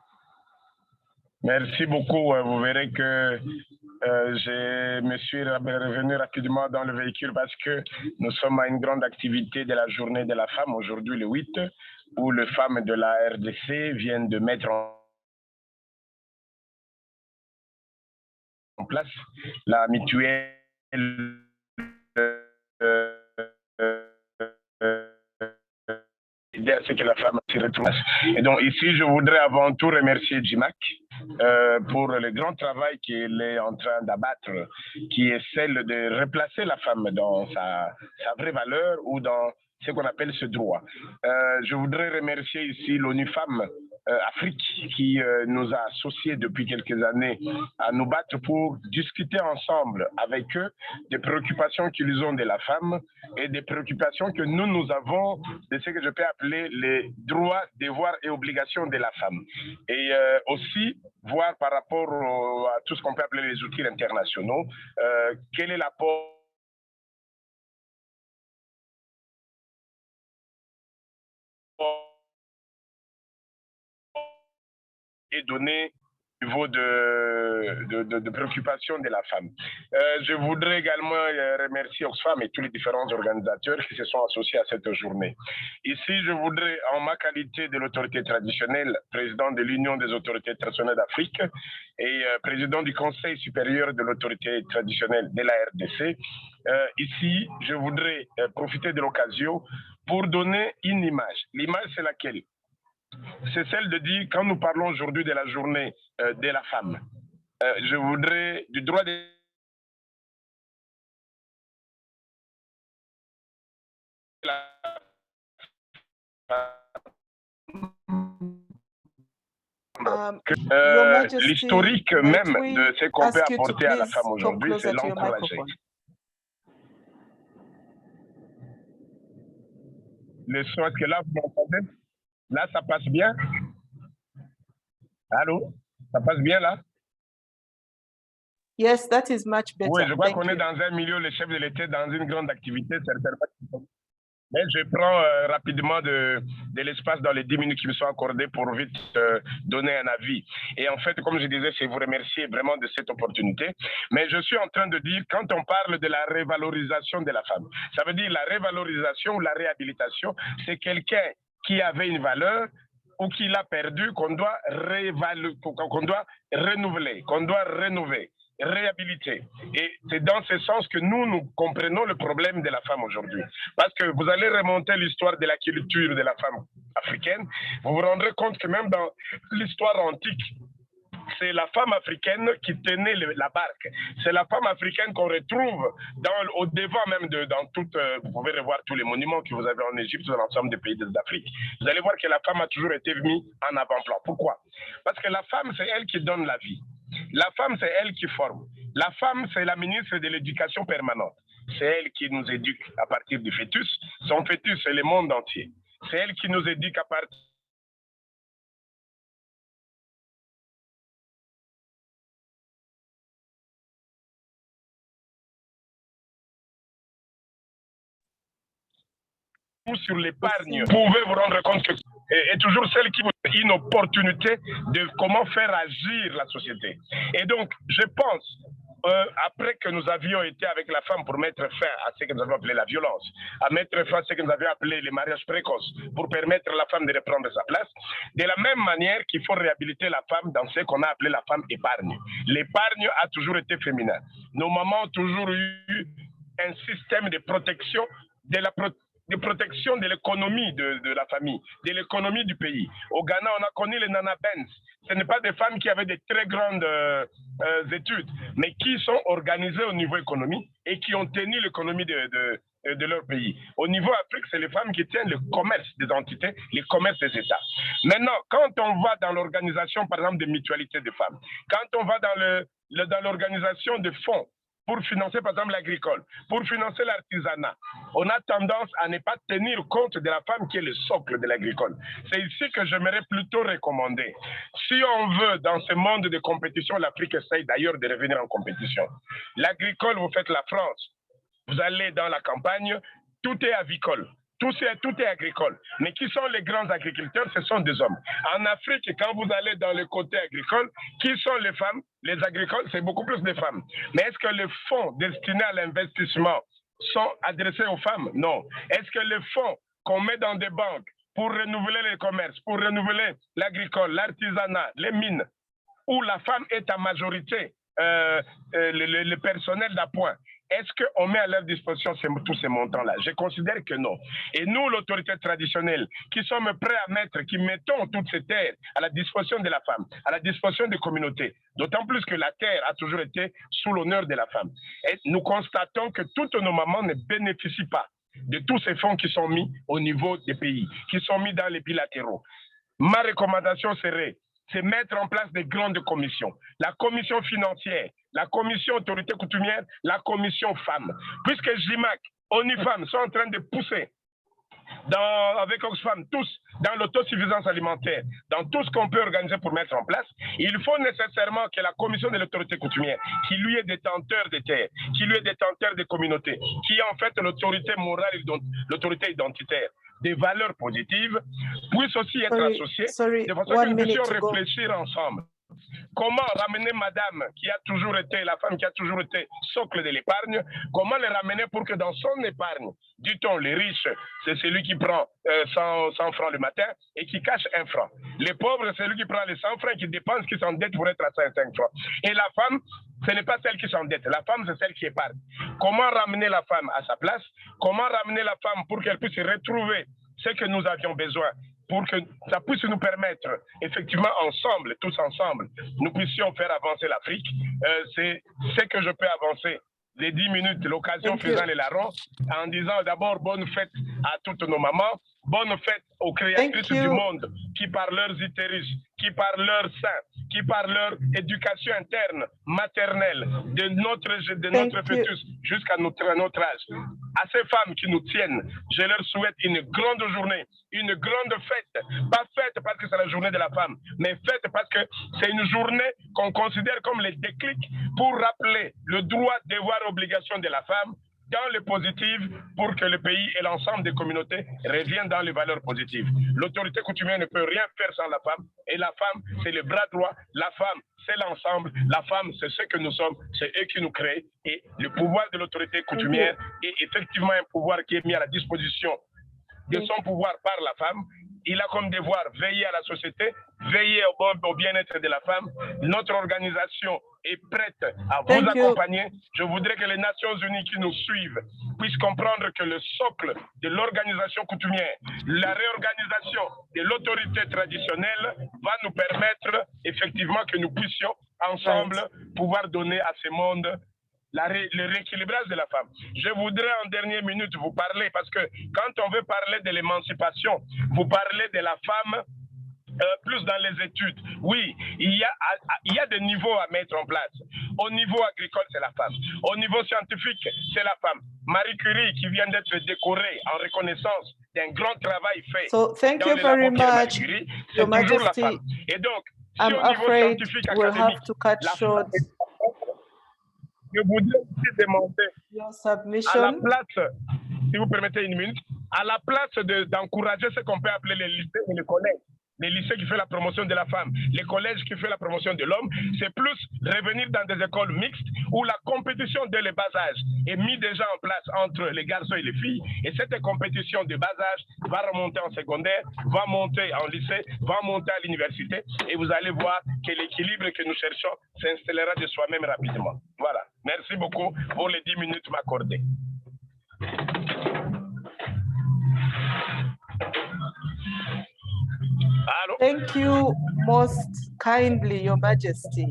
Merci beaucoup. Vous verrez que je me suis revenu rapidement dans le véhicule parce que nous sommes à une grande activité de la journée de la femme, aujourd'hui le 8, où les femmes de la RDC viennent de mettre en place la mutuelle l'idée à ce que la femme s'y retrouve. Et donc ici, je voudrais avant tout remercier JIMAC pour le grand travail qu'il est en train d'abattre, qui est celle de replacer la femme dans sa vraie valeur ou dans ce qu'on appelle ce droit. Je voudrais remercier ici l'ONU Femmes Afrique qui nous a associés depuis quelques années à nous battre pour discuter ensemble avec eux des préoccupations qu'ils ont de la femme et des préoccupations que nous avons de ce que je peux appeler les droits, devoirs et obligations de la femme. Et aussi voir par rapport à tout ce qu'on peut appeler les outils internationaux, quel est l'apport et donner niveau de préoccupation de la femme. Je voudrais également remercier Oxfam et tous les différents organisateurs qui se sont associés à cette journée. Ici, je voudrais, en ma qualité de l'autorité traditionnelle, président de l'Union des autorités traditionnelles d'Afrique et président du Conseil supérieur de l'autorité traditionnelle de la RDC, ici, je voudrais profiter de l'occasion pour donner une image. L'image, c'est laquelle? C'est celle de dire, quand nous parlons aujourd'hui de la journée de la femme, je voudrais du droit de l'historique même de ce qu'on peut apporter à la femme aujourd'hui, c'est l'encourager. Le son, est-ce que là, vous m'entendez? Là, ça passe bien? Allô? Ça passe bien là? Yes, that is much better. Oui, je crois Thank qu'on you. est dans un milieu, le chef de l'État, dans une grande activité, certainement. Mais je prends rapidement de l'espace dans les 10 minutes qui me sont accordées pour vite donner un avis. Et en fait, comme je disais, c'est vous remercier vraiment de cette opportunité. Mais je suis en train de dire, quand on parle de la révalorisation de la femme, ça veut dire la révalorisation ou la réhabilitation, c'est quelqu'un qui avait une valeur ou qui l'a perdu, qu'on doit renouveler, qu'on doit rénover, réhabiliter. Et c'est dans ce sens que nous comprenons le problème de la femme aujourd'hui. Parce que vous allez remonter l'histoire de la culture de la femme africaine, vous vous rendrez compte que même dans l'histoire antique, c'est la femme africaine qui tenait la barque. C'est la femme africaine qu'on retrouve au devant même dans toute... vous pouvez revoir tous les monuments que vous avez en Égypte, dans l'ensemble des pays d'Afrique. Vous allez voir que la femme a toujours été mise en avant-plan. Pourquoi? Parce que la femme, c'est elle qui donne la vie. La femme, c'est elle qui forme. La femme, c'est la ministre de l'Éducation permanente. C'est elle qui nous éduque à partir du fœtus. Son fœtus, c'est le monde entier. C'est elle qui nous éduque à partir sur l'épargne. Vous pouvez vous rendre compte que est toujours celle qui vous donne une opportunité de comment faire agir la société. Et donc, je pense, après que nous avions été avec la femme pour mettre fin à ce que nous avions appelé la violence, à mettre fin à ce que nous avions appelé les mariages précoces, pour permettre à la femme de reprendre sa place, de la même manière qu'il faut réhabiliter la femme dans ce qu'on a appelé la femme épargne. L'épargne a toujours été féminin. Nos mamans ont toujours eu un système de protection de protection de l'économie de la famille, de l'économie du pays. Au Ghana, on a connu les Nana Benz. Ce n'est pas des femmes qui avaient de très grandes études, mais qui sont organisées au niveau économique et qui ont tenu l'économie de leur pays. Au niveau Afrique, c'est les femmes qui tiennent le commerce des entités, le commerce des États. Maintenant, quand on va dans l'organisation, par exemple, de mutualité des femmes, quand on va dans l'organisation de fonds, pour financer par exemple l'agricole, pour financer l'artisanat, on a tendance à ne pas tenir compte de la femme qui est le socle de l'agricole. C'est ici que j'aimerais plutôt recommander. Si on veut, dans ce monde de compétition, l'Afrique essaye d'ailleurs de revenir en compétition. L'agricole, vous faites la France. Vous allez dans la campagne, tout est avicole. Tout est agricole. Mais qui sont les grands agriculteurs? Ce sont des hommes. En Afrique, quand vous allez dans le côté agricole, qui sont les femmes? Les agricoles, c'est beaucoup plus des femmes. Mais est-ce que les fonds destinés à l'investissement sont adressés aux femmes? Non. Est-ce que les fonds qu'on met dans des banques pour renouveler les commerces, pour renouveler l'agricole, l'artisanat, les mines, où la femme est en majorité le personnel d'appoint, est-ce qu'on met à leur disposition tous ces montants-là? Je considère que non. Et nous, l'autorité traditionnelle, qui sommes prêts à mettre, qui mettons toutes ces terres à la disposition de la femme, à la disposition des communautés, d'autant plus que la terre a toujours été sous l'honneur de la femme. Et nous constatons que toutes nos mamans ne bénéficient pas de tous ces fonds qui sont mis au niveau des pays, qui sont mis dans les bilatéraux. Ma recommandation serait c'est mettre en place des grandes commissions. La commission financière, la commission autorité coutumière, la commission femmes. Puisque JIMAC, ONU-FEMMES sont en train de pousser avec Oxfam, tous dans l'autosuffisance alimentaire, dans tout ce qu'on peut organiser pour mettre en place, il faut nécessairement que la commission de l'autorité coutumière, qui lui est détenteur des terres, qui lui est détenteur des communautés, qui est en fait l'autorité morale et l'autorité identitaire, des valeurs positives, puisse aussi être associée de façon que nous puissions réfléchir ensemble comment ramener madame qui a toujours été, la femme qui a toujours été socle de l'épargne, comment les ramener pour que dans son épargne, dit-on, les riches, c'est celui qui prend 100 francs le matin et qui cache 1 franc. Les pauvres, c'est celui qui prend les 100 francs, qui dépense, qui s'endette pour être à 5 francs. Et la femme, ce n'est pas celle qui s'endette. La femme, c'est celle qui épargne. Comment ramener la femme à sa place? Comment ramener la femme pour qu'elle puisse retrouver ce que nous avions besoin, pour que ça puisse nous permettre, effectivement, ensemble, tous ensemble, nous puissions faire avancer l'Afrique. C'est ce que je peux avancer. Les 10 minutes, l'occasion faisant les larrons, en disant d'abord bonne fête à toutes nos mamans, bonne fête aux créatrices du monde qui par leurs utérus, qui par leur sein, qui par leur éducation interne, maternelle, de notre fœtus jusqu'à notre âge. À ces femmes qui nous tiennent, je leur souhaite une grande journée, une grande fête. Pas fête parce que c'est la journée de la femme, mais fête parce que c'est une journée qu'on considère comme le déclic pour rappeler le droit, devoir, obligation de la femme dans le positif pour que le pays et l'ensemble des communautés reviennent dans les valeurs positives. L'autorité coutumière ne peut rien faire sans la femme et la femme, c'est le bras droit. La femme, c'est l'ensemble. La femme, c'est ce que nous sommes, c'est eux qui nous créent. Et le pouvoir de l'autorité coutumière est effectivement un pouvoir qui est mis à la disposition de son pouvoir par la femme. Il a comme devoir veiller à la société, veiller au bien-être de la femme. Notre organisation est prête à vous accompagner. Je voudrais que les Nations Unies qui nous suivent puissent comprendre que le socle de l'organisation coutumière, la réorganisation de l'autorité traditionnelle va nous permettre effectivement que nous puissions ensemble pouvoir donner à ce monde le rééquilibrage de la femme. Je voudrais en dernière minute vous parler, parce que quand on veut parler de l'émancipation, vous parlez de la femme plus dans les études. Oui, il y a des niveaux à mettre en place. Au niveau agricole, c'est la femme. Au niveau scientifique, c'est la femme. Marie Curie, qui vient d'être décorée en reconnaissance d'un grand travail fait So thank dans you les very laboratoires Marie much, Curie, Your c'est toujours la Majesty. femme. Et donc, si I'm au niveau afraid scientifique we'll académique, have to cut la short femme je voudrais aussi demander your à la submission. place, si vous permettez une minute, à la place d'encourager ce qu'on peut appeler les lycées et les collèges. Les lycées qui font la promotion de la femme, les collèges qui font la promotion de l'homme, c'est plus revenir dans des écoles mixtes où la compétition dès le bas âge est mise déjà en place entre les garçons et les filles. Et cette compétition de bas âge va remonter en secondaire, va monter en lycée, va monter à l'université. Et vous allez voir que l'équilibre que nous cherchons s'installera de soi-même rapidement. Voilà. Merci beaucoup pour les 10 minutes m'accordées. Thank you most kindly, Your Majesty.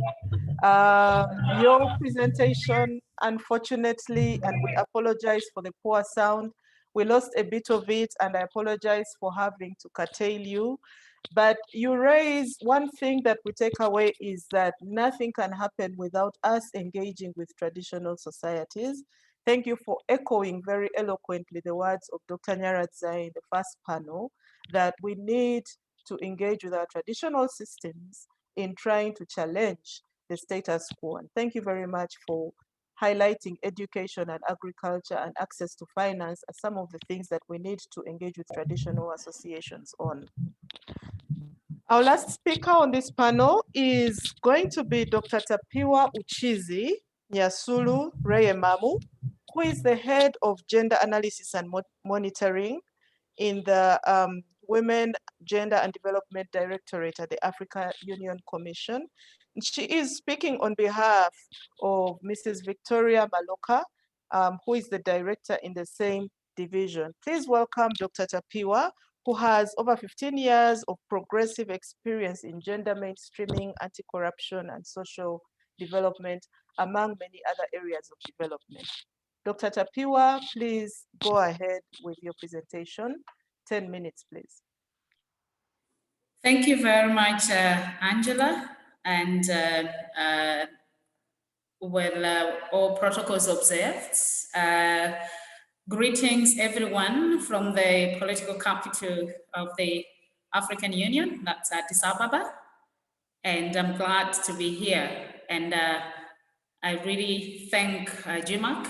Your presentation, unfortunately, and we apologize for the poor sound, we lost a bit of it, and I apologize for having to curtail you. But you raise one thing that we take away is that nothing can happen without us engaging with traditional societies. Thank you for echoing very eloquently the words of Dr. Nyaradzai in the first panel, that we need to engage with our traditional systems in trying to challenge the status quo. And thank you very much for highlighting education and agriculture and access to finance as some of the things that we need to engage with traditional associations on. Our last speaker on this panel is going to be Dr. Tapiwa Uchizi Nyasulu Reyemamu, who is the head of gender analysis and monitoring in the Women, Gender and Development Directorate at the African Union Commission. She is speaking on behalf of Mrs. Victoria Maloka, who is the director in the same division. Please welcome Dr. Tapiwa, who has over 15 years of progressive experience in gender mainstreaming, anti-corruption, and social development, among many other areas of development. Dr. Tapiwa, please go ahead with your presentation. 10 minutes, please. Thank you very much, Angela. And all protocols observed. Greetings, everyone, from the political capital of the African Union, that's Addis Ababa. And I'm glad to be here. And I really thank GMAC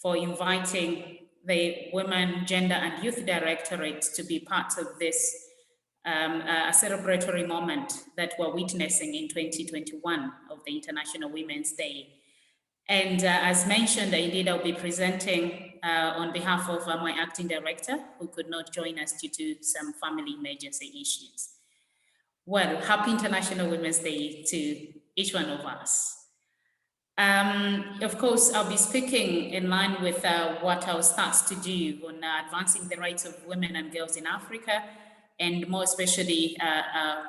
for inviting the Women, Gender and Youth Directorate to be part of this a celebratory moment that we're witnessing in 2021 of the International Women's Day. And as mentioned, indeed, I'll be presenting on behalf of my acting director, who could not join us due to some family emergency issues. Well, happy International Women's Day to each one of us. Of course, I'll be speaking in line with what our starts to do on advancing the rights of women and girls in Africa, and more especially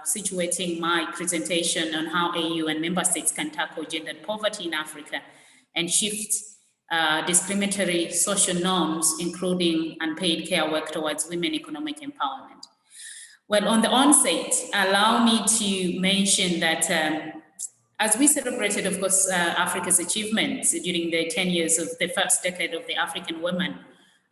situating my presentation on how AU and member states can tackle gendered poverty in Africa and shift discriminatory social norms, including unpaid care work towards women economic empowerment. Well, on the onset, allow me to mention that as we celebrated, of course, Africa's achievements during the 10 years of the first decade of the African women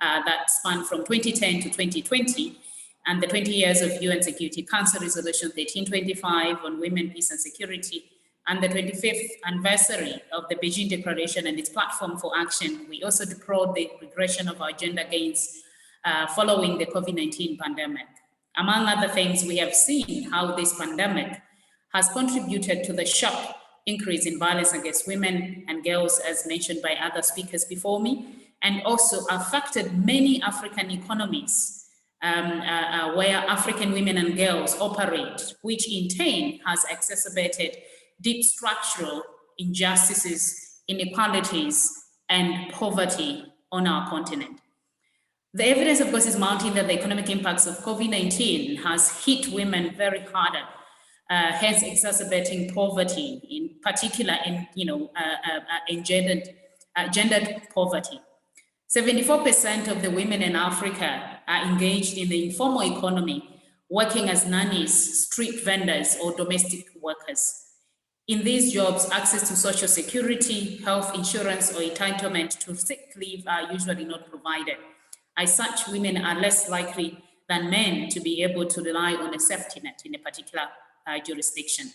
that spanned from 2010 to 2020, and the 20 years of UN Security Council Resolution 1325 on women, peace and security, and the 25th anniversary of the Beijing Declaration and its platform for action, we also deplored the regression of our gender gains following the COVID-19 pandemic. Among other things, we have seen how this pandemic has contributed to the sharp increase in violence against women and girls, as mentioned by other speakers before me, and also affected many African economies where African women and girls operate, which in turn has exacerbated deep structural injustices, inequalities, and poverty on our continent. The evidence, of course, is mounting that the economic impacts of COVID-19 has hit women very harder, hence exacerbating poverty, in particular in gendered poverty. 74% of the women in Africa are engaged in the informal economy, working as nannies, street vendors, or domestic workers. In these jobs, access to social security, health insurance, or entitlement to sick leave are usually not provided. As such, women are less likely than men to be able to rely on a safety net in a particular jurisdiction.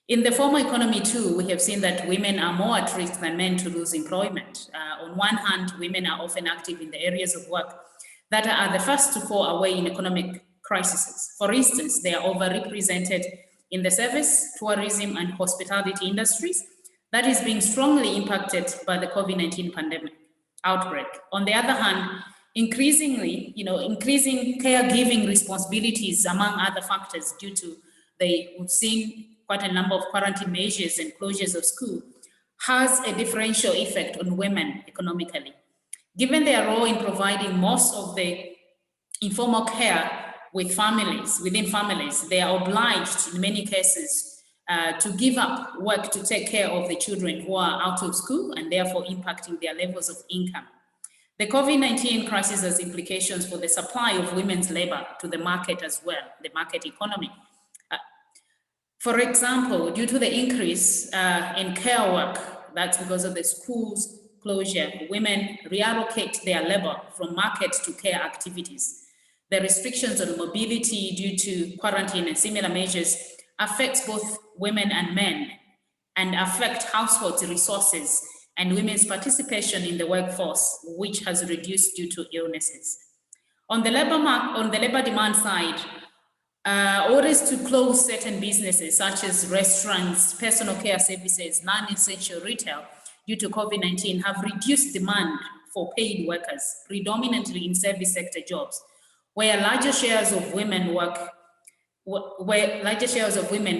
In the formal economy too, we have seen that women are more at risk than men to lose employment. On one hand, women are often active in the areas of work that are the first to fall away in economic crises. For instance, they are overrepresented in the service, tourism, and hospitality industries that is being strongly impacted by the COVID-19 pandemic outbreak. On the other hand, increasing caregiving responsibilities, among other factors, due to we've seen quite a number of quarantine measures and closures of school, has a differential effect on women economically. Given their role in providing most of the informal care within families, they are obliged in many cases to give up work to take care of the children who are out of school and therefore impacting their levels of income. The COVID-19 crisis has implications for the supply of women's labor to the market as well, the market economy. For example, due to the increase in care work, that's because of the schools closure, women reallocate their labor from market to care activities. The restrictions on mobility due to quarantine and similar measures affects both women and men and affect households' resources and women's participation in the workforce, which has reduced due to illnesses. On the labor demand side, orders to close certain businesses such as restaurants, personal care services, non-essential retail due to COVID-19 have reduced demand for paid workers, predominantly in service sector jobs, where larger shares of women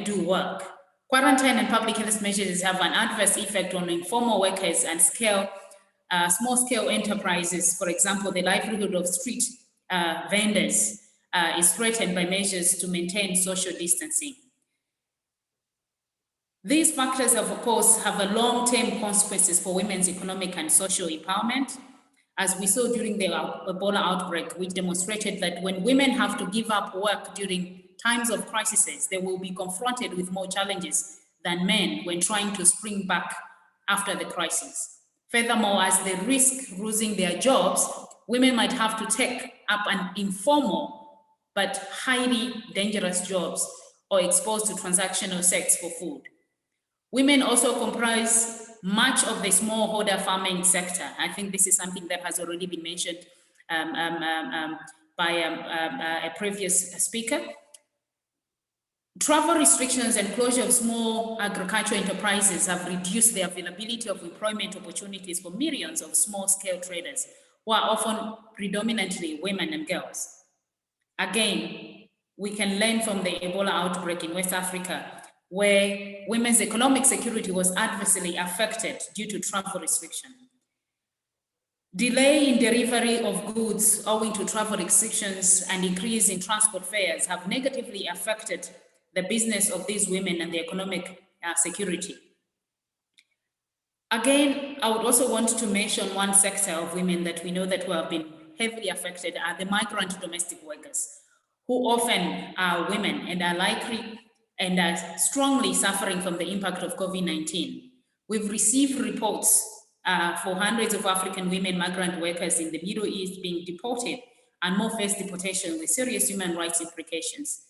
do work. Quarantine and public health measures have an adverse effect on informal workers and small-scale enterprises. For example, the livelihood of street vendors is threatened by measures to maintain social distancing. These factors, of course, have a long-term consequences for women's economic and social empowerment, as we saw during the Ebola outbreak, which demonstrated that when women have to give up work during times of crises, they will be confronted with more challenges than men when trying to spring back after the crisis. Furthermore, as they risk losing their jobs, women might have to take up an informal but highly dangerous jobs or exposed to transactional sex for food. Women also comprise much of the smallholder farming sector. I think this is something that has already been mentioned by a previous speaker. Travel restrictions and closure of small agricultural enterprises have reduced the availability of employment opportunities for millions of small-scale traders, who are often predominantly women and girls. Again, we can learn from the Ebola outbreak in West Africa, where women's economic security was adversely affected due to travel restriction. Delay in delivery of goods owing to travel restrictions and increase in transport fares have negatively affected the business of these women and the economic security. Again, I would also want to mention one sector of women that we know that who have been heavily affected are the migrant domestic workers, who often are women and are likely and are strongly suffering from the impact of COVID-19. We've received reports for hundreds of African women migrant workers in the Middle East being deported and more face deportation with serious human rights implications.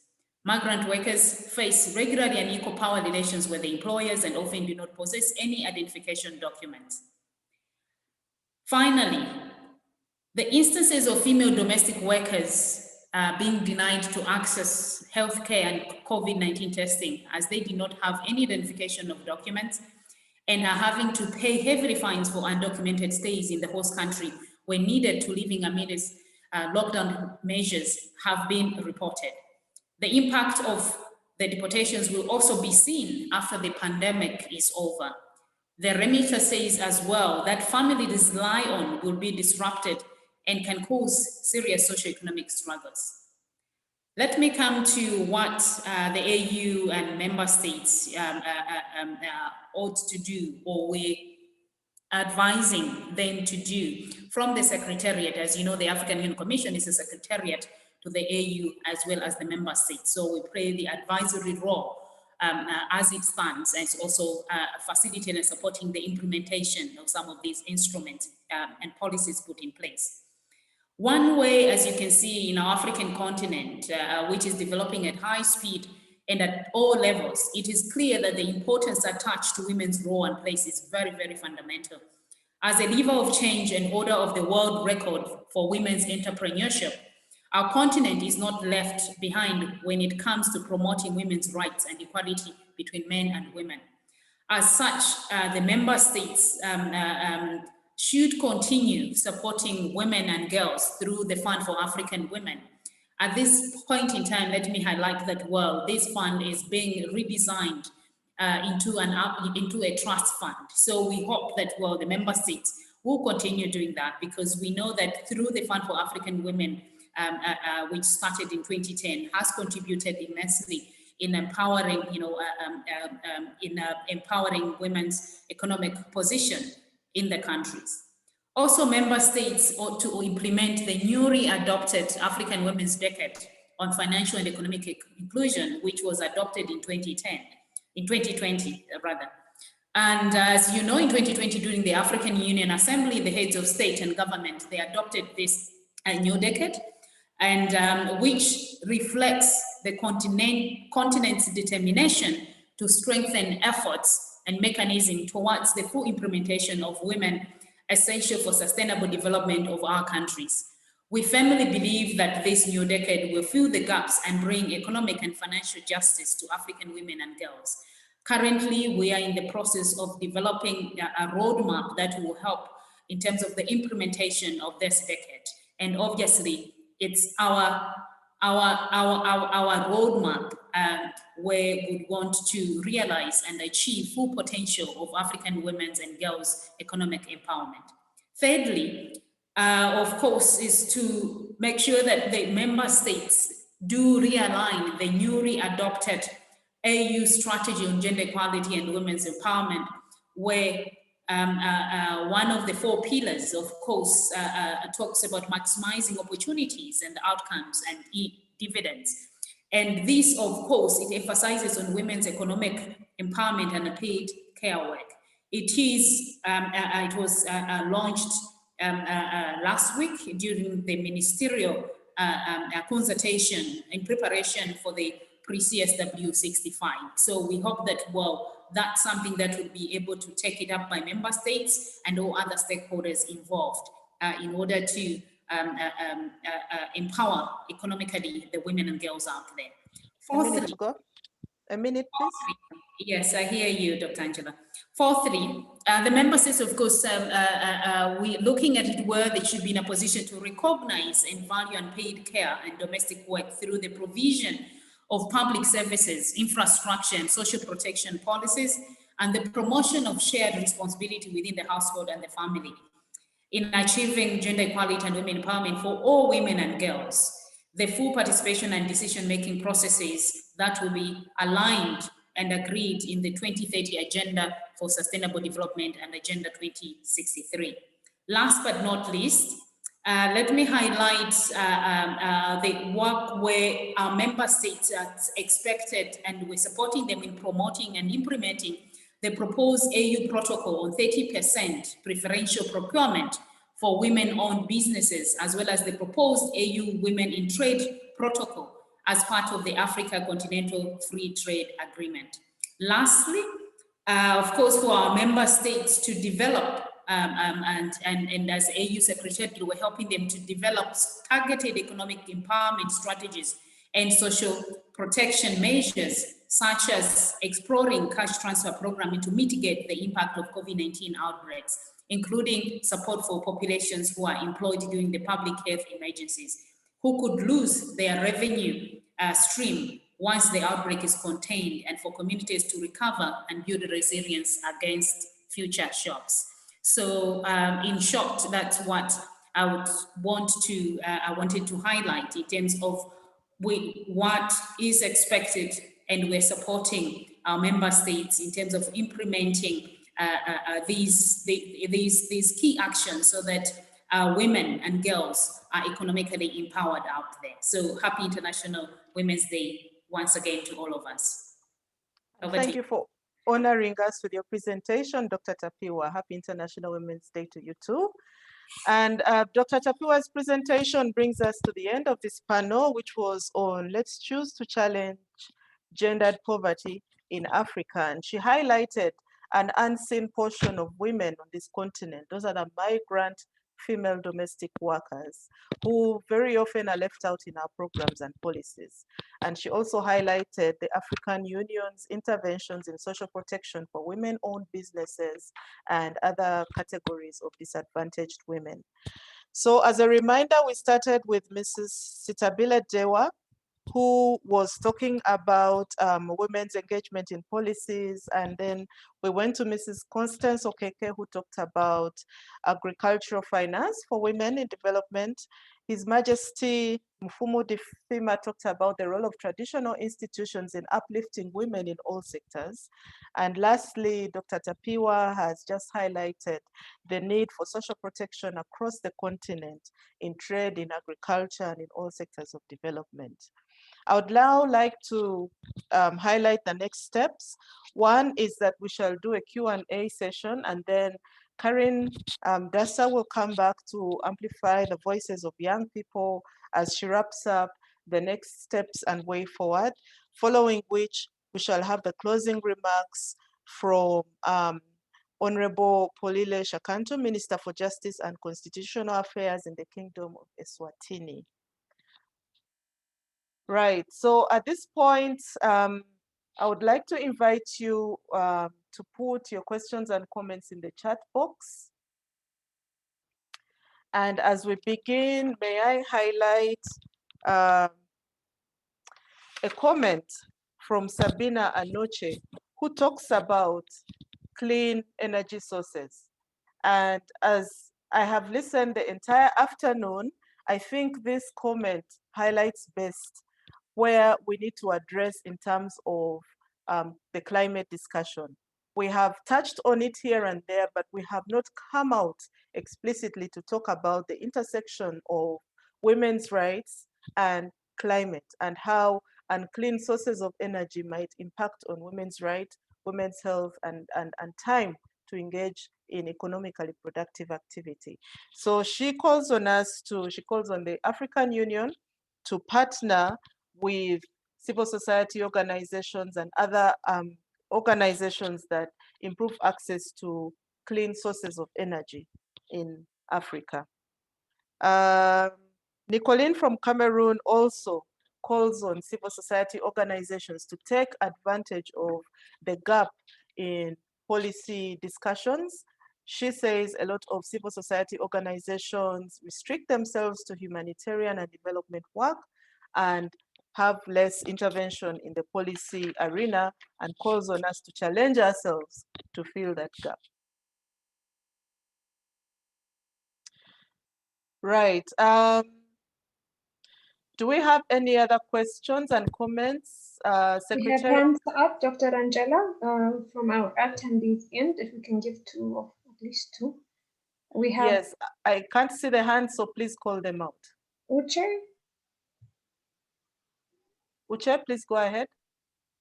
Migrant workers face regularly unequal power relations with the employers and often do not possess any identification documents. Finally, the instances of female domestic workers being denied to access healthcare and COVID-19 testing as they did not have any identification of documents and are having to pay heavy fines for undocumented stays in the host country when needed to living amidst lockdown measures have been reported. The impact of the deportations will also be seen after the pandemic is over. The remitter says as well that families rely on will be disrupted and can cause serious socioeconomic struggles. Let me come to what the AU and member states ought to do, or we're advising them to do from the Secretariat. As you know, the African Union Commission is a secretariat to the AU as well as the member states. So we play the advisory role as it stands, and it's also facilitating and supporting the implementation of some of these instruments and policies put in place. One way, as you can see in our African continent, which is developing at high speed and at all levels, it is clear that the importance attached to women's role and place is very, very fundamental. As a lever of change and order of the world record for women's entrepreneurship, our continent is not left behind when it comes to promoting women's rights and equality between men and women. As such, the member states should continue supporting women and girls through the Fund for African Women. At this point in time, let me highlight that, well, this fund is being redesigned into a trust fund. So we hope that, well, the member states will continue doing that, because we know that through the Fund for African Women, which started in 2010, has contributed immensely in empowering, empowering women's economic position in the countries. Also, member states ought to implement the newly adopted African Women's Decade on Financial and Economic Inclusion, which was adopted in 2020 rather. And as you know, in 2020, during the African Union Assembly, the heads of state and government, they adopted this new decade, and which reflects the continent's determination to strengthen efforts and mechanisms towards the full implementation of women, essential for sustainable development of our countries. We firmly believe that this new decade will fill the gaps and bring economic and financial justice to African women and girls. Currently, we are in the process of developing a roadmap that will help in terms of the implementation of this decade. And obviously, it's our roadmap where we want to realize and achieve full potential of African women's and girls' economic empowerment. Thirdly, of course, is to make sure that the member states do realign the newly adopted AU strategy on gender equality and women's empowerment, where one of the 4 pillars, of course, talks about maximizing opportunities and outcomes and dividends. And this, of course, it emphasizes on women's economic empowerment and paid care work. It was launched last week during the ministerial consultation in preparation for the pre-CSW 65. So we hope that, well, that's something that will be able to take it up by member states and all other stakeholders involved in order to empower economically the women and girls out there. A minute to go. A minute, please. Yes, I hear you, Dr. Angela. 4.3, the member states, of course, we're looking at it where they should be in a position to recognize and value unpaid care and domestic work through the provision of public services, infrastructure, and social protection policies, and the promotion of shared responsibility within the household and the family in achieving gender equality and women empowerment for all women and girls, the full participation and decision-making processes that will be aligned and agreed in the 2030 Agenda for Sustainable Development and Agenda 2063. Last but not least, let me highlight the work where our member states are expected, and we're supporting them in promoting and implementing the proposed AU protocol on 30% preferential procurement for women-owned businesses, as well as the proposed AU Women in Trade protocol as part of the Africa Continental Free Trade Agreement. Lastly, of course, for our member states to develop, and as AU Secretariat, we're helping them to develop targeted economic empowerment strategies and social protection measures, such as exploring cash transfer programming to mitigate the impact of COVID-19 outbreaks, including support for populations who are employed during the public health emergencies, who could lose their revenue stream once the outbreak is contained, and for communities to recover and build resilience against future shocks. So in short, that's what I would want to, I wanted to highlight in terms of what is expected, and we're supporting our member states in terms of implementing these key actions so that women and girls are economically empowered out there. So happy International Women's Day once again to all of us. Thank you for honoring us with your presentation, Dr. Tapiwa. Happy International Women's Day to you too. And Dr. Tapiwa's presentation brings us to the end of this panel, which was on Let's Choose to Challenge Gendered Poverty in Africa. And she highlighted an unseen portion of women on this continent. Those are the migrant female domestic workers who very often are left out in our programs and policies. And she also highlighted the African Union's interventions in social protection for women-owned businesses and other categories of disadvantaged women. So as a reminder, we started with Mrs. Sitabile Dewa, who was talking about women's engagement in policies. And then we went to Mrs. Constance Okeke, who talked about agricultural finance for women in development. His Majesty Mfumu Difima talked about the role of traditional institutions in uplifting women in all sectors. And lastly, Dr. Tapiwa has just highlighted the need for social protection across the continent in trade, in agriculture, and in all sectors of development. I would now like to highlight the next steps. One is that we shall do a Q&A session, and then Karen Dasa will come back to amplify the voices of young people as she wraps up the next steps and way forward, following which we shall have the closing remarks from Honorable Polile Shakanto, Minister for Justice and Constitutional Affairs in the Kingdom of Eswatini. Right, so at this point, I would like to invite you to put your questions and comments in the chat box. And as we begin, may I highlight a comment from Sabina Anoche, who talks about clean energy sources. And as I have listened the entire afternoon, I think this comment highlights best where we need to address in terms of the climate discussion. We have touched on it here and there, but we have not come out explicitly to talk about the intersection of women's rights and climate, and how unclean sources of energy might impact on women's rights, women's health, and time to engage in economically productive activity. So she calls on us to, she calls on the African Union to partner with civil society organizations and other organizations that improve access to clean sources of energy in Africa. Nicolene from Cameroon also calls on civil society organizations to take advantage of the gap in policy discussions. She says a lot of civil society organizations restrict themselves to humanitarian and development work and have less intervention in the policy arena, and calls on us to challenge ourselves to fill that gap. Right. Do we have any other questions and comments, Secretary? We have hands up, Dr. Angela, from our attendees end, if we can give two, of at least two. We have. Yes, I can't see the hands, so please call them out. Uche? Uche, please go ahead.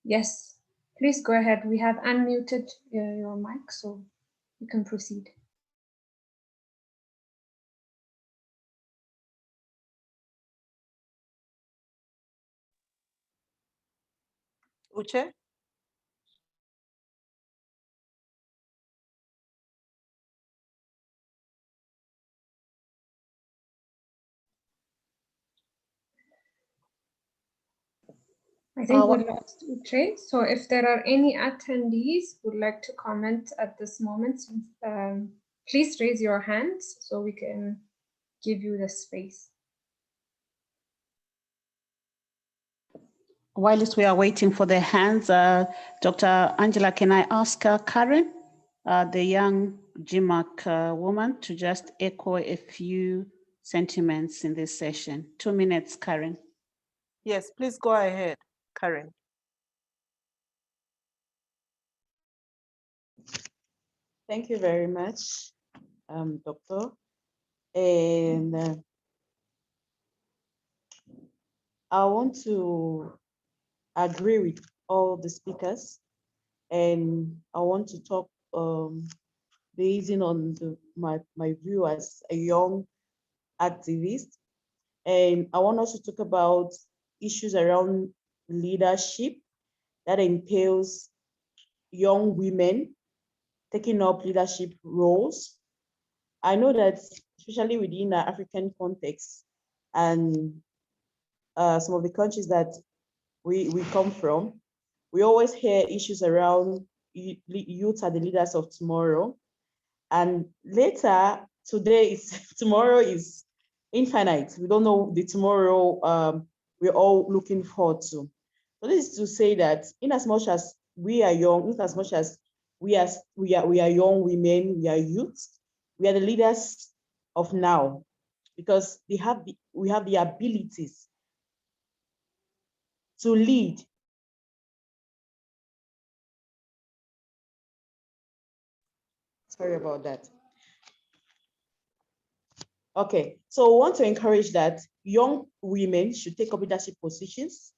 Yes, please go ahead. We have unmuted your mic, so you can proceed. Uche? I think we lost Uche. So if there are any attendees who would like to comment at this moment, please raise your hands so we can give you the space. Whilst we are waiting for the hands, Dr. Angela, can I ask Karen, the young GMAC woman, to just echo a few sentiments in this session? 2 minutes, Karen. Yes, please go ahead, Karen. Thank you very much, Doctor. And I want to agree with all the speakers, and I want to talk based on my view as a young activist. And I want us to talk about issues around leadership that entails young women taking up leadership roles. I know that especially within the African context and some of the countries that we come from, we always hear issues around youth are the leaders of tomorrow. And later, tomorrow is infinite. We don't know the tomorrow we're all looking forward to. So this is to say that in as much as we are young, in as much as we are young women, we are youth, we are the leaders of now, because we have the abilities to lead. Sorry about that. Okay, so we want to encourage that young women should take up leadership positions.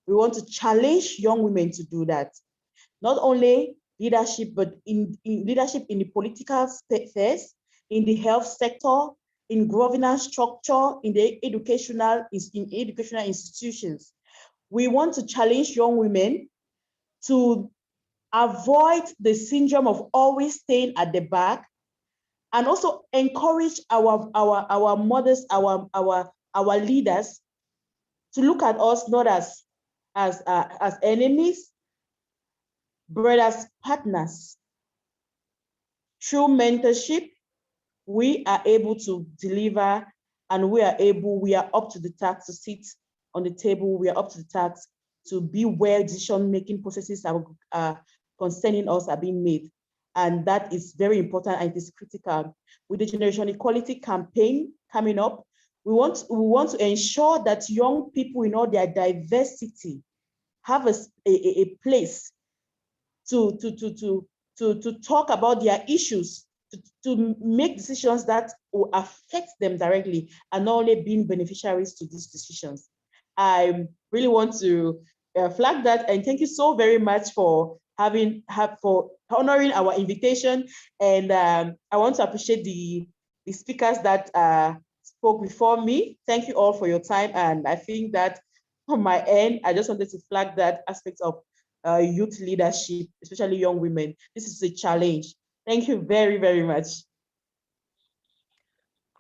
We want to challenge young women to do that. Not only leadership, but in leadership in the political spheres, in the health sector, in governance structure, in the educational institutions. We want to challenge young women to avoid the syndrome of always staying at the back, and also encourage our mothers, our leaders to look at us not as enemies, but as partners. Through mentorship, we are able to deliver, and we are up to the task to sit on the table. We are up to the task to be where decision-making processes are concerning us are being made. And that is very important, and it is critical. With the Generation Equality campaign coming up, we want to ensure that young people in all their diversity have a place to talk about their issues, to make decisions that will affect them directly, and not only being beneficiaries to these decisions. I really want to flag that, and thank you so very much for honoring our invitation. And I want to appreciate the speakers that spoke before me. Thank you all for your time. And I think that on my end, I just wanted to flag that aspect of youth leadership, especially young women. This is a challenge. Thank you very, very much.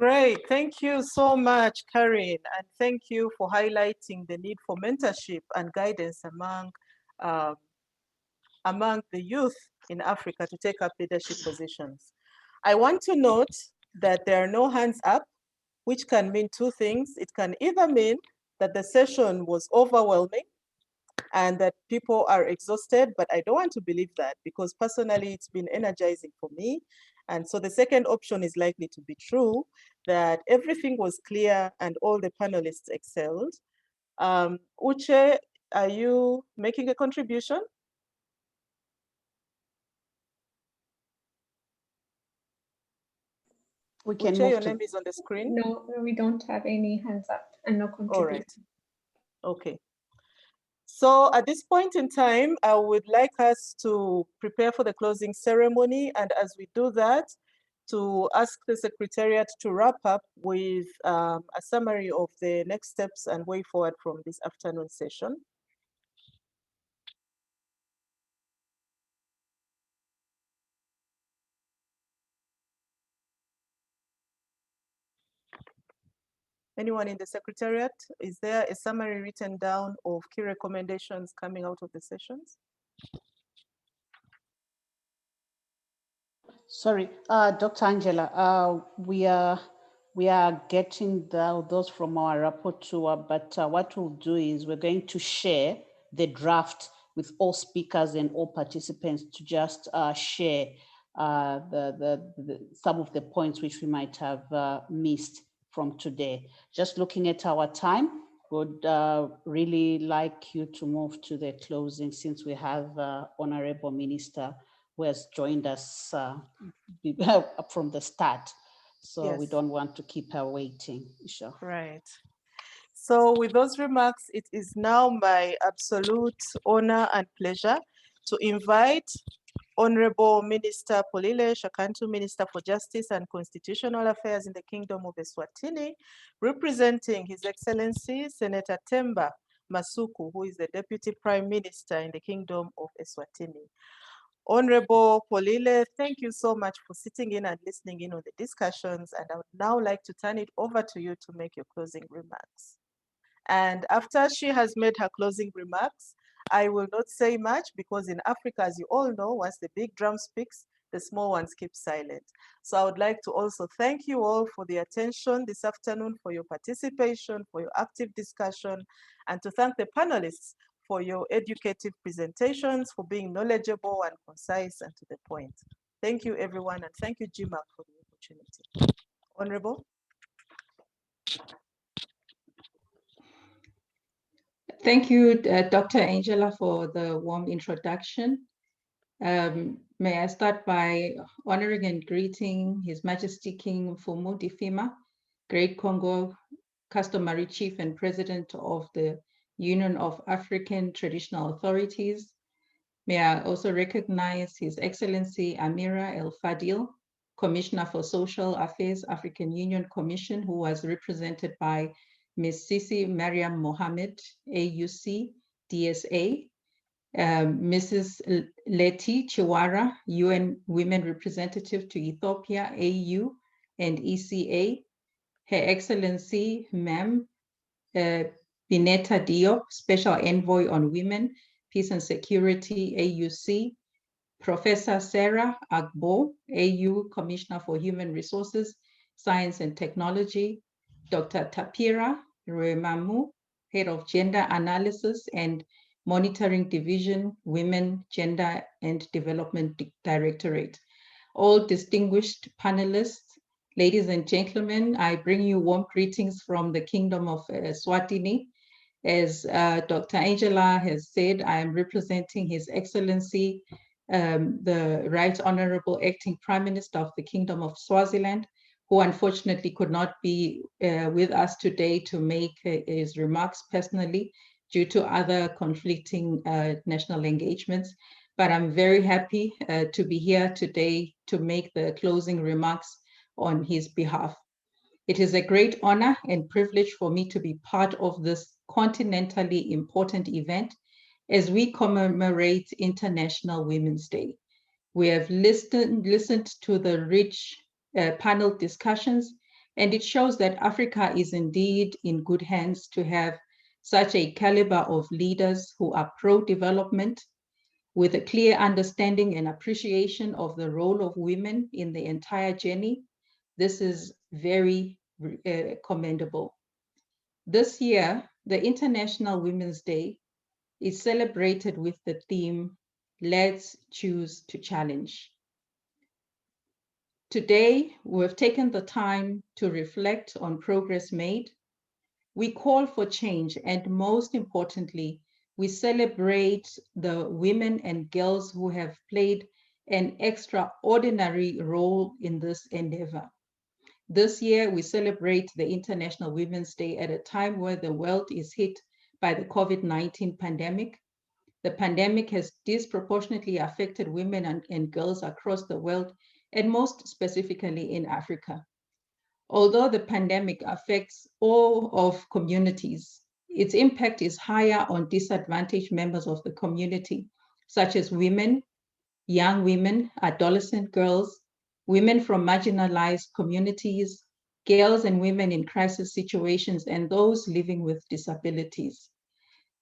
Great, thank you so much, Karen, and thank you for highlighting the need for mentorship and guidance among the youth in Africa to take up leadership positions. I want to note that there are no hands up, which can mean two things. It can either mean that the session was overwhelming and that people are exhausted, but I don't want to believe that because personally it's been energizing for me. And so the second option is likely to be true, that everything was clear and all the panelists excelled. Uche, are you making a contribution? We can Uche, your name is on the screen. No, we don't have any hands up and no contribution. All right. Okay. So at this point in time, I would like us to prepare for the closing ceremony. And as we do that, to ask the Secretariat to wrap up with a summary of the next steps and way forward from this afternoon session. Anyone in the Secretariat? Is there a summary written down of key recommendations coming out of the sessions? Sorry, Dr. Angela, we are getting those from our rapporteur, but what we'll do is we're going to share the draft with all speakers and all participants to just share some of the points which we might have missed from today. Just looking at our time, would really like you to move to the closing since we have Honorable Minister who has joined us from the start. So Yes. we don't want to keep her waiting. Sure. Right. So with those remarks, it is now my absolute honor and pleasure to invite Honorable Minister Polile Shakantu, Minister for Justice and Constitutional Affairs in the Kingdom of Eswatini, representing His Excellency Senator Temba Masuku, who is the Deputy Prime Minister in the Kingdom of Eswatini. Honorable Polile, thank you so much for sitting in and listening in on the discussions, and I would now like to turn it over to you to make your closing remarks. And after she has made her closing remarks, I will not say much because in Africa, as you all know, once the big drum speaks, the small ones keep silent. So I would like to also thank you all for the attention this afternoon, for your participation, for your active discussion, and to thank the panelists for your educative presentations, for being knowledgeable and concise and to the point. Thank you, everyone, and thank you, GMAC, for the opportunity. Honorable. Thank you, Dr. Angela, for the warm introduction. May I start by honoring and greeting His Majesty King Mfumu Difima, Great Congo Customary Chief and President of the Union of African Traditional Authorities. May I also recognize His Excellency Amira El Fadil, Commissioner for Social Affairs, African Union Commission, who was represented by Ms. Sisi Mariam Mohammed, AUC, DSA, Mrs. Leti Chiwara, UN Women Representative to Ethiopia, AU and ECA, Her Excellency Ma'am Bineta Diop, Special Envoy on Women, Peace and Security, AUC, Professor Sarah Agbo, AU Commissioner for Human Resources, Science and Technology, Dr. Tapira Remamu, Head of Gender Analysis and Monitoring Division, Women, Gender and Development Directorate. All distinguished panelists, ladies and gentlemen, I bring you warm greetings from the Kingdom of Eswatini. As Dr. Angela has said, I am representing His Excellency, the Right Honorable Acting Prime Minister of the Kingdom of Swaziland, who unfortunately could not be with us today to make his remarks personally due to other conflicting national engagements. But I'm very happy to be here today to make the closing remarks on his behalf. It is a great honor and privilege for me to be part of this continentally important event as we commemorate International Women's Day. We have listened to the rich panel discussions And it shows that Africa is indeed in good hands to have such a caliber of leaders who are pro-development, with a clear understanding and appreciation of the role of women in the entire journey. This is very commendable. This year, the International Women's Day is celebrated with the theme, Let's Choose to Challenge. Today, we've taken the time to reflect on progress made. We call for change, and most importantly, we celebrate the women and girls who have played an extraordinary role in this endeavor. This year, we celebrate the International Women's Day at a time where the world is hit by the COVID-19 pandemic. The pandemic has disproportionately affected women and girls across the world, and most specifically in Africa. Although the pandemic affects all of communities, its impact is higher on disadvantaged members of the community, such as women, young women, adolescent girls, women from marginalized communities, girls and women in crisis situations, and those living with disabilities.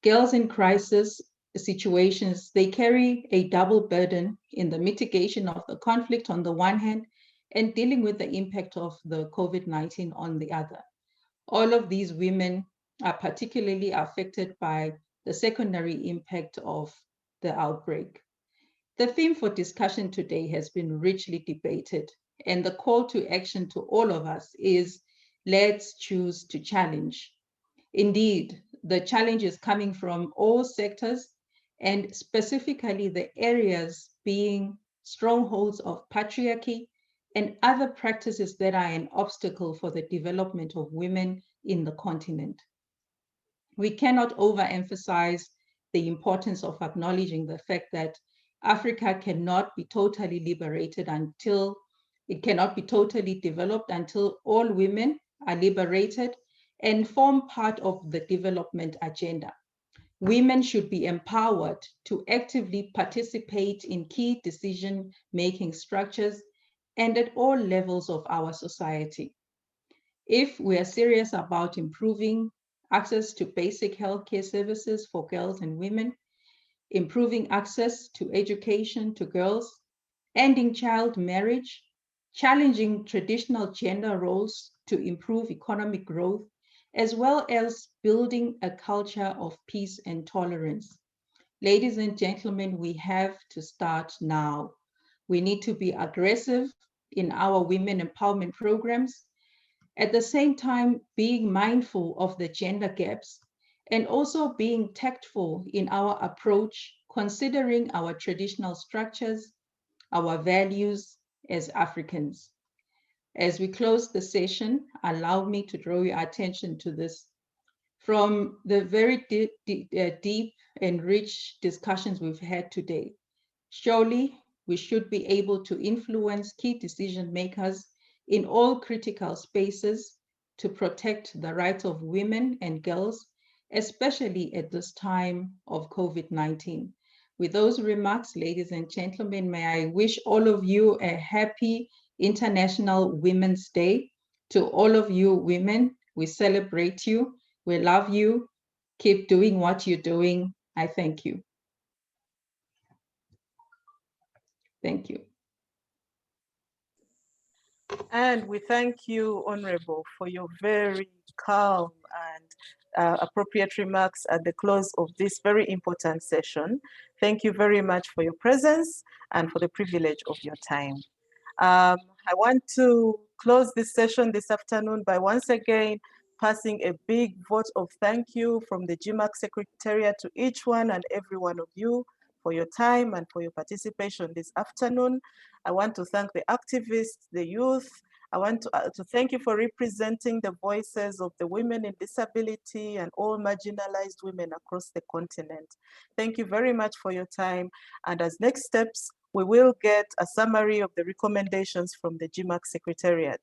Girls in crisis situations, they carry a double burden in the mitigation of the conflict on the one hand, and dealing with the impact of the COVID-19 on the other. All of these women are particularly affected by the secondary impact of the outbreak. The theme for discussion today has been richly debated, and the call to action to all of us is, let's choose to challenge. Indeed, the challenge is coming from all sectors, and specifically the areas being strongholds of patriarchy and other practices that are an obstacle for the development of women in the continent. We cannot overemphasize the importance of acknowledging the fact that Africa cannot be totally liberated until, it cannot be totally developed until all women are liberated and form part of the development agenda. Women should be empowered to actively participate in key decision-making structures and at all levels of our society. If we are serious about improving access to basic healthcare services for girls and women, improving access to education to girls, ending child marriage, challenging traditional gender roles to improve economic growth, as well as building a culture of peace and tolerance. Ladies and gentlemen, we have to start now. We need to be aggressive in our women empowerment programs, at the same time being mindful of the gender gaps, and also being tactful in our approach, considering our traditional structures, our values as Africans. As we close the session, allow me to draw your attention to this. From the very deep and rich discussions we've had today, surely we should be able to influence key decision makers in all critical spaces to protect the rights of women and girls, especially at this time of COVID-19. With those remarks, ladies and gentlemen, may I wish all of you a happy International Women's Day. To all of you women, we celebrate you, we love you, keep doing what you're doing. I thank you. Thank you. And we thank you, Honorable, for your very calm and appropriate remarks at the close of this very important session. Thank you very much for your presence and for the privilege of your time. I want to close this session this afternoon by once again passing a big vote of thank you from the GMAC Secretariat to each one and every one of you for your time and for your participation this afternoon. I want to thank the activists, the youth. I want to thank you for representing the voices of the women in disability and all marginalized women across the continent. Thank you very much for your time. And as next steps, we will get a summary of the recommendations from the GMAC Secretariat.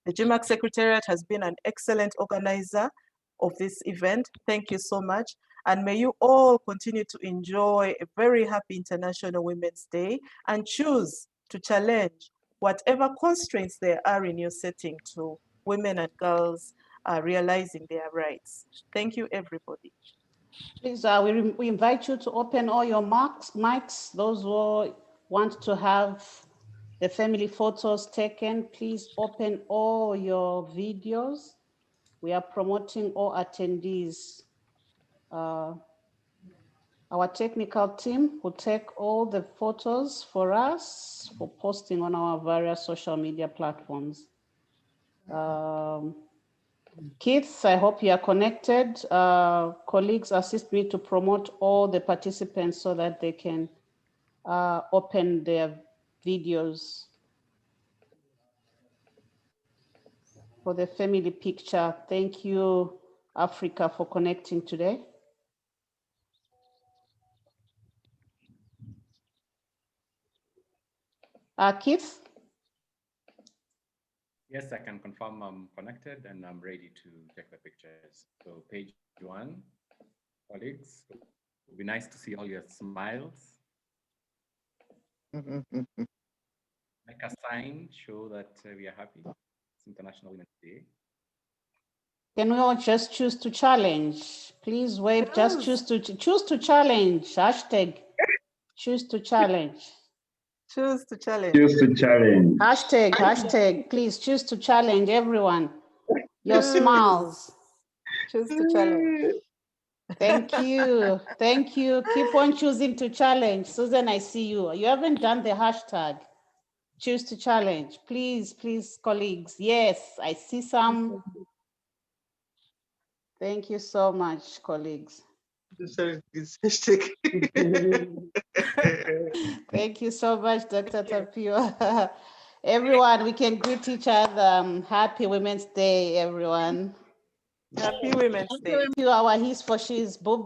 The GMAC Secretariat has been an excellent organizer of this event. Thank you so much. And may you all continue to enjoy a very happy International Women's Day and choose to challenge whatever constraints there are in your setting to women and girls realizing their rights. Thank you, everybody. Please, we invite you to open all your mics. Those who want to have the family photos taken, please open all your videos. We are promoting all attendees. Our technical team will take all the photos for us for posting on our various social media platforms. Keith, I hope you are connected. Colleagues, assist me to promote all the participants so that they can open their videos for the family picture. Thank you, Africa, for connecting today. Keith? Yes, I can confirm I'm connected and I'm ready to take the pictures. So page 1, colleagues, it would be nice to see all your smiles. Make a sign, show that we are happy. It's International Women's Day. Can we all just choose to challenge? Please wave, just choose to challenge. Hashtag choose to challenge. Choose to challenge. Choose to challenge. Hashtag, please choose to challenge everyone. Your smiles. Choose to challenge. Thank you. Thank you. Keep on choosing to challenge. Susan, I see you. You haven't done the hashtag. Choose to challenge. Please, please, colleagues. Yes, I see some. Thank you so much, colleagues. Thank you so much, Dr. Tapio. Everyone, we can greet each other. Happy Women's Day, everyone. Happy Women's Day. Thank you, our He's for She's Buba.